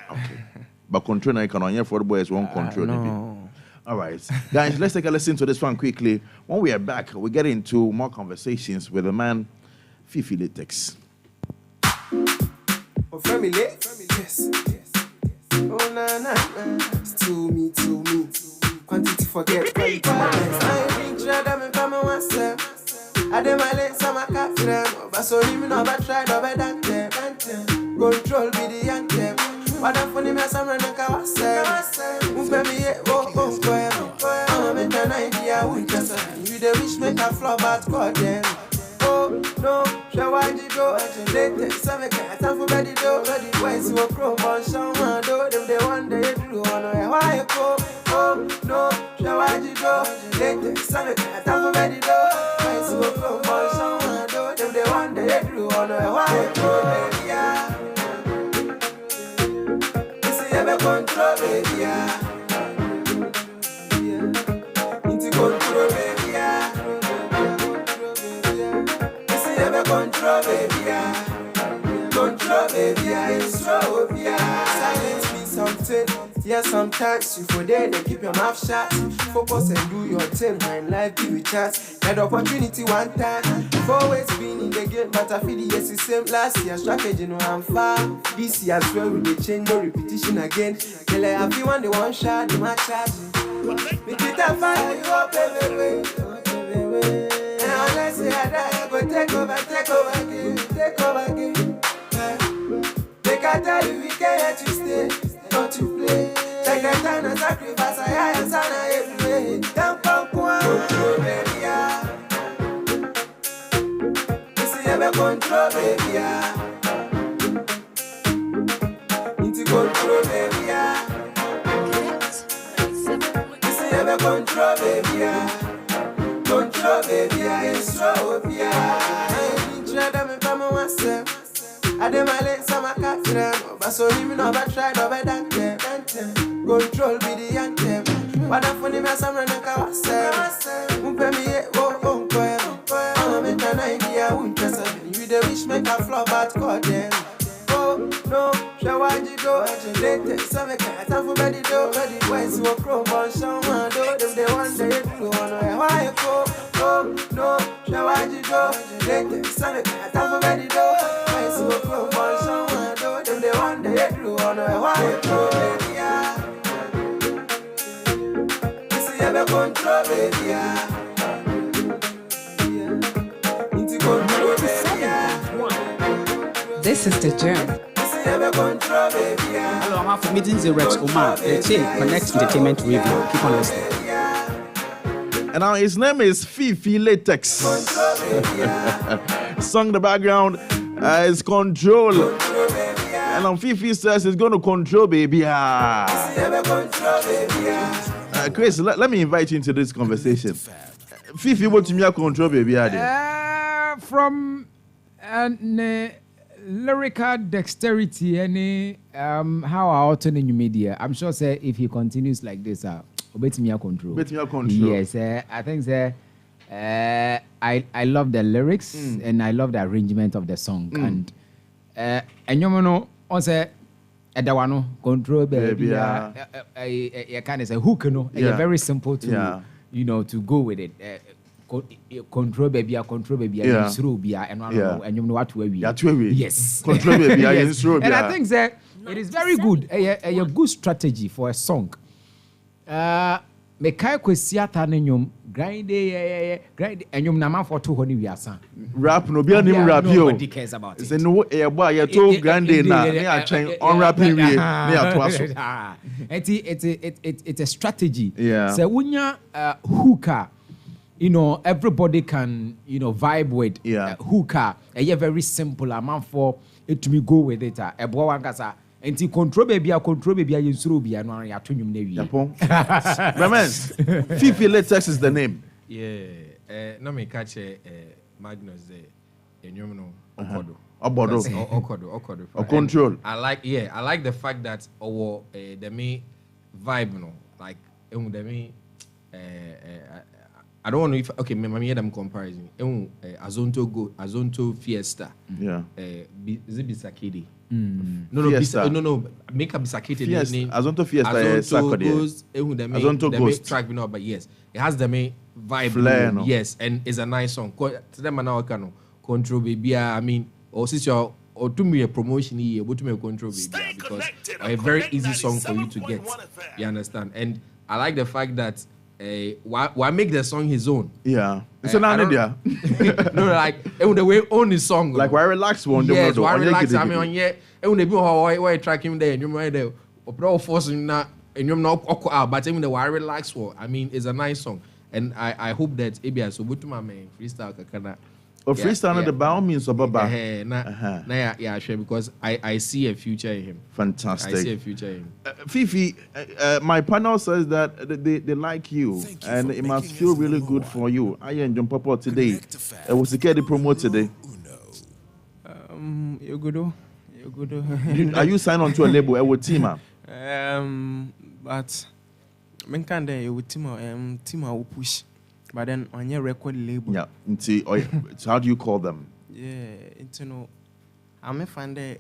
Okay, but control I can on your fraud boy is one control. No. All right, guys, let's take a listen to this one quickly. When we are back, we get into more conversations with the man, Fifi Latex. Oh, family, yes. Oh, na. To me. Quantity forget quality. I think I'm coming myself. I did my legs, I'm a cat for them. But so you know, but try to be that them. Control be the anthem. But I'm funny, I'm running a cawasem. I'm in an idea, we just you the wish make a flop at God then. Oh no, shall I go? Latest, some can't time for bed, do ready. Boys who are pro, but some do them the one day do on why you go. Oh no, shall I go? Latest, some can't time for bed, do boys who are pro, but some do them the one day do on why you go. Yeah, this is ever control, baby. Yeah. Control, baby, yeah. You see, ever control. control, baby. Control, baby. Introvia. Silence me something. Yeah, sometimes you for there, they keep your mouth shut. Focus and do your thing, and life give you chance. Get opportunity one time. You've always been in the game, but I feel yes, it's same last year. Strategy no I'm far. This year as well, we dey change, no repetition again. Girl, I feel one the one shot, the match charge. Make it a fire, you up, baby. And unless you had that, I go take over again. They can tell you we can't let you stay. Not to play. Take the time and sacrifice. I am sana every way. Don't come control, baby. This is ever control, baby. Into control, baby. This is ever control, baby. Control, baby. It's so baby. I need to try me from myself. I dem my legs on my cat them, but so him no but try no better than them. Control be the anthem. But I'm funny me some run and kawase. Umpe me oh poem. I'm in an idea won't trust me. You the wish make a flop but God them. Oh no, show why you go. Later, so me can't have for body do. Body boys who crow on someone do. Them they one day do on why you go. Oh no, show why you go. Later, so me can't have for body do. So from one someone do them they want the do on a white baby. This is ever control baby. Into control baby. This is the gem. This is ever control baby. Hello, I'm for meeting the Rex Omar. Let's say Connect Entertainment Radio. Keep on listening. And now his name is Fifi Latex. Song the background is Control. And on Fifi says it's going to control baby. Chris, let me invite you into this conversation. Fifi, what to me control baby? From lyrical dexterity and how I ought in new media. I'm sure say if he continues like this, obey me control. Yes, I think I love the lyrics and I love the arrangement of the song. And you know, also Edawano control baby. I kind of say hook, you know, very simple to you know to go with it. Control baby, and through be and you know what we yes. Control baby, yes. And I think that it is very good. A good strategy for a song. Me kai kwesiata ne nyom grind and nyom na man for 200 wiasa rap no be anim rap yo nobody cares about it. Say no e boy ya to grind na me a train on rapping we me ato aso. It's a strategy. Say unya hooker, you know, everybody can, you know, vibe with hooker. A very simple amount for it to me go with it. A boy wankasa enti control baby yensuro bia no ya tonyum na wi. Remember, Fifi Latex is the name. Yeah. No me catch Magnus there. Enyum no okodo. Okodo. Or control. I like the fact that the me vibe no like the me I don't know if okay, me hear them comparison. Azonto Fiesta. Yeah. Is it Bisakidi? No. Make a Bisakidi name. Azonto Fiesta is goes. Azonto Ghost track, you know, but yes, it has the main vibe. Flair, no? Yes, and it's a nice song. To them now can control baby. I mean, or since you're or to me a promotion here, but to me a control baby because a very easy song for you to get. You understand? And I like the fact that. Why make the song his own? Yeah. It's an idea. No, like the way own his song. Like why relax one? Yes, why relax? I mean, on yeah. And they be why track him there and you're there. Or forcing that and you're not awkward. But even the why relax one. I mean, it's a nice song, and I hope that ABI so good to my man freestyle kakana. Or freestyle the bound means of Baba. Yeah, sure. Because I see a future in him. Fantastic. I see a future in him. Fifi, my panel says that they like you and it must feel really good for you. I and John Papa today. It was a kid promote today. You're good. Are you signed on to a label? What team? But men can they with team will push. But then on your record label. Yeah. So how do you call them? I'm a fan there.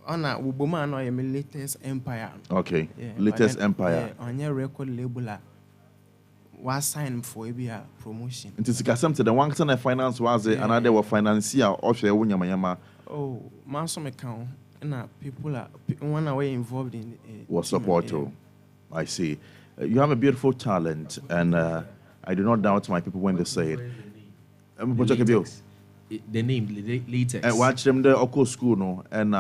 On a Uboma no my latest empire. Okay. Latest empire. On your record label was signed for a promotion. It is something the one kind finance was another were financier or share Wunyama. Oh, Master account and people are one away involved in was support too. I see. You have a beautiful talent, and I do not doubt my people when they say it. The name latex. And watch them the Oko school no, and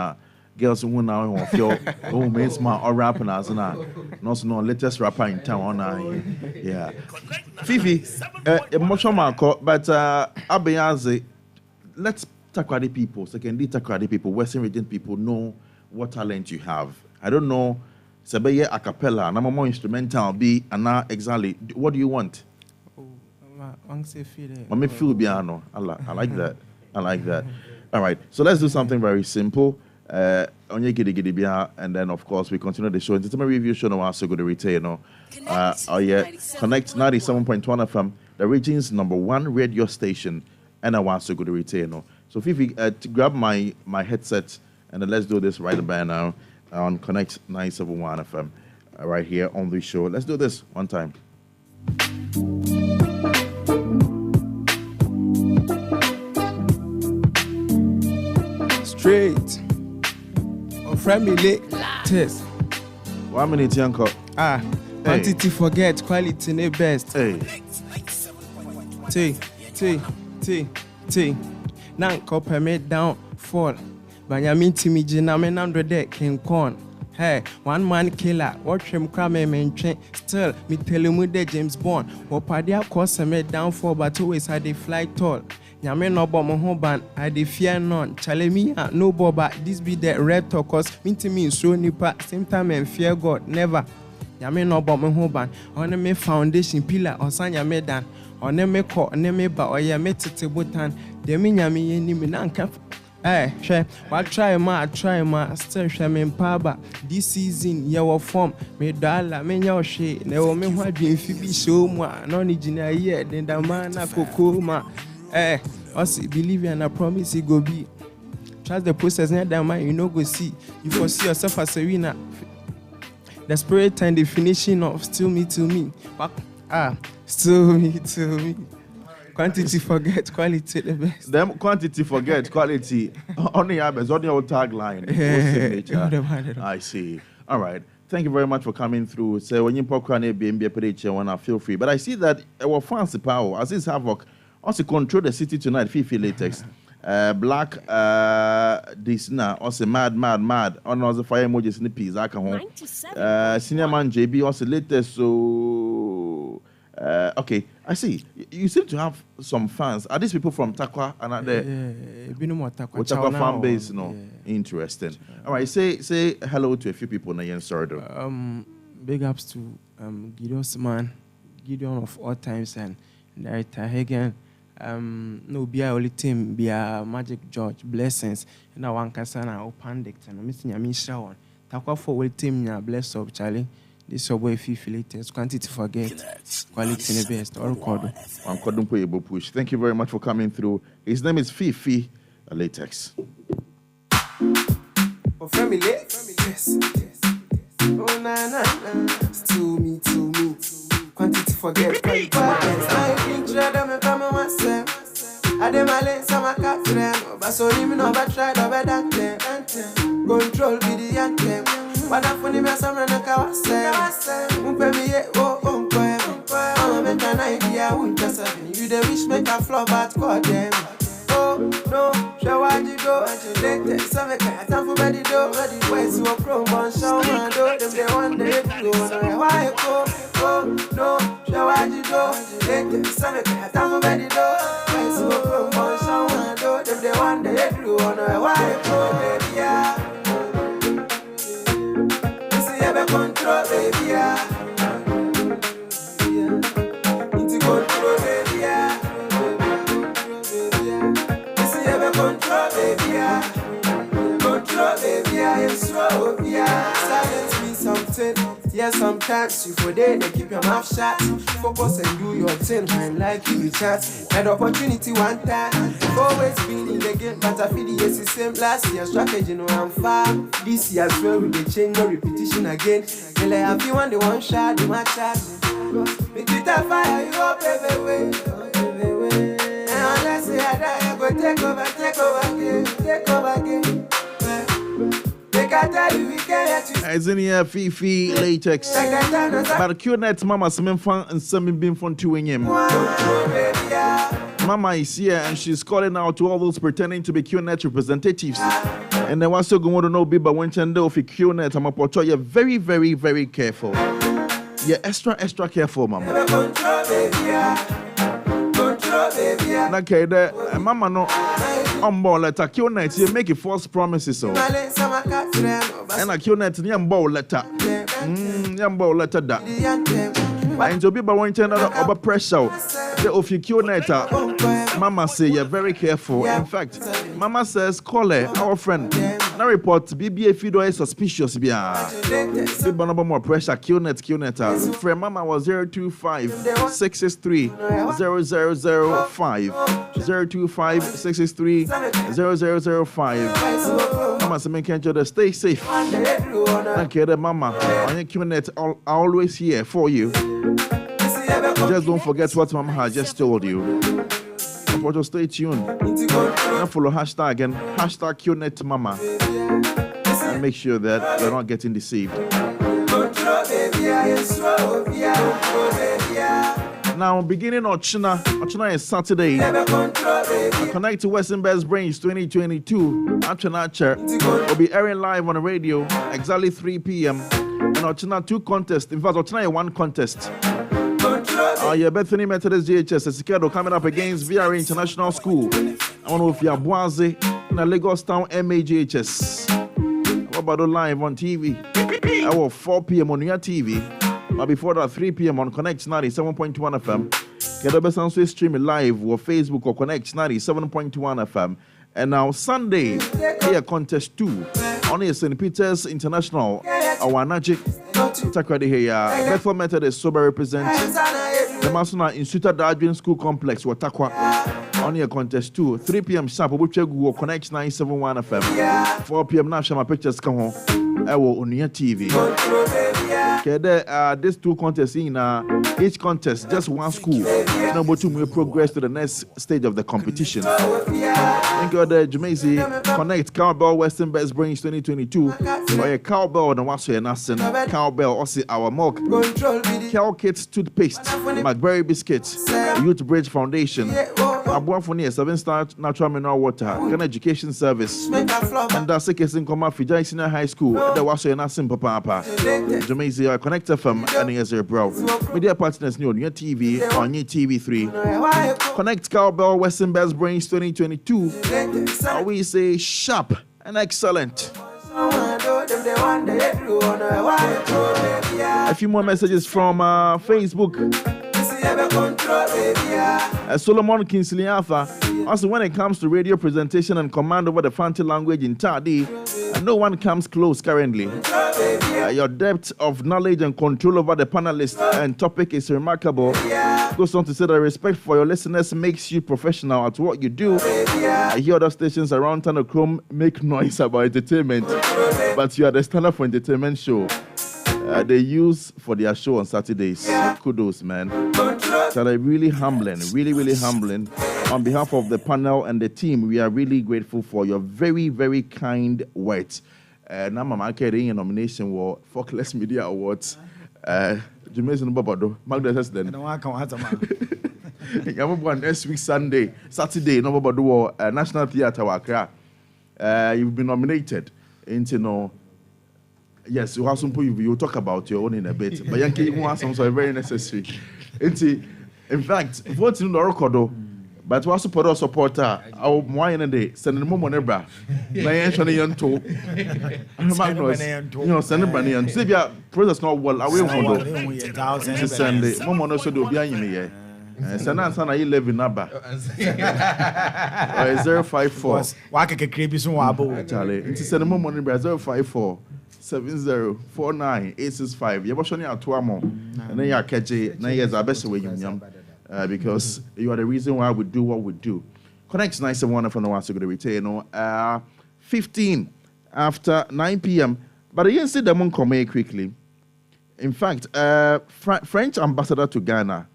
girls who now feel oh mates my or rapping as no latest rapper in town yeah. Fifi, emotional marco, but Abeyanze, let's tackle the people. Secondly, tackle the people. Western region people know what talent you have. I don't know. Sabeye a cappella, and I'm more instrumental. Be and now exactly. What do you want? Mami feel piano. I like that. I like that. All right. So let's do something very simple. And then of course we continue the show. Entertainment review show now also go to retail. Connect 97.1 FM, the region's #1 radio station, and I want to go to retail. So Fifi, grab my headset and then let's do this right about now on Connect 97.1 FM, right here on the show. Let's do this one time. Straight. Family test. 1 minute, uncle. Quantity forget, quality ne best. Hey. T. Nanko permit down fall. Banyamin Timmy Jina Menandre deck King Corn. Hey, one man killer, watch him come and train. Still, me tell him with the James Bond. What party of course I made down for, but always had a fly tall. Nyame no bo mo ho ban I dey fear none chale me no boba this be the red talk cause me so nipa same time and fear God never nyame no bo mo ho ban on me foundation pillar osan nyame dan on me ko on me ba oye me tete botan de me nyame yeni me na nka hwe wa try ma still hwe me mpaba this season ye wo form me dollar me nya ohwe na wo me ho adwen fi bi show mu no ni gina ye den da man na kokoma also believe and I promise it go be. Trust the process, not that man you know go see. You foresee yourself as a winner. The spirit and definition of still me to me. Still me to me. Quantity forget quality the best. Them quantity forget quality. Only happens on your tagline. I see. All right. Thank you very much for coming through. So when you pop when feel free. But I see that our fancy power as is havoc. Also control the city tonight. Fifi latex, black this now. Also mad. On also fire emojis in the piece. I can home. Senior man JB also latest. So okay, I see. You seem to have some fans. Are these people from Takwa and are there? Takwa fan base, no. Interesting. All right, say hello to a few people na Sordo. Big ups to Gideon of all times and Director Hagen. No be only team be a Magic George blessings and our Kansana or Pandict and missing a Misha Takwa for will team ya bless up Charlie. This subway latest quantity forget quality the best or record. Push. Thank you very much for coming through. His name is Fifi Latex. Oh, family, yes. Oh, na. To me. Quantity forget quality. I think I'm coming myself. I dem a lens on my cat friend. But so him no but try to be that them. Control be the anthem. But I'm funny me some run a kawase. Umpe me ye I'm make an idea winter 7. You the wish make a flow but God them. Oh no, show what you go and you latest. So make a time for body do. Body boys who are promotion show man do. Them they one day do. No why go. Oh no, show what you go and you latest. So make a time for body do. Boys who are promotion man do. Them they one day do. No why go baby yeah. This is your control baby yeah. Into control baby yeah. Control baby, control baby, it's slow, yeah. Silence me something. Yeah, sometimes you for there, they keep your mouth shut. Focus and do your thing, man, like you chat. Had opportunity one time. Always feeling the game, but I feel the same last year. Strategy no I'm far. This year as well with the change, no repetition again. Well, I have you on the one shot, the match shot. Make it a fire, you up everywhere. And unless you had that, go take over again. As in here, Fifi latex. But QNet Mama some fun and some been fun to him. Mama is here and she's calling out to all those pretending to be QNet representatives. And then once you go to know Biba when Chendo for QNet, I'm a portray you're very, very, very careful. You're extra careful, Mama. Okay, the Mama no ball letter QNet, you make false promises so. And a QNet yambo letter. Yambo letter that. And to be by one channel over pressure. The of your QNet, Mama say you're very careful. In fact, Mama says call her, our friend. Now report BBA Fido is suspicious. Big number more pressure. QNet. Friend Mama was 025 663 0005. 025 663 0005. Mama say make sure stay safe. Thank you, Mama. On your QNet, always here for you. Just don't forget what Mama has just told you. Just stay tuned. Now follow hashtag and hashtag QNet Mama. And make sure that you're not getting deceived. Now, beginning Ochina is Saturday. Connect to Western Best Brains 2022. Achanacha will be airing live on the radio exactly 3 p.m. And Ochina 2 contests. In fact, Ochina 1 contest. Your Bethany Methodist JHS is coming up against VRA International School. I want to know if you're Boise in a Lagos Town MAJHS. What about the live on TV? Our 4 p.m. on your TV. But before that, 3 p.m. on Connect 97.1 FM. Get the best answer streaming live or Facebook or Connect 97.1 FM. And now Sunday, here contest 2 on St. Peter's International. Our Najic Takradi here. Bethel Methodist sober represent the Masona Institute Adrian School Complex Watakwa. On your contest 2, 3 p.m. sharp. We will Connect 971 FM. 4 p.m. now share my pictures come home. I will on your TV. Okay, these 2 contests in each contest just 1 school. Number 2 will progress to the next stage of the competition. Thank you, Jumaisi. Connect Cowbell Western Best Brains 2022. Or a Cowbell and what's your Nassen. Cowbell also our milk. Cal Kids toothpaste. McBerry biscuits. Youth Bridge Foundation. Abuafoni 7-star natural mineral water. Ghana Education Service. And that's a case in Koma Fijai Senior High School. The was your Nassen Papa. Jumaisi Connect FM and here's your bro. Media partners new on your TV on your TV3. Connect Cowbell Western Best Brains 2022. We say sharp and excellent. A few more messages from Facebook. Solomon Kingsley Arthur. Also, when it comes to radio presentation and command over the Fanti language in Tadi, no one comes close currently. Your depth of knowledge and control over the panelist and topic is remarkable. Goes on to say that respect for your listeners makes you professional at what you do. I hear other stations around Tanochrome make noise about entertainment, but you are the standard for entertainment show they use for their show on Saturdays. Kudos, man. So they're really humbling, really humbling. On behalf of the panel and the team, we are really grateful for your very, very kind words. Now, I'm carrying a nomination for Folkless Media Awards. Jumaisi Babado, Magda Hesden. Next week, Saturday, no Babado, National Theatre Accra. You've been nominated into yes, you have some people. You'll talk about your own in a bit. But Yankee, you have some very necessary. In fact, voting in the record, but was a supporter. Our wine a day, sending more money, bra. My ancient young toe. Send money and see your process not well. I will follow. Send the moment also do behind me. Send us an 11 number 054. Why can creep is one abo? Charlie, it's a moment 054 7049-865. You're watching your Tuamo, and then you're catching 9 years. I best way because you are the reason why we do what we do. Connect 971 from the ones to go to retain. 15 after 9 p.m. But you see them come quickly. In fact, French ambassador to Ghana,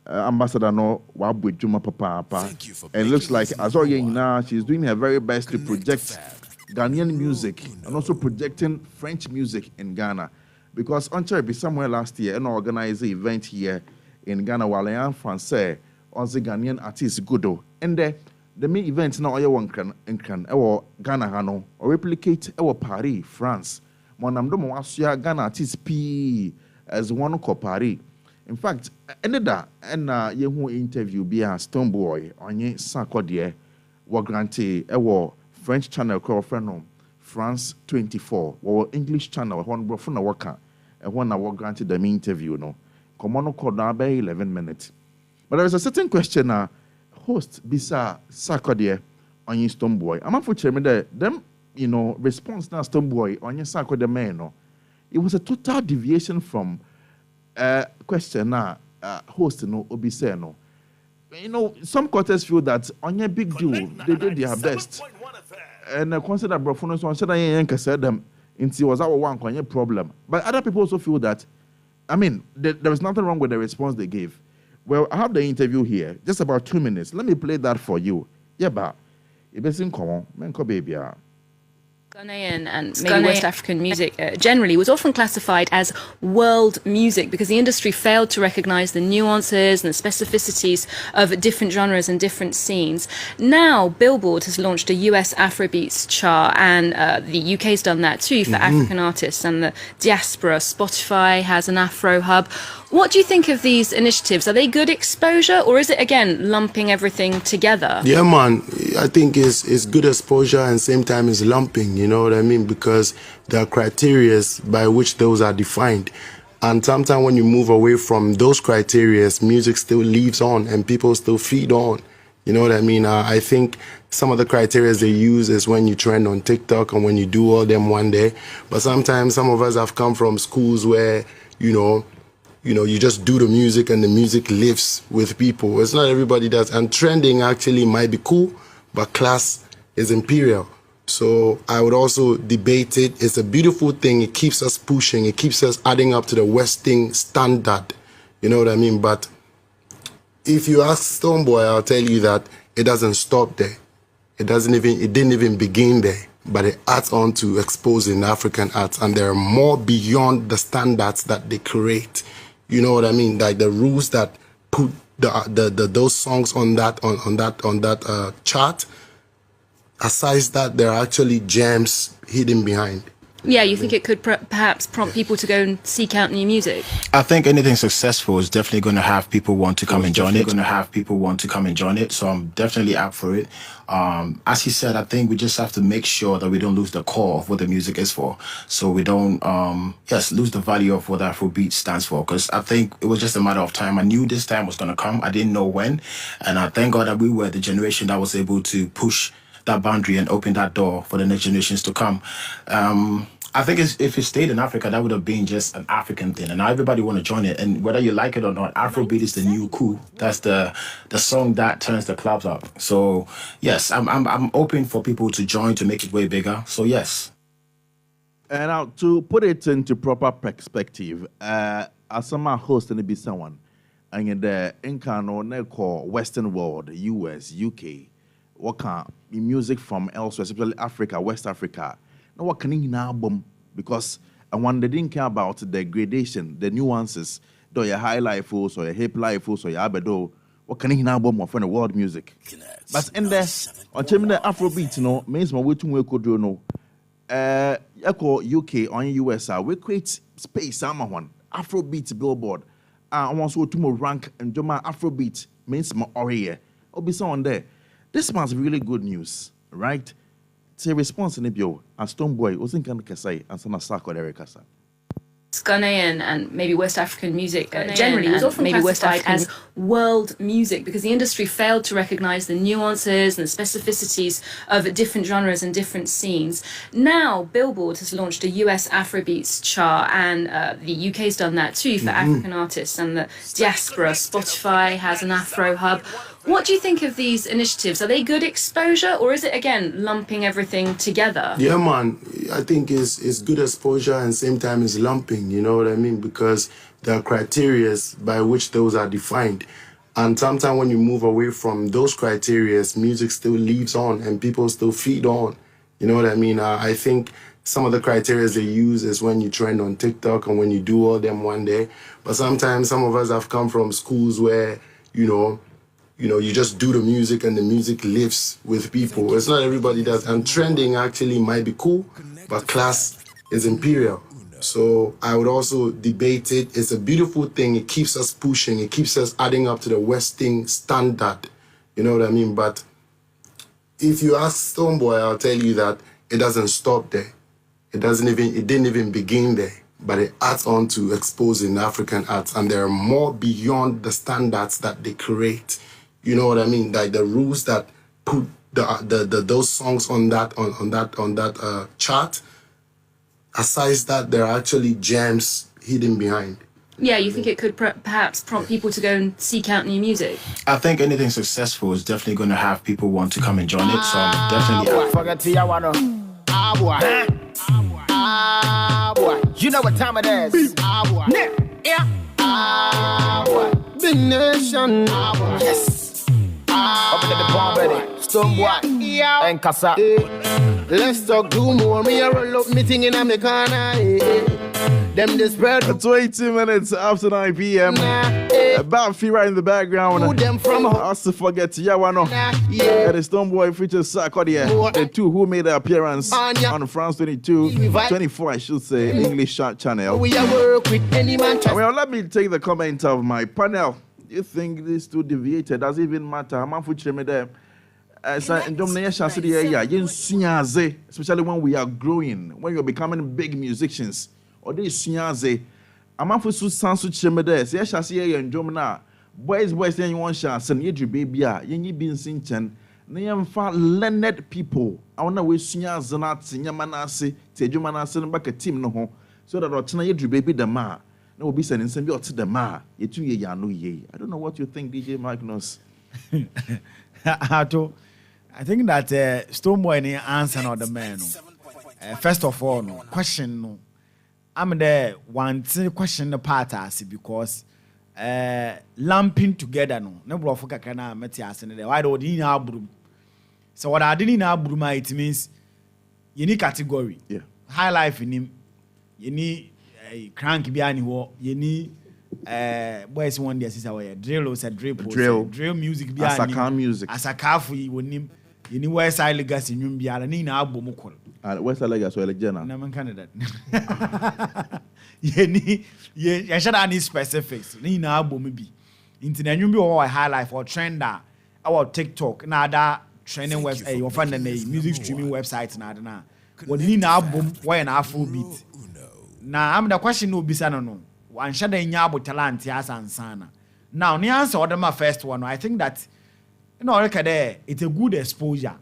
Ambassador No Wabwe Juma Papa, and it looks like now she's doing her very best to project Ghanaian music and also projecting French music in Ghana. Because on Cherry somewhere last year, and organized an event here in Ghana, while I am Francais, on the Ghanaian artist Godo. And the main event now one can Ghana Hano or replicate our Paris, France. Monamdo Moasia Ghana artist P as one ko Paris. In fact, ended that and you interview be a Stone Boy on ye Sakodie wa grante French channel called France 24 or English channel one bro from waka and one hour granted them interview no. Come on call now by 11 minutes. But there is a certain question host bisa Sakodie on ye Stone Boy. I'm unfortunately them response now Stone Boy on ye Sakodie man no. It was a total deviation from question host no obi say no. Some quarters feel that on your big deal they did their best and consider brofonos on said I said them into was our one problem. But other people also feel that there is nothing wrong with the response they gave. Well, I have the interview here, just about 2 minutes. Let me play that for you. Yeah, but it's in common, baby. Ghanaian and maybe West African music generally was often classified as world music because the industry failed to recognize the nuances and the specificities of different genres and different scenes. Now, Billboard has launched a US Afrobeats chart, and the UK's done that too for African artists, and the diaspora. Spotify has an Afro hub. What do you think of these initiatives? Are they good exposure, or is it, again, lumping everything together? Yeah, man. I think it's good exposure and same time it's lumping, you know what I mean? Because there are criteria by which those are defined. And sometimes when you move away from those criteria, music still lives on and people still feed on. You know what I mean? I think some of the criteria they use is when you trend on TikTok and when you do all them one day. But sometimes some of us have come from schools where, you just do the music and the music lives with people. It's not everybody does. And trending actually might be cool, but class is imperial. So I would also debate it. It's a beautiful thing. It keeps us pushing. It keeps us adding up to the Western standard. You know what I mean? But if you ask Stoneboy, I'll tell you that it doesn't stop there. It didn't even begin there. But it adds on to exposing African arts. And there are more beyond the standards that they create. You know what I mean? Like the rules that put those songs on that chart. Aside that, there are actually gems hidden behind. Yeah, you think it could perhaps prompt people to go and seek out new music? I think anything successful is definitely going to have people want to come and join it. So I'm definitely up for it. As he said, I think we just have to make sure that we don't lose the core of what the music is for. So we don't, lose the value of what Afrobeat stands for. Because I think it was just a matter of time. I knew this time was going to come. I didn't know when. And I thank God that we were the generation that was able to push that boundary and open that door for the next generations to come. I think if it stayed in Africa, that would have been just an African thing, and now everybody want to join it. And whether you like it or not, Afrobeat is the new cool. That's the song that turns the clubs up. So yes, I'm open for people to join to make it way bigger. So yes. And now to put it into proper perspective, as a host and be someone, and in the Incano Western world, US, UK, what kind of music from elsewhere, especially Africa, West Africa. Now what can you album? Because I wonder they didn't care about the gradation, the nuances, though your high life or your hip life or your abedo. What can you album of the world music? But in there, on the Afrobeat, means my way to we could do no. Echo UK on US, we create space. I'm one Afrobeat Billboard. I want to more rank and do my Afrobeat means my area. Or be so on there. This man's really good news, right? It's a response in the bio. And Stoneboy wasn't going to say and some Sako Ericasa. Ghanaian and maybe West African music generally was often classified as world music because the industry failed to recognize the nuances and the specificities of different genres and different scenes. Now, Billboard has launched a US Afrobeats chart, and the UK's done that too for African artists, and the diaspora. Spotify has an Afro hub. What do you think of these initiatives? Are they good exposure, or is it, again, lumping everything together? Yeah, man. I think it's good exposure and same time it's lumping, you know what I mean? Because there are criteria by which those are defined. And sometimes when you move away from those criteria, music still lives on and people still feed on. You know what I mean? I think some of the criteria they use is when you trend on TikTok and when you do all them one day. But sometimes some of us have come from schools where, you just do the music and the music lives with people. It's not everybody does. And trending actually might be cool, but class is imperial. So I would also debate it. It's a beautiful thing. It keeps us pushing. It keeps us adding up to the Western standard. You know what I mean? But if you ask Stonebwoy, I'll tell you that it doesn't stop there. It didn't even begin there. But it adds on to exposing African arts. And there are more beyond the standards that they create. You know what I mean? Like the rules that put those songs on that chart. Aside that, there are actually gems hidden behind. Yeah, you think it could perhaps prompt people to go and seek out new music? I think anything successful is definitely going to have people want to come and join it. So I'm definitely. Forget the boy. Boy. You know what time it is? Boy. Yeah. Boy. Big nation. Yes. Up in the bomb ready. Stonebwoy. Yeah. And Kasa. Let's talk do more. Me a roll up meeting in Americana. Them this spread. 20 minutes after 9 p.m. About fee right in the background. Them from also forget Yawano. Yeah, the Stonebwoy features Sarkodie. The two who made their appearance on France 24, I should say, English channel. We work with any man. Well, let me take the comment of my panel. You think these two deviated? Does it even matter? I'm me there. Especially when we are growing, when you're becoming big musicians. Or they sinyaze. Amafu su sansu chemede. Se ya shasi ye ndom na. Boys then you want chance and you baby a yenyi bin sinchen. Na yemfa learned people. I wanna we sinyaze na tinyama na ase, te adwuma na ase no back team no ho. So that otena ye baby the ma. Na obi se nsem bi ote the ma. Yetu ye ya no ye. I don't know what you think, DJ Magnus. Ato, I think that Stonebwoy ni answer not the man. First of all, no question no. I'm there one question the part as because lumping together no bro for kakana meti asene there why do you na abrum so what I didn't na abrum it means you need category high life in him you need crank behind wo you need boys one day sister where drill or drill music behind asaka for you nim you need West Side Legacy nyum biara ni na abom kol West Side Legacy or Legend na man candidate you should have any specifics ni na abom bi into na nyum bi or high life or trender our TikTok na other trending website your find the music streaming website na what ni na abom why na Afrobeat na am the question no bisa no one should nya talent ya sansana now the answer order my first one I think that look at there, it's a good exposure.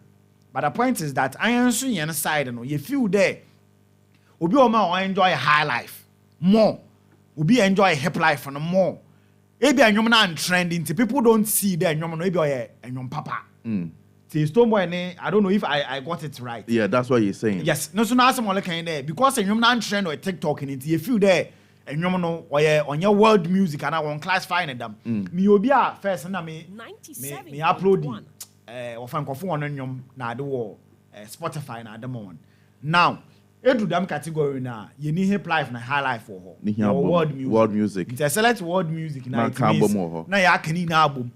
But the point is that I answer you side, you feel there. Obi Oma enjoy high life more. Obi enjoy hip life and more. Maybe a young trending. People don't see that young maybe a young papa. Stonebwoy, I don't know if I got it right. Yeah, that's what you're saying. Yes, no, so now someone looking there because a young trend or TikTok in it, you feel there. And you know, on your world music, and I want classifying them. Me obia first, and me upload or fan kofu on your na do Spotify na the moment. Now, do them category na you need hip life na high life for her. World music. It's a select world music na. Na ya kani na album.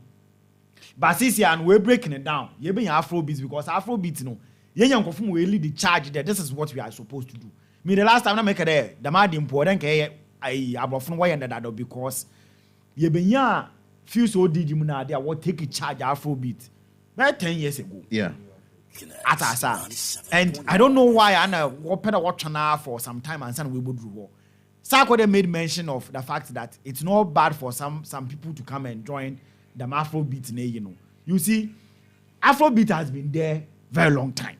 But since and we're breaking it down, you be Afrobeat because Afrobeat no. Yen yan kofu we lead the charge there. This is what we are supposed to do. Me the last time I make it there, the man important ke I abofun why and that because ye benya few so did you na there what take a charge Afrobeat about 10 years ago. Yeah. At Asa. And I don't know why I know what watch now for some time and son we would do. Sarkodie made mention of the fact that it's not bad for some people to come and join the Afrobeat. You see, Afrobeat has been there very long time.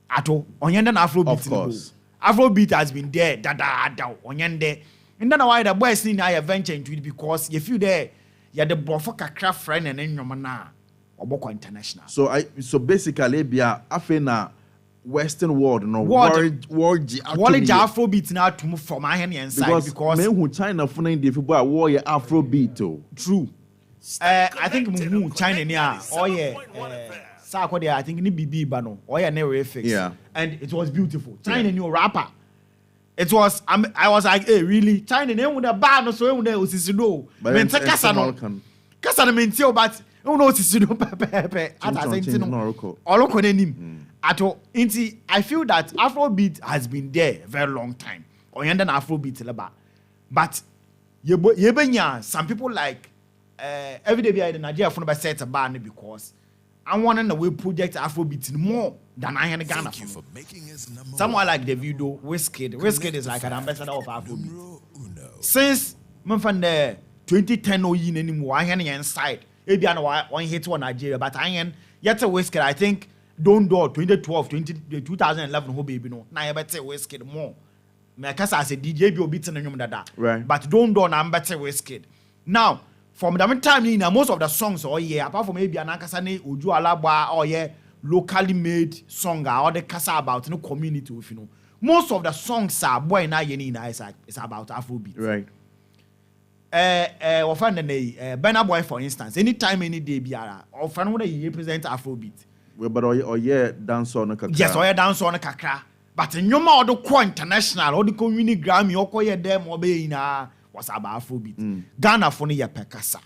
Ato onyende na Afrobeat. Of course. Afrobeat has been there. Onyende. And then why the boys need I venture into it because you feel there, you're the brofo kakra friend and then your mana oboko international. So basically, be a afena Western world no world Afrobeat now to move from my hand inside because men who China funa the people war Afrobeat too. True. I think China near I think ni BB bano or never fix. Yeah. And it was beautiful. China new rapper. It was I was like, hey, really? China name with a ban or so no. Men take Casano. Casano mentio but no no pepe. All Ato inti I feel that Afrobeat has been there a very long time. Or yanda Afrobeat leba. But yebenya some people like every day behind the Nigeria for the set a ban because I want to project Afrobeat more than I had Ghana. Someone like Davido, Wizkid is like an ambassador of Afrobeat. Since the 2010 or anymore, I had inside. Maybe I know one hit one Nigeria, but I had yet a Wizkid. I think Don't Do 2012, 2011, who baby no. Now I better Wizkid more. Because I said DJ be beating in that. Right. But Don't Do I'm better Wizkid. Now. From the time most of the songs apart from maybe Anankasane Uju Alaba locally made song or the kasa about no community with most of the songs are boy na it's about Afrobeat. Right. Or find the Burna Boy for instance, anytime any day biara or find when he represent Afrobeat. Well, but dance on a kakra. Yes, dance on a kakra. But in your mouth the international or the community Grammy or them or be was about Afrobeat. Ghana for ye pekasa.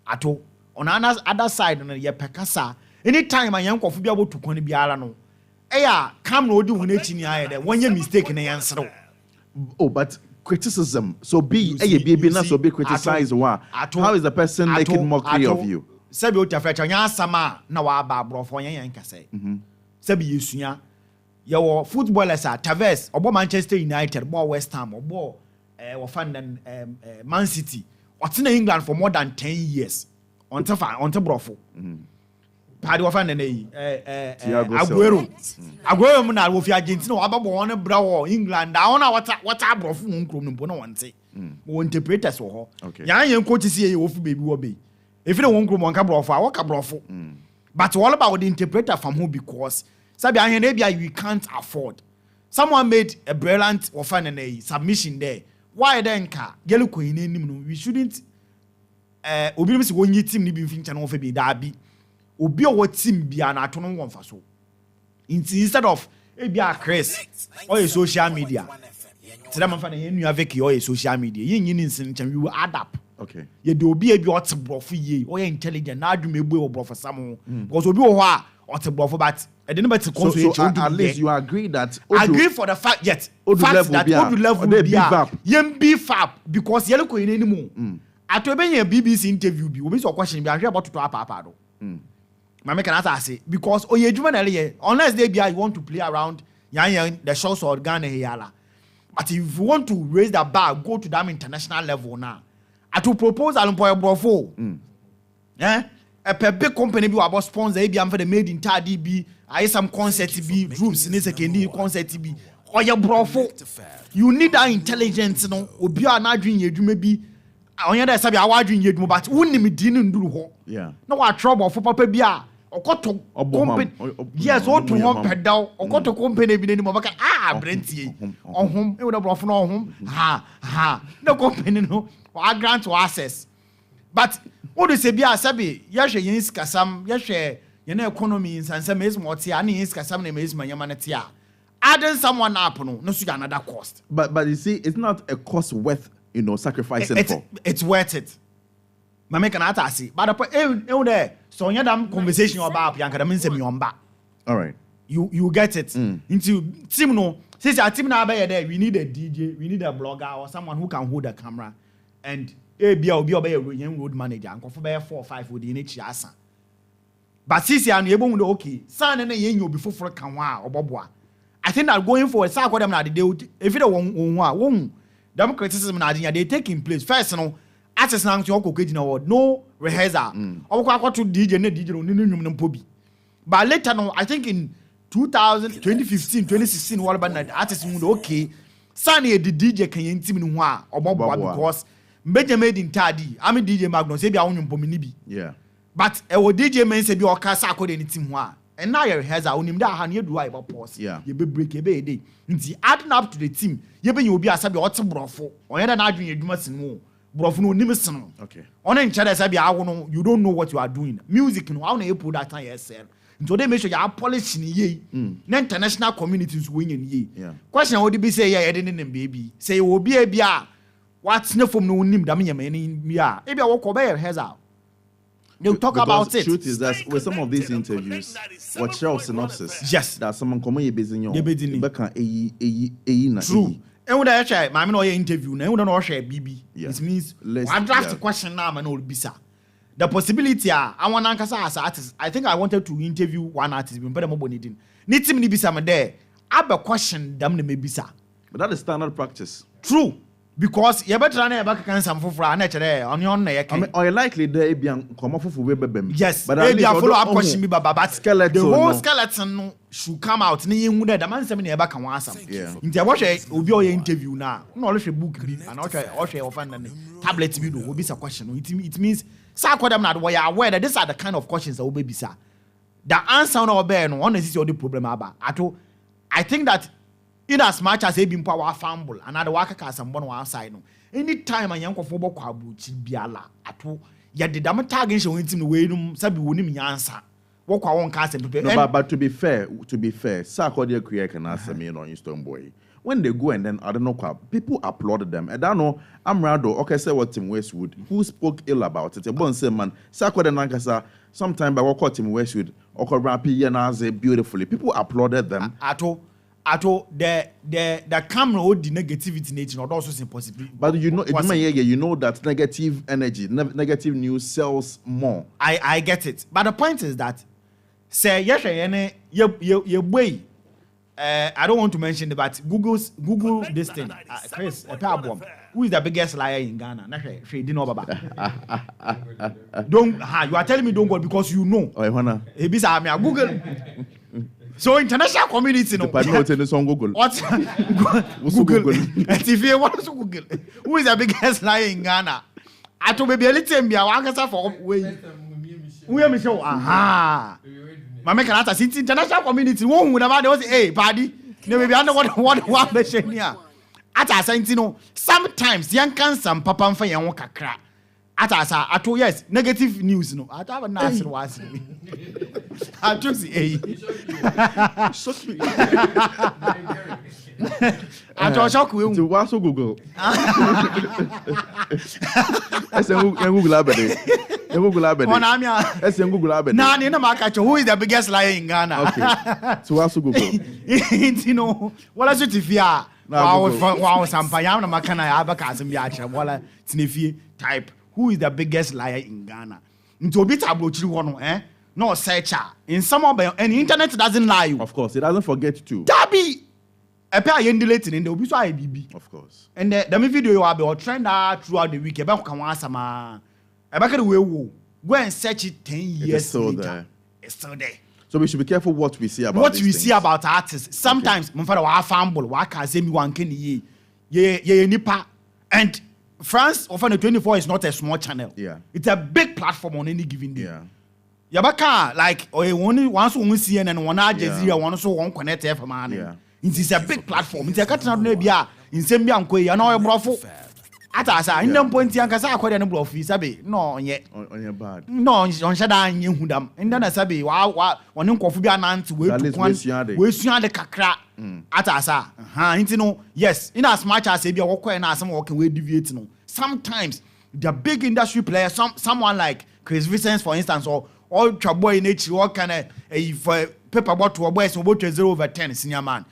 Ato on other side on ye pekasa. Anytime I am be able to koni biara no. Eya come no do when you mistake in the answer. Oh, but criticism. So be not so be criticized. How is the person making mockery of you? Sebi utafrecha nya sama na wa ba brofo yan kase. Sebi yesunya. Your footballers are Tevez, obo Manchester United, obo West Ham, obo Man City. What's in England for more than 10 years? On Brofo. Paddy Wafan Aguero. Aguero Muna with Argentina, Ababone Brow, England. I don't know what I brought from Bono one say. Won't interpret us or okay. Yan coach to see you baby will be. If you don't want Grumon Cabrofo, I walk a brofo. But all about the interpreter from who because Sabi we can't afford. Someone made a brilliant submission there. Why then we shouldn't obi mse wonyi team ni bi mfincha no fe bi da bi obi o what team bia na ato no won fa so instead of bia Chris or social media tell them fa na yenu aveki or social media yin yin nsin ncha we will add up okay ye de obi e bi ot brofo ye o ye intelligent na adwuma ebu e brofo samo because obi wo ho a ot brofo but I didn't bet so at least you agree that agree for the fact yet fact that Odu level yem beef up because yellow ko yin anymore Ato a BBC interview bi obi so question bi ahwe about to papa do mama can say because oyejuma na le unless they be you want to play around yan the shows or Ghana here but if you want to raise the bar go to that international level now Ato propose alumpo brofo a big company bi about sponsor e bi am for the made in Tadi bi ayi some concert bi groups ni secondary concert bi oye brofo you need that intelligence no obi a na adwin yedwuma bi onya da sabi awadwin yedwuma but wonnim di no nduru ho no wa trouble for papa bi a okoto company yes o to hom pedal okoto company bi ni mo baka brentie ohom e wo da brofo no ohom no company no wa grant or access but what do say be a sabi yahwe yin skasam yahwe yin economy sansa mesmo oti ani yin skasam na mesmo yama na tia adding someone up no so another cost but you see it's not a cost worth sacrificing for it's worth it mama can ata see but there so nya dam conversation about yanka dam nsem yomba all right you get it into team no since our team na be there we need a DJ we need a blogger or someone who can hold a camera and bia obi obey road manager nkofo be 4 or 5 odi ni chi asa but sisi anu ebo mu okay san na yen obi foforo kan ho a oboboa I think that going forward, say them na they if you don't them criticism na they taking place. First, artists now to occasion award, no rehearsal. To DJ ne DJ no pobi. But later no, I think in 2015, 2016, what about that artists okay. Sunny the DJ can intimate because Major made in Tadi. I'm a DJ Magnus, say be on pominibi. Yeah. But a DJ man say be or cast any team. And now you has our name that hand you do about pause. Yeah. You be break a day. Adding up to the team, you will be a sabi or some brofo. Or you're not doing you must know. Brofo no nimison. Okay. On in China, sabi I know you don't know what you are doing. Music no how you put that time yourself. So they make sure you are polishing ye. The international communities winning ye. Yeah. Question would be say yeah, didn't baby. Say will be a beer. What's no from no nim damn in yeah. Maybe I walk away has out. They'll talk because about the it. Truth is that with some of these interviews, what shell synopsis? Yes. That someone come here busy on. True. And when I share my interview, now we don't share BB. Yeah. It means I draft a question now, man, all bisa. The possibility I want to answer as artist. I think I wanted to interview one artist, but I'm needing. Need me bisa me there. I have a question, damn me bisa. But that is standard practice. True. Because you better than back can some for an on your neck. I mean, are you likely there be come off of webem? Yes, but maybe a follow up question me, but skeleton. The whole skeleton should come out. Ni you the man say me back and want some. Yeah. Into watch obi your interview now. No let book and or find tablet video will be a question. It means sa them not we are aware that these are the kind of questions that will be sir. The answer no be no one is the problem about. I think that in as much as they been power fumble another worker can someone outside no anytime a young football kwabuchi biala ato ya de dam tag in show team we num sabi wonim yansa wo kwa won cast no but to be fair sir Kodia create can answer me on Stone Boy when they go and then I don't know people applauded them and I don't know I'm Rado okay say what Tim Westwood who spoke ill about it a bon say man sir Kodia nankasa sometime by what Tim Westwood or rapi yanaze beautifully people applauded them Ato the camera hold the negativity nature not also impossible. But you know you know that negative energy, negative news sells more. I get it. But the point is that say yes you way I don't want to mention it, but Google this thing. Chris, who is the biggest liar in Ghana? Don't you are telling me don't go because you know. Oh, Google. So international community no. But no, it's on Google. What? Google. TV. What is Google? Who is the biggest liar in Ghana? Ato baby, let's say me. I want to for way. We are Michelle. Aha. Mama can answer. It's international community. One would have was hey, party. No, maybe I know what mention here. At a sense, sometimes young can some papa and for young kakra. Ato yes, negative news no. I have a nice was. I just say I just shock you. To watch Google. That's Google Abede. Google Abede. Google Abede. Nah, you know, Makacho, who is the biggest liar in Ghana? Okay. To watch Google. You know, what is it if you are? Wow, some payam na makana abakasem yacha. Wala tinifi type. Who is the biggest liar in Ghana? Into a bit about you one, no searcher. In some of and the internet doesn't lie you. Of course, it doesn't forget to. Dabi a pair yendulating in the obi so IBB. Of course. And the video you have been trend throughout the week. About Kawasama. About the way go and search it 10 years it's still later. There. It's still there. So we should be careful what we see about what we see about artists. Sometimes my father wa fumble, wa can say me one can ye nipa and France often the 24 is not a small channel. Yeah. It's a big platform on any given day. Yeah. Yabaka like once one CNN and one Al Jazeera one so one connect FM. Yeah. It is a big platform. It's a catching up bia in Sembia and Koya no brofo. Atasa in them point yankasa akwada no brofi sabe no ye. On your bad. No on shada nye hudam. And then sabe wa one nkofo bia nanti we suan de kakra. Atasa you know yes in as much as bia wokọ na asem work we deviate no sometimes the big industry players someone like Chris Vincent for instance or Chaboy in nature what kind of for paper bottle boys so about 0/10 senior man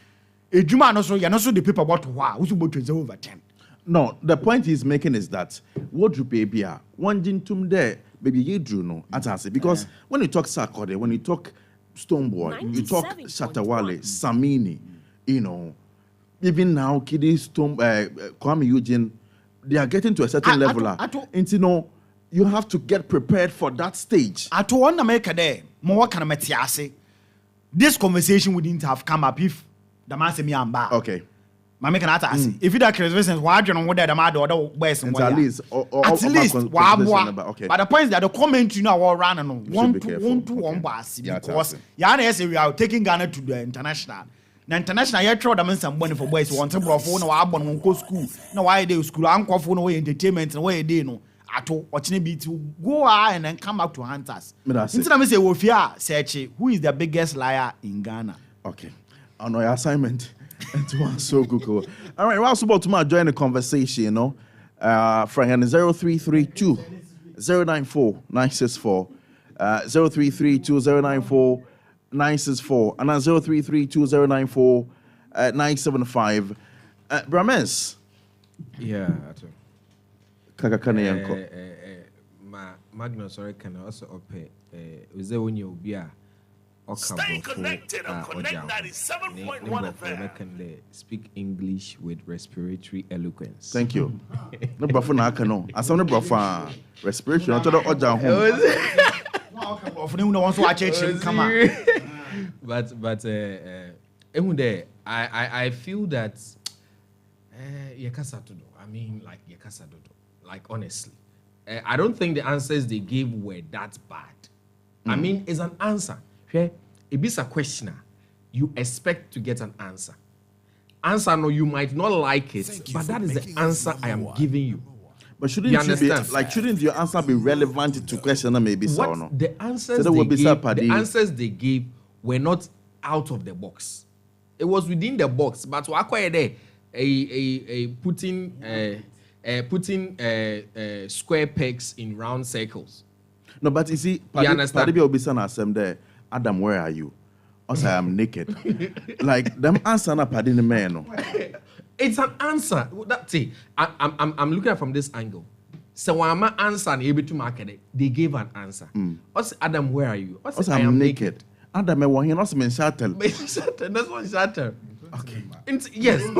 ejuma no so you no so the paper bottle wa who so about 0/10. No, the point he's making is that what you pay beer one jintum there baby you drew no atase because when you talk Sarkodie, when you talk Stonebwoy, you talk Shatawale, Samini, you know, even now, Kiddies, Kwame Eugene, they are getting to a certain level. And you know, you have to get prepared for that stage. Ato one America there, more can I this conversation wouldn't have come up if the man said me and ba. Okay. Mama can ask if you that Christmas, why do you know what the man or boys and at least, okay. But the point is that the comment you know all run and one to one bus because Yana we are taking Ghana to the international. The international you throw them some money for boys want to bro phone or abon won go school. No why they school uncle phone away entertainment and where they know. Ato watching be to go and then come back to hunters. Since I say Wofia search who is the biggest liar in Ghana. Okay. On your assignment. So Google. All right, we're also about to join the conversation, you know. Frank, 0332 094 964. 0332 094 964. And then 0332 094 975. Brames. Yeah, Kakakane yanko. Magnus or can also open. Was there when you'll be a Stay connected on Connect 97.1 FM. Speak English with respiratory eloquence. Thank you. No buffer na kano. Asam no buffer respiratory. No todo oja home. But I feel that I mean like like honestly, I don't think the answers they gave were that bad. I mean, it's an answer. Okay? If it's a questioner, you expect to get an answer. Answer, no, you might not like it, but that is the answer I am giving you. But shouldn't your answer be relevant to question maybe so or no? The answers they gave were not out of the box. It was within the box, but what there putting square pegs in round circles. No, but you see, you understand? Adam, where are you? Also, I am naked. Like them answer na padi man. It's an answer. I'm looking at it from this angle. So when I'm answering able to market it, they gave an answer. Also, Adam, where are you? Also, I am naked. Adam, I want also men shuttle. That's one shuttle. Okay. Yes. There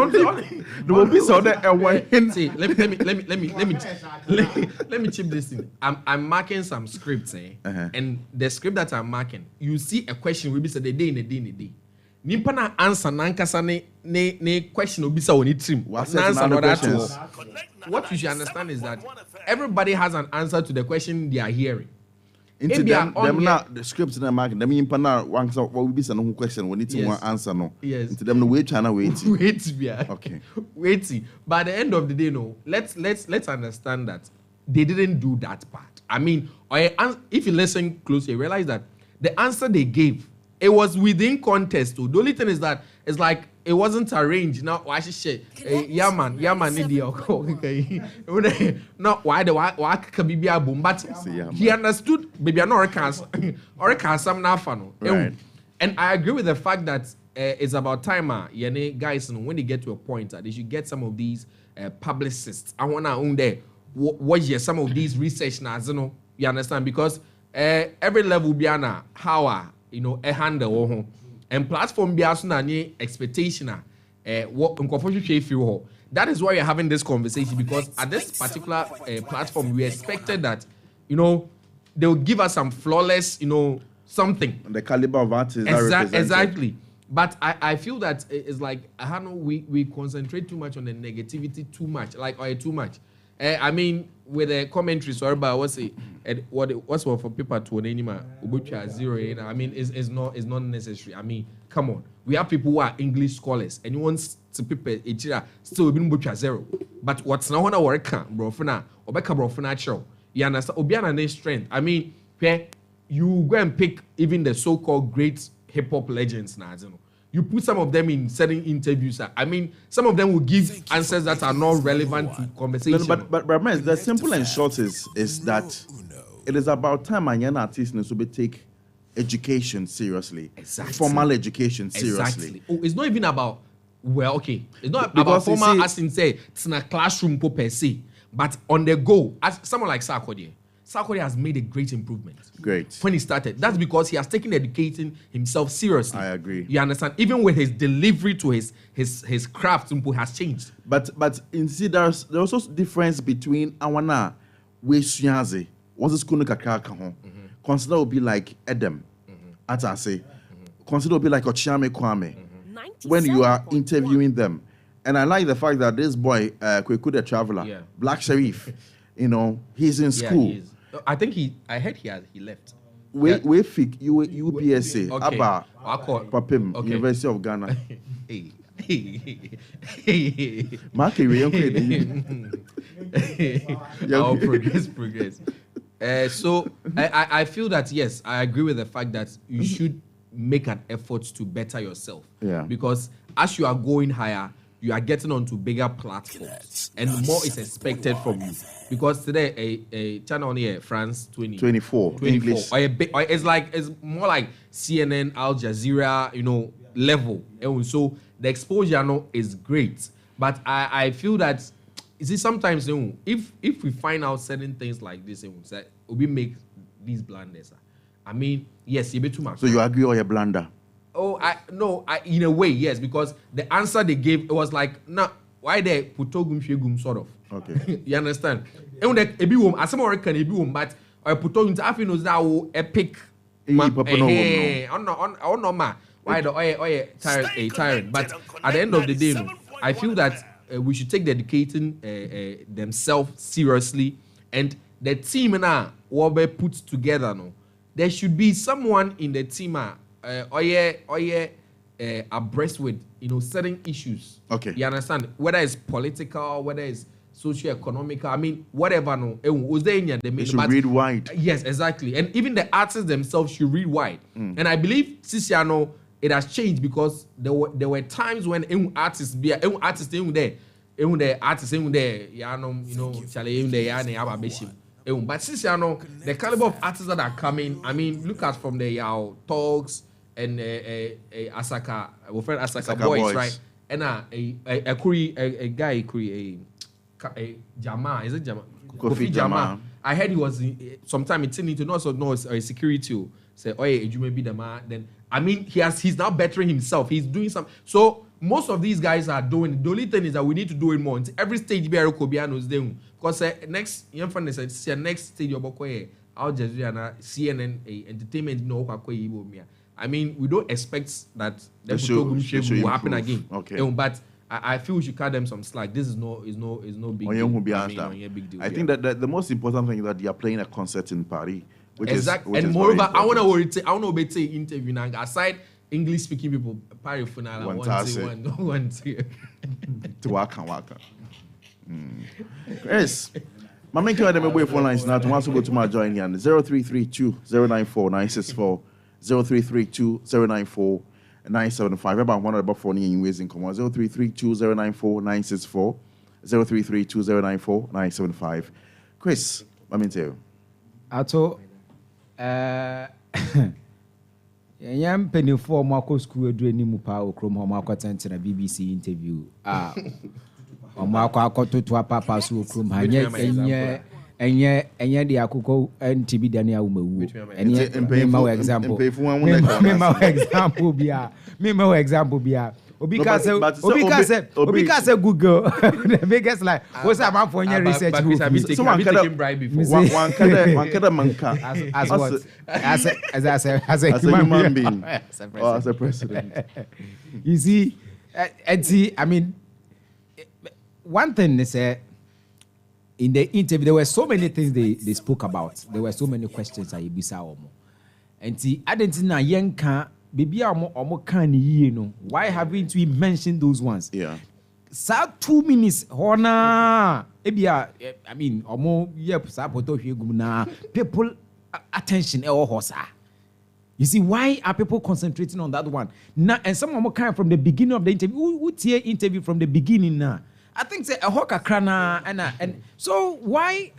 will be so that see, let me chip this in. I'm marking some scripts, and the script that I'm marking, you see a question will be said a day in a day. Nimpa na answer nankasa ne question will be said on it trim. What you should understand is that everybody has an answer to the question they are hearing. Into them not the scripts in the market. Them in pana one what will be some question we need to one answer no. Yes. Into them no wait China waiting. Okay. Waiting. By the end of the day, no. Let's understand that they didn't do that part. I mean, if you listen closely, you realize that the answer they gave, it was within context. The only thing is that it's like it wasn't arranged. Now, why should say, Yaman, okay. No, why can be a boom? But he understood, baby, I know or some nafano. And I agree with the fact that it's about time, guys, when they get to a point that they should get some of these publicists. I want to own there. What some of these research now, you understand? Because every level be how a handle. And platform be also any expectation what that is why we're having this conversation, because at this particular platform we expected that they'll give us some flawless something, the caliber of artists exactly. But I feel that it's like we concentrate too much on the negativity too much. I mean, with the commentaries, sorry, but what's for people to name zero? I mean, it's not necessary. I mean, come on, we have people who are English scholars, and you want to people still be zero. But what's not gonna work, bro? For now, you understand? Obiana strength. I mean, you go and pick even the so-called great hip hop legends now. You put some of them in certain interviews. I mean, some of them will give answers that are not relevant to conversation. But man, the simple and short is that it is about time a young artist needs to take education seriously. Exactly. Formal education seriously. Exactly. It's not even about, it's not about formal as in say, it's in a classroom per se, but on the go, as someone like Sarkodie. South Korea has made a great improvement. Great. When he started. That's because he has taken educating himself seriously. I agree. You understand? Even with his delivery to his craft has changed. But in see there's also difference between awana we suyaze. Once the school kakra ho. Consider will be like Edem. As I say. Consider will be like Ochiame Kwame. When you are interviewing them. And I like the fact that this boy, Kweku the Traveler, Black Sharif, you know, he's in school. He is. I think I heard he left. We fik UPSA, okay. Abba, Papim, Okay. University of Ghana. Our progress. So I feel that yes, I agree with the fact that you should make an effort to better yourself. Yeah. Because as you are going higher, you are getting onto bigger platforms, and more is expected from you. Because today, a channel here, France 24 English, or it's more like CNN, Al Jazeera, level. And so the exposure is great. But I feel that sometimes if we find out certain things like this, we make these blunders. I mean, yes, you be too much. So you agree or you blunder? Oh, in a way, yes, because the answer they gave, it was like, nah, why they putogum shegum sort of. Okay. You understand? And that ebi wom, as some can ebi wom, but putogum to afi knows that epic. Why the tyrant? But at the end of the day, I feel that we should take the educating themselves seriously, and the team now what we put together. No, there should be someone in the team. Abreast with certain issues. Okay. You understand? Whether it's political, whether it's socio-economical, I mean, whatever. No, they should read wide. Yes, exactly. And even the artists themselves should read wide. And I believe Sisiano, it has changed because there were times when artists there, but Sisiano, the caliber of artists that are coming, I mean, look at from the Yao Talks and Asaka, our friend Asaka boys, right? And a guy, Jama, is it Jama? Kofi Jama. I heard he was sometime it's need to know a security. Say, oh yeah, you may be the man. Then I mean, he's now bettering himself. He's doing some. So most of these guys are doing. The only thing is that we need to do it more. Every stage, be Kobianos doing because next young friend said next stage of Al Jazeera, CNN, entertainment no I mean, we don't expect that will happen again. Okay. But I feel we should cut them some slack. This is no big deal. Big deal. I think that the most important thing is that they are playing a concert in Paris. Exactly. And moreover, I want to say interview now. Aside English speaking people, Paris final one. To waka. Yes. My main card them away phone lines now. To want to go to my join here 0332 094 964 0332 094 975. About one about phone in ways in common 0332 094 964 0332 094 975. Chris, I mean to you. Ato yam penny for Marco school doing mupa okrom home aquatent na BBC interview. Marco to papa so okrom enye de akoko NTB Daniel umewu. Enye my example. Me my example bia. Obi ka say Google the biggest like what's up for your research group. Someone taking bribe before. One kada manka as a human being or as a president. You see, I mean, one thing they said in the interview, there were so many things they spoke about. There were so many questions I bisa omo. And see, I didn't know yanka baby omo kan yi no. Why haven't we mentioned those ones? Yeah. Sa 2 minutes hona ebia I mean omo yep sa poto hwegum na people attention e hosa. You see, why are people concentrating on that one? Now, and some of them kind from the beginning of the interview. Who interview from the beginning now? I think say a hoka krana and so why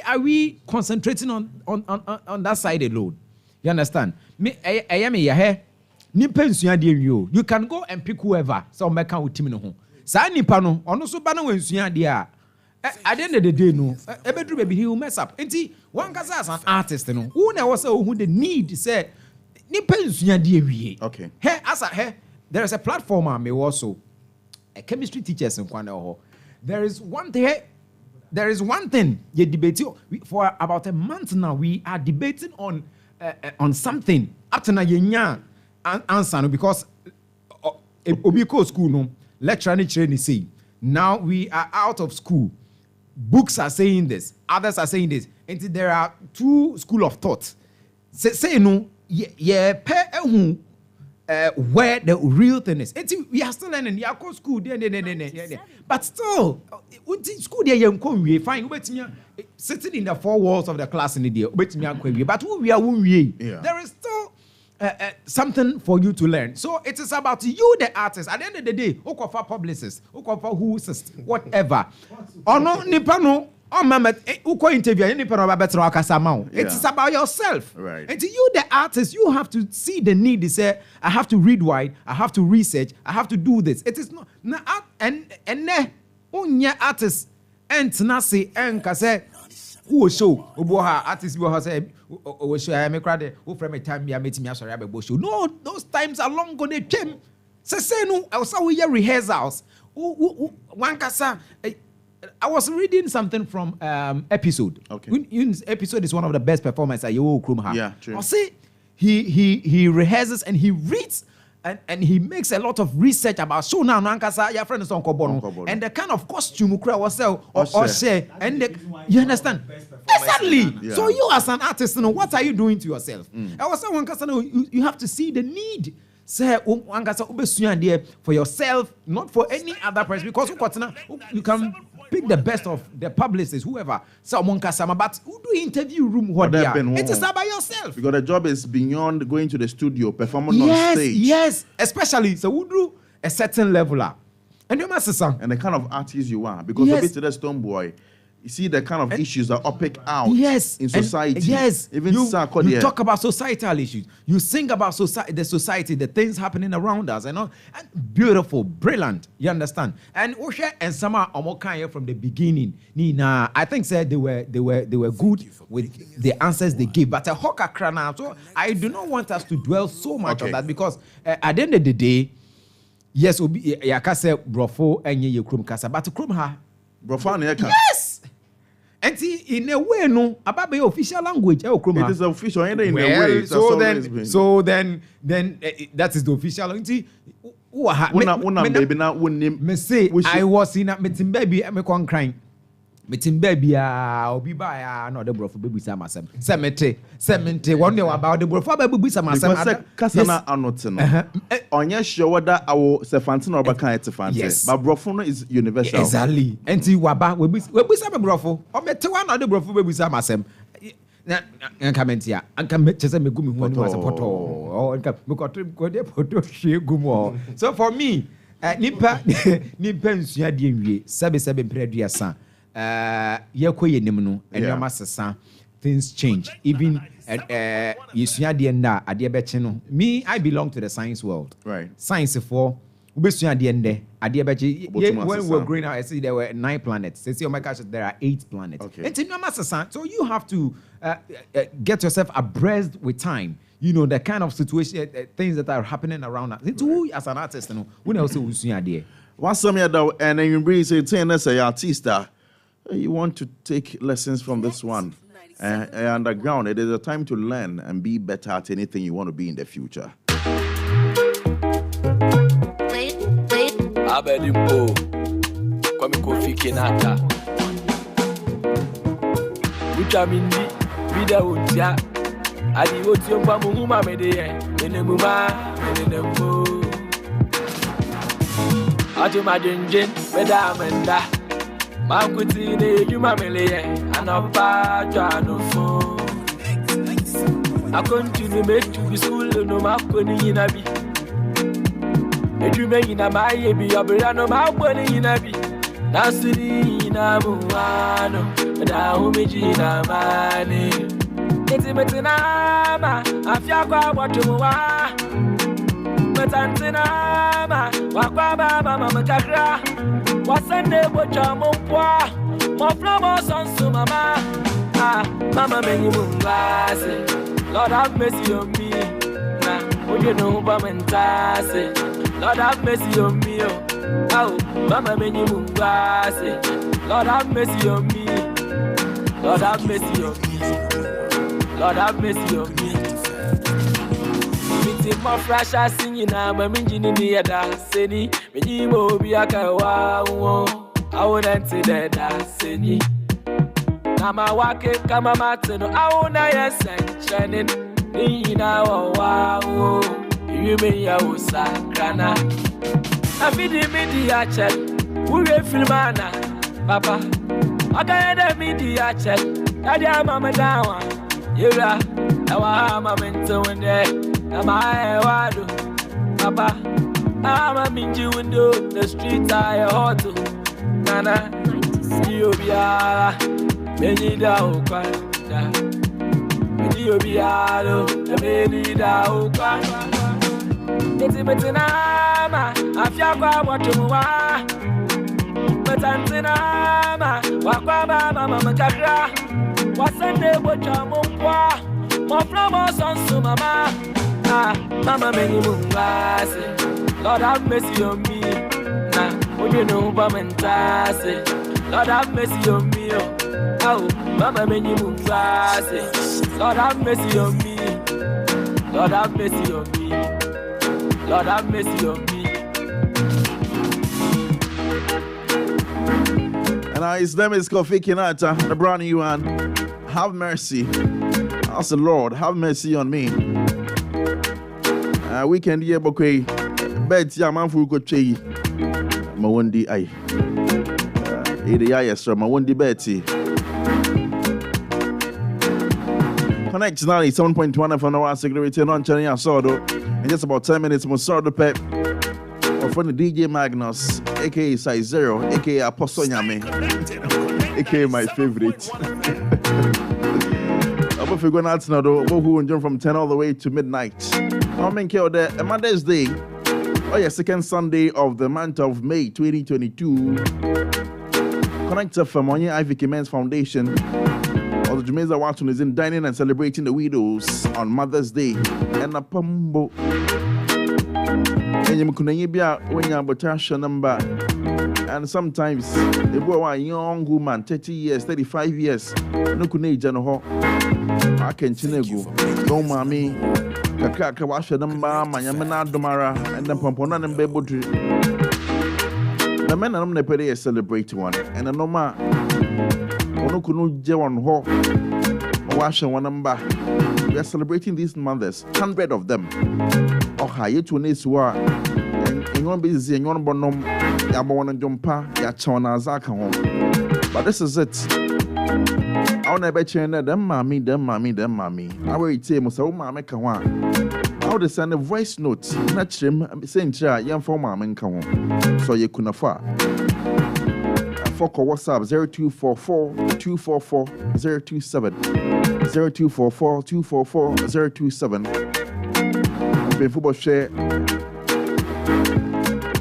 are we concentrating on that side alone? You understand? Me I am here. You can go and pick whoever. So make out team no. Sa nipa no ono so ba na wansua de a at the end of the day, no, every baby he will mess up. And see, one guy as an artist, no, who never say who the need say, okay. Hey, as a hey, there is a platform I may also a chemistry teachers in Kwanaho. There is one thing you debate for about a month now. We are debating on something up to now answer because Obiko school no lecturer training say now we are out of school. Books are saying this, others are saying this. And there are two school of thought. Say no, where the real thing is. We are still learning. You go school, but still, school there you come fine. Sitting in the four walls of the class in the day, but we are there is still something for you to learn. So it is about you, the artist. At the end of the day, Okofa publicist, Okofa who's whatever. Or no, Nipano. Interview it is about yourself. Right. And to you, the artist, you have to see the need. They say, I have to read wide, I have to research, I have to do this. It is not and unya artist and nasi and kase who show uboha artist will say show I make crowd who from a time ya meet me sorry about show. No, those times are long gone came. Say no, I was we rehearsals. One kasa I was reading something from episode. Okay. Episode is one of the best performances at Yo Krumha. Yeah, true. I'll say he rehearses and he reads and he makes a lot of research about so now Nankasa, your friend is on Kobono. And the kind of costume was or share. And you understand? Exactly. Yeah. So you as an artist, what are you doing to yourself? I was saying you have to see the need. Say for yourself, not for any other person, because you can pick the best of the publicists, whoever. Someone kasama, but who do interview room? It is about yourself. Because the job is beyond going to the studio, performing on stage. Yes, especially so who do a certain leveler. And you must say, and the kind of artist you are, because of it to the Stone Boy. You see the kind of issues that are picked out in society. Even you talk about societal issues. You sing about the society, the things happening around us, and beautiful, brilliant. You understand? And Osha and Sama Omokanye from the beginning. Nina, I think said they were good with the answers they gave. But a hoka krana. So I do not want us to dwell so much on that because at the end of the day, yes, yakase brofo enye ye krum kasa, but krum ha brofo na yaka. Yes. And see, in a way, no, about the official language. It is official in a way. So then, that is the official language. Me say, I was in a meeting baby, I'm a crying. Meeting baby, I'll be by another bro for baby Sam. Cemetery, one day about the bro for baby Sam. Kasana Anotin. On your show, whether I will say Fantin or Bakan to Fantin. Yes, but brofono is universal. Exactly. And see, Waba, we be some brofo, or met one other bro for baby Sam. Comment here. I can make just a megumi one was a photo. Or gumo. So for me, Nipa Suya Sabe Predia San. Yakoye Nimno and Yamasa, things change. Even Yisuya Dienda, Adiabechino. Me, I belong to the science world. Right. Science for Ubisuya Diende, Adiabechi. When we were growing up, I see there were 9 planets. They say, oh my gosh, there are 8 planets. Okay. And Yamasa, so you have to get yourself abreast with time. You know, the kind of situation, things that are happening around us. It's who, as an artist, you know, we also Usuya Dia. Once some year though, and then you bring say, as a artista. You want to take lessons from this one. Underground, it is a time to learn and be better at anything you want to be in the future. Abedimpo, Kwame Kofi Kenata. Utamindi, Vida Utia, Adi Otio Pamuma Mede, Menemuma, Menembo. Ato Madinjin, Medamenda. Mankutine, you mamele, and a bad phone. I continue to make to be school, no Makoni in a bee. If you make in a my baby, I'll be no Makoni in a bee. Now, city in a Muano, and I will meet in a money. It's a metanama, I feel what to Metanama, Wakaba, Mamma Kakra. Wasande bocha mompwa. Mo flomo sonsu mama. Mama meni mumbase. Lord have mercy on me. Nah, you know bamentase. Lord have mercy on me. Oh, mama meni mumbase. Lord have mercy on me. Lord have mercy on me. Lord have mercy on me. Meeting my fresh as singing, I'm a mingin in the other city. Me mo be a kawa. I wouldn't say that I say. Nama wake kama mateno auna yesenchene nina wawo yume ya usakrana afidi media check ure filmana papa agayede media check dadi mama dawa yera awa mama ntwende ama ewado papa ama minji window the streets are hot nana yobia Many da ukanda, many obiado, many da ukanda. Eti metinama, afya kwa watuwa. Metantinama, wakwa mama makakra. Wasande bocha mumpwa, moflomo sonsu mama. Mama meni mumbase, Lord have mercy on me. You know bamentase, Lord have mercy on me. Oh, mama meni mumbase. Lord have mercy on me. Lord have mercy on me. Lord have mercy on me. And his name is Kofi Kinata, the brand new one. Have mercy. Ask the Lord, have mercy on me. Weekend here, Bokwe. Bet Yaman Fuko Mawundi ai. Ede ya yesra Mawundi Betty. Connect now 7.1 from our security on Channel Sodo. In just about 10 minutes, Mosordo Pep. Or from the DJ Magnus, aka Size Zero, aka Apostle Nyame, aka my favorite. If you're going out to know, who enjoy from 10 all the way to midnight. I'm in Kyoto, a Monday's Day. Oh, yeah, second Sunday of the month of May 2022. Connected from Onye Ivy Men's Foundation. All the Jamaica Watson is in dining and celebrating the widows on Mother's Day. And a pumbo. And you can be when you're a number. And sometimes, they go a young woman, 30 years, 35 years. No can age and ho. I can chinego. No, mommy. Kaka wash a number, my yamana domara, and then Pompona and Bebo. The men are not a celebrate one. And a noma. Onokunu Jewan Ho. Wash one number. We are celebrating these mothers, 100 of them. Oh, hi, you two need to and one busy and one bonum, Yabon and Jumpa, Yachona Zaka home. But this is it. I'll never change them, mammy. I will tell you, so mamma can want. I would send a voice note, not him, saying, young for mamma and come home. So you couldn't afford. For WhatsApp 0244 244 027 0244 244 027. I'm football share.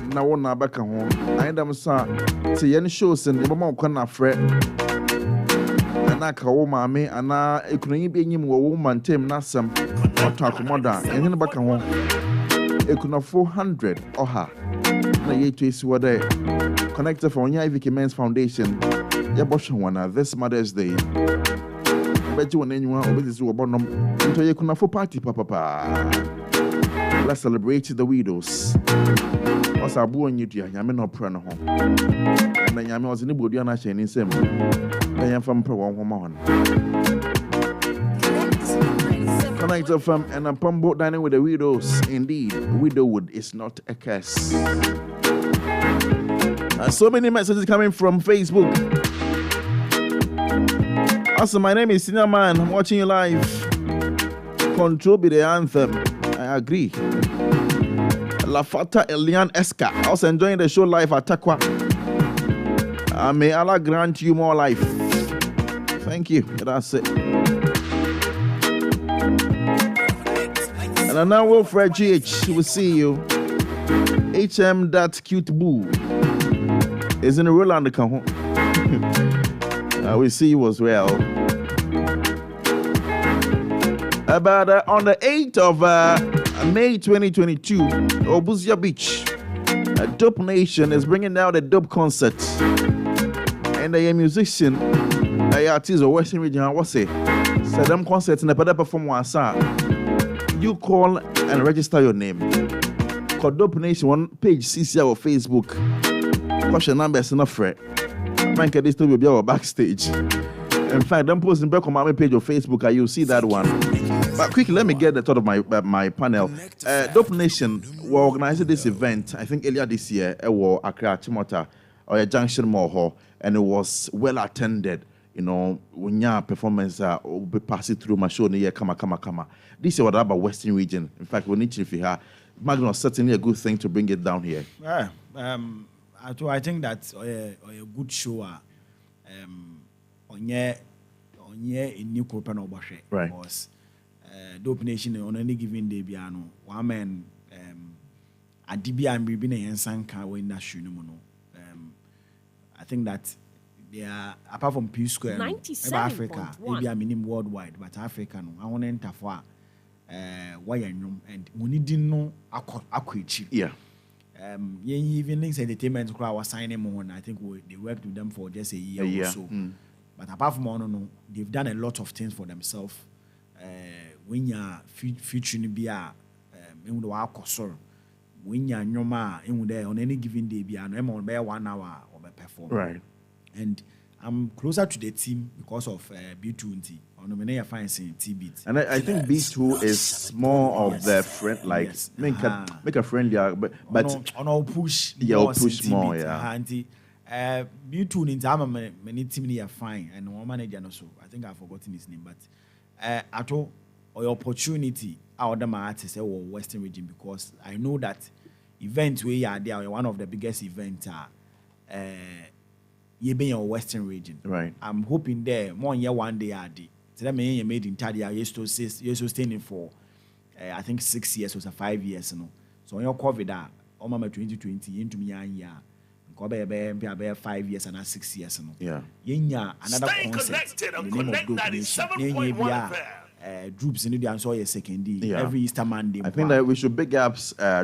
Now one back home. I am say any shows and the mom can fret. And I call mammy and I couldn't be any more woman team nasam or talk mother and in the back home. It could have 400 or her. Na yetu isi wade connected from Onye Ivy Men's Foundation. Ya bosho wana this Mother's Day. Beji wana nywa obezi zu obonom. Into ye kuna for party papa. Let's celebrate the widows. Wasa abu onyidia nyame no pra no ho. Na nyame ozi ne bodu na hye ni nsem. Na yamfa mpra won ho ma ho. Connect FM and a pumbo dining with the widows. Indeed, widowhood is not a curse. So many messages coming from Facebook. Also, my name is Senior Man. I'm watching you live. Control be the anthem. I agree. La Fata Elian Eska. Also enjoying the show live at Takwa. May Allah grant you more life. Thank you. That's it. And now Wilfred GH, we'll see you. HM that cute boo. Isn't it Roland Kaho? We see you as well. About on the 8th of May 2022, Obuzia Beach, Dope Nation is bringing out a dope concert. And a musician, a artist of Western Region, what's it? So them concerts in the better perform one sir. You call and register your name. Call Dope Nation one page, CC our Facebook. Question numbers enough for man can this to be our backstage. In fact, them posting back on my page of Facebook, and you'll see that one. But quickly, let me get the thought of my panel. Dope Nation were organizing this event, I think earlier this year, at Accra, Chimota, or a Junction Moho, and it was well attended. You know, when your performance will be passing through my show, near Kama. This is what about Western Region. In fact, we need to hear Magnus, certainly a good thing to bring it down here. Yeah, I think that's a good show. On a new corporate obashe. Right. Because Dope Nation on any given day, piano, one man, a DB and Bibina and Sanka when that Shunumono. I think that they are, apart from Pew Square, Africa, maybe I mean worldwide, but Africa, I want to enter for why and we didn't know Aquich. Yeah. Even Links Entertainment crowd was signing on. I think they worked with them for just a year or so. But apart from all, they've done a lot of things for themselves. When you're featuring Bia, in the Wakosor, when you're Noma, in there on any given day, Bia, no more by 1 hour or perform. Right. And I'm closer to the team because of B2 on the many fines in T-Beat. And I think B2 is more of the friend, like make a friendlier, but on our push, push more, yeah. B2 in time, many team are fine, and one manager also. I think I've forgotten his name, but Ato or opportunity out of my artists or Western Region, because I know that events we are there, one of the biggest events are you be in Western Region. Right. I'm hoping there more year one day I did. So that means you made in Tadia, you're sustaining for I think 6 years or 5 years, you know. So on your COVID, on my 2020 into me year. 5 years and 6 years. Yeah. Another concept in the name of Dope Nation. Droops in the answer second day every Easter Monday. I think that we should big up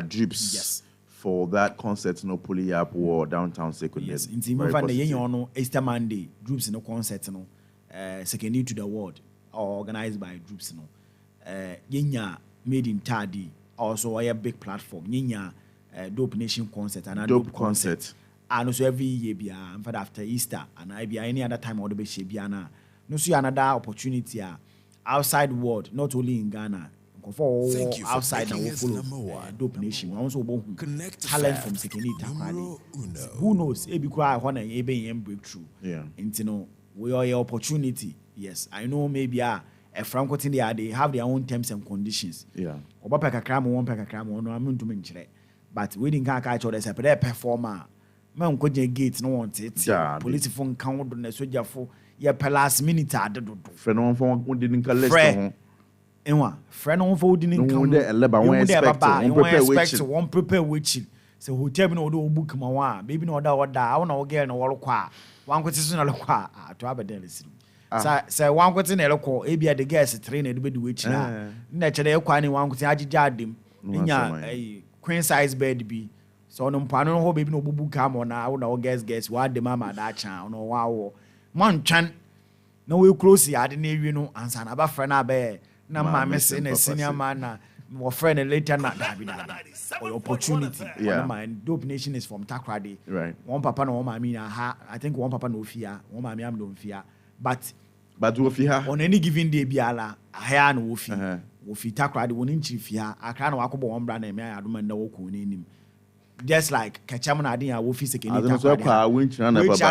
Droops for that concert no pulley up or downtown second. Yes, in the Easter Monday, Droops in the concert no second day to the world organized by Droops no. Yenya made in Tadi also a big platform. Yenya Dope Nation concert and a Dope concert. And also every year, in fact, after Easter, and I be any other time, or the best Biana. No, see another opportunity outside world, not only in Ghana. For outside and follow Dope Nation. Also, talent from Sekeni. Who knows? Ebi kwa wana ebe breakthrough. Yeah. And you know, we are opportunity. Yes, I know maybe a Franco they have their own terms and conditions. Yeah. Oba peka kramo, one peka kramo. No, I'm to mention. But we didn't catch all this. A performer. Man ko je gate no want it. Police phone count on the soldier for ya per last minute adedo. Friend on phone didn't call list. Enwa friend on phone didn't come. One prepare which so hotel no do book ma wa baby no order I want girl no woro kwa. Wan kwete so no kwa to abadan lesi. Say wan kwete na lekọ e bia the girls train e do be do which na. Na chere kwa ni wan kwete agija adem. Nya queen size bed be. So no mpano no baby no bubu come on now no guess what the mama that chan no wow man chan no we close ya de na no ansa na ba friend na be na mama say na senior man na mo friend later na or opportunity. Yeah. My Dope Nation is from Takrade. Right. One papa no one mama na I think one papa no fear, one mama am don't fear. But wo fear on any given day biala ha no wo fear. Wo fi Takrade won nchi fear. Akra na wakobo one brand na me adoma na wo ko nim. Just like Kacham na adin a wo fi sekeni Takrade. We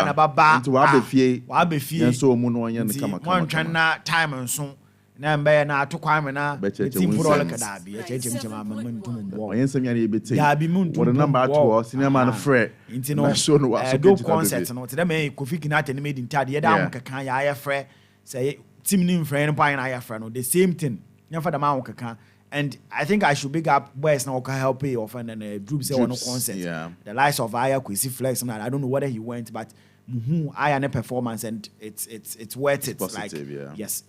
na baba. Into wa be fie. So mu no nya kama. One twan na time nso. Na mbe na Ato Kwamina team for all kadabi e chechemchema amantum bo oyensem ya na ebete ya bi muntum what number 2 senior man frɛ intino show no wa so do concert no tede me Kofi Kinata ne made in tade ya da kaka ya frɛ say team ni frɛ no pa na ya frɛ no the same thing nya fa da ma kaka And I think I should big up boys now can help pay off and then Droops say on concert. Yeah. The likes of Aya Kwesi Flex and I don't know whether he went, but Aya ne performance and it's worth it. Positive, like, yeah. Yes.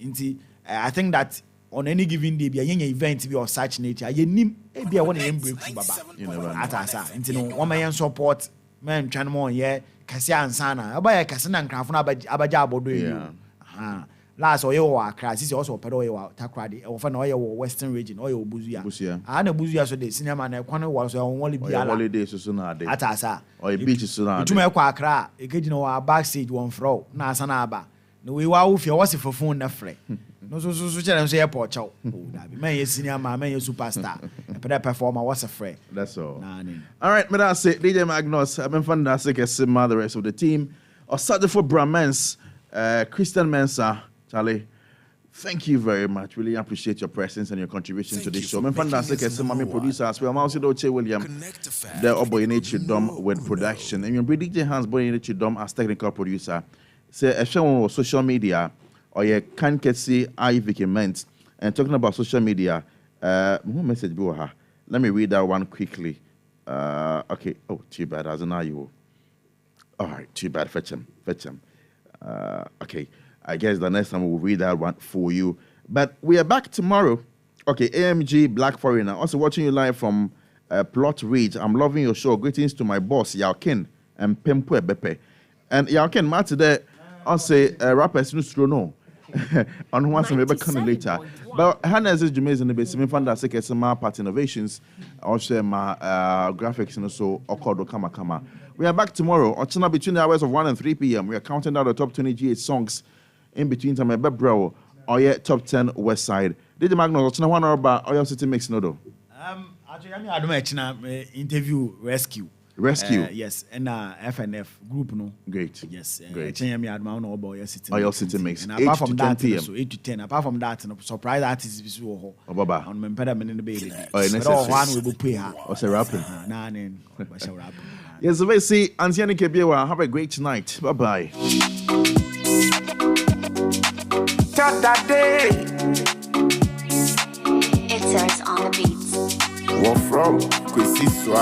I think that on any given day, be a event be of such nature. You need be a one break through baba. You never know. Atasa. Into one man support man trying more yeah. Kasia and Sana. Abaya Kasana and Krafuna Abaja Bodo. Yeah. Last oil crisis also pedo takradi or fan oil western region oil buzuya. And a buzuya so the cinema and a corner was only be a holiday so soon atasa or a beach soon. To make a occasion our backstage one fro na sanaba. No we were if you was for phone na free. No so say airport chow. Man is senior man superstar. A performer was a free. That's all. All right, but that's it. DJ Magnus, I've been fantastic as the rest of the team. Or started for Brahmans, Christian Mensa. Charlie, thank you very much. Really appreciate your presence and your contribution to this show. I'm fantastic as my producer as well. I'm also Doche William, the Oboyene Chidom with production. And you're DJ Hans Boyene Chidom as technical producer. Say a show on social media or you can get see Ivy meant. And talking about social media, who message Boha? Let me read that one quickly. Okay. Oh, too bad. As an IU. All right, too bad. Fetch him. Okay. I guess the next time we'll read that one for you. But we are back tomorrow. Okay, AMG Black Foreigner. Also watching you live from Plot Ridge. I'm loving your show. Greetings to my boss, Yaukin and Pempo Bepe. And Yaukin, Matt today, I'll say rappers no. On one some maybe coming later. But Hannah says Jumaze in the base. Me find that second some part innovations. Also my graphics and also Okodo Kama. We are back tomorrow. On channel between the hours of 1 and 3 p.m. We are counting down the top 20 GH songs. In between time, bro, or yet top 10 West Side. Did the Magnus or one about Oyo City Mix Nodo? Actually, I don't know interview rescue. Yes, and FNF group no. Great. Yes. Great. Oyo City Mix. And apart from that, so 8 to 10. Apart from that, surprise artists is so. Oh, Baba. On impediment in the baby. Oh, necessary. One will pay her. What's a rapping? Nah, then. What's a rapping? Yes, so let's see. Antiani Kebiwa, have a great night. Bye bye. That day. It's on the beats. What from? Kwesi Swa.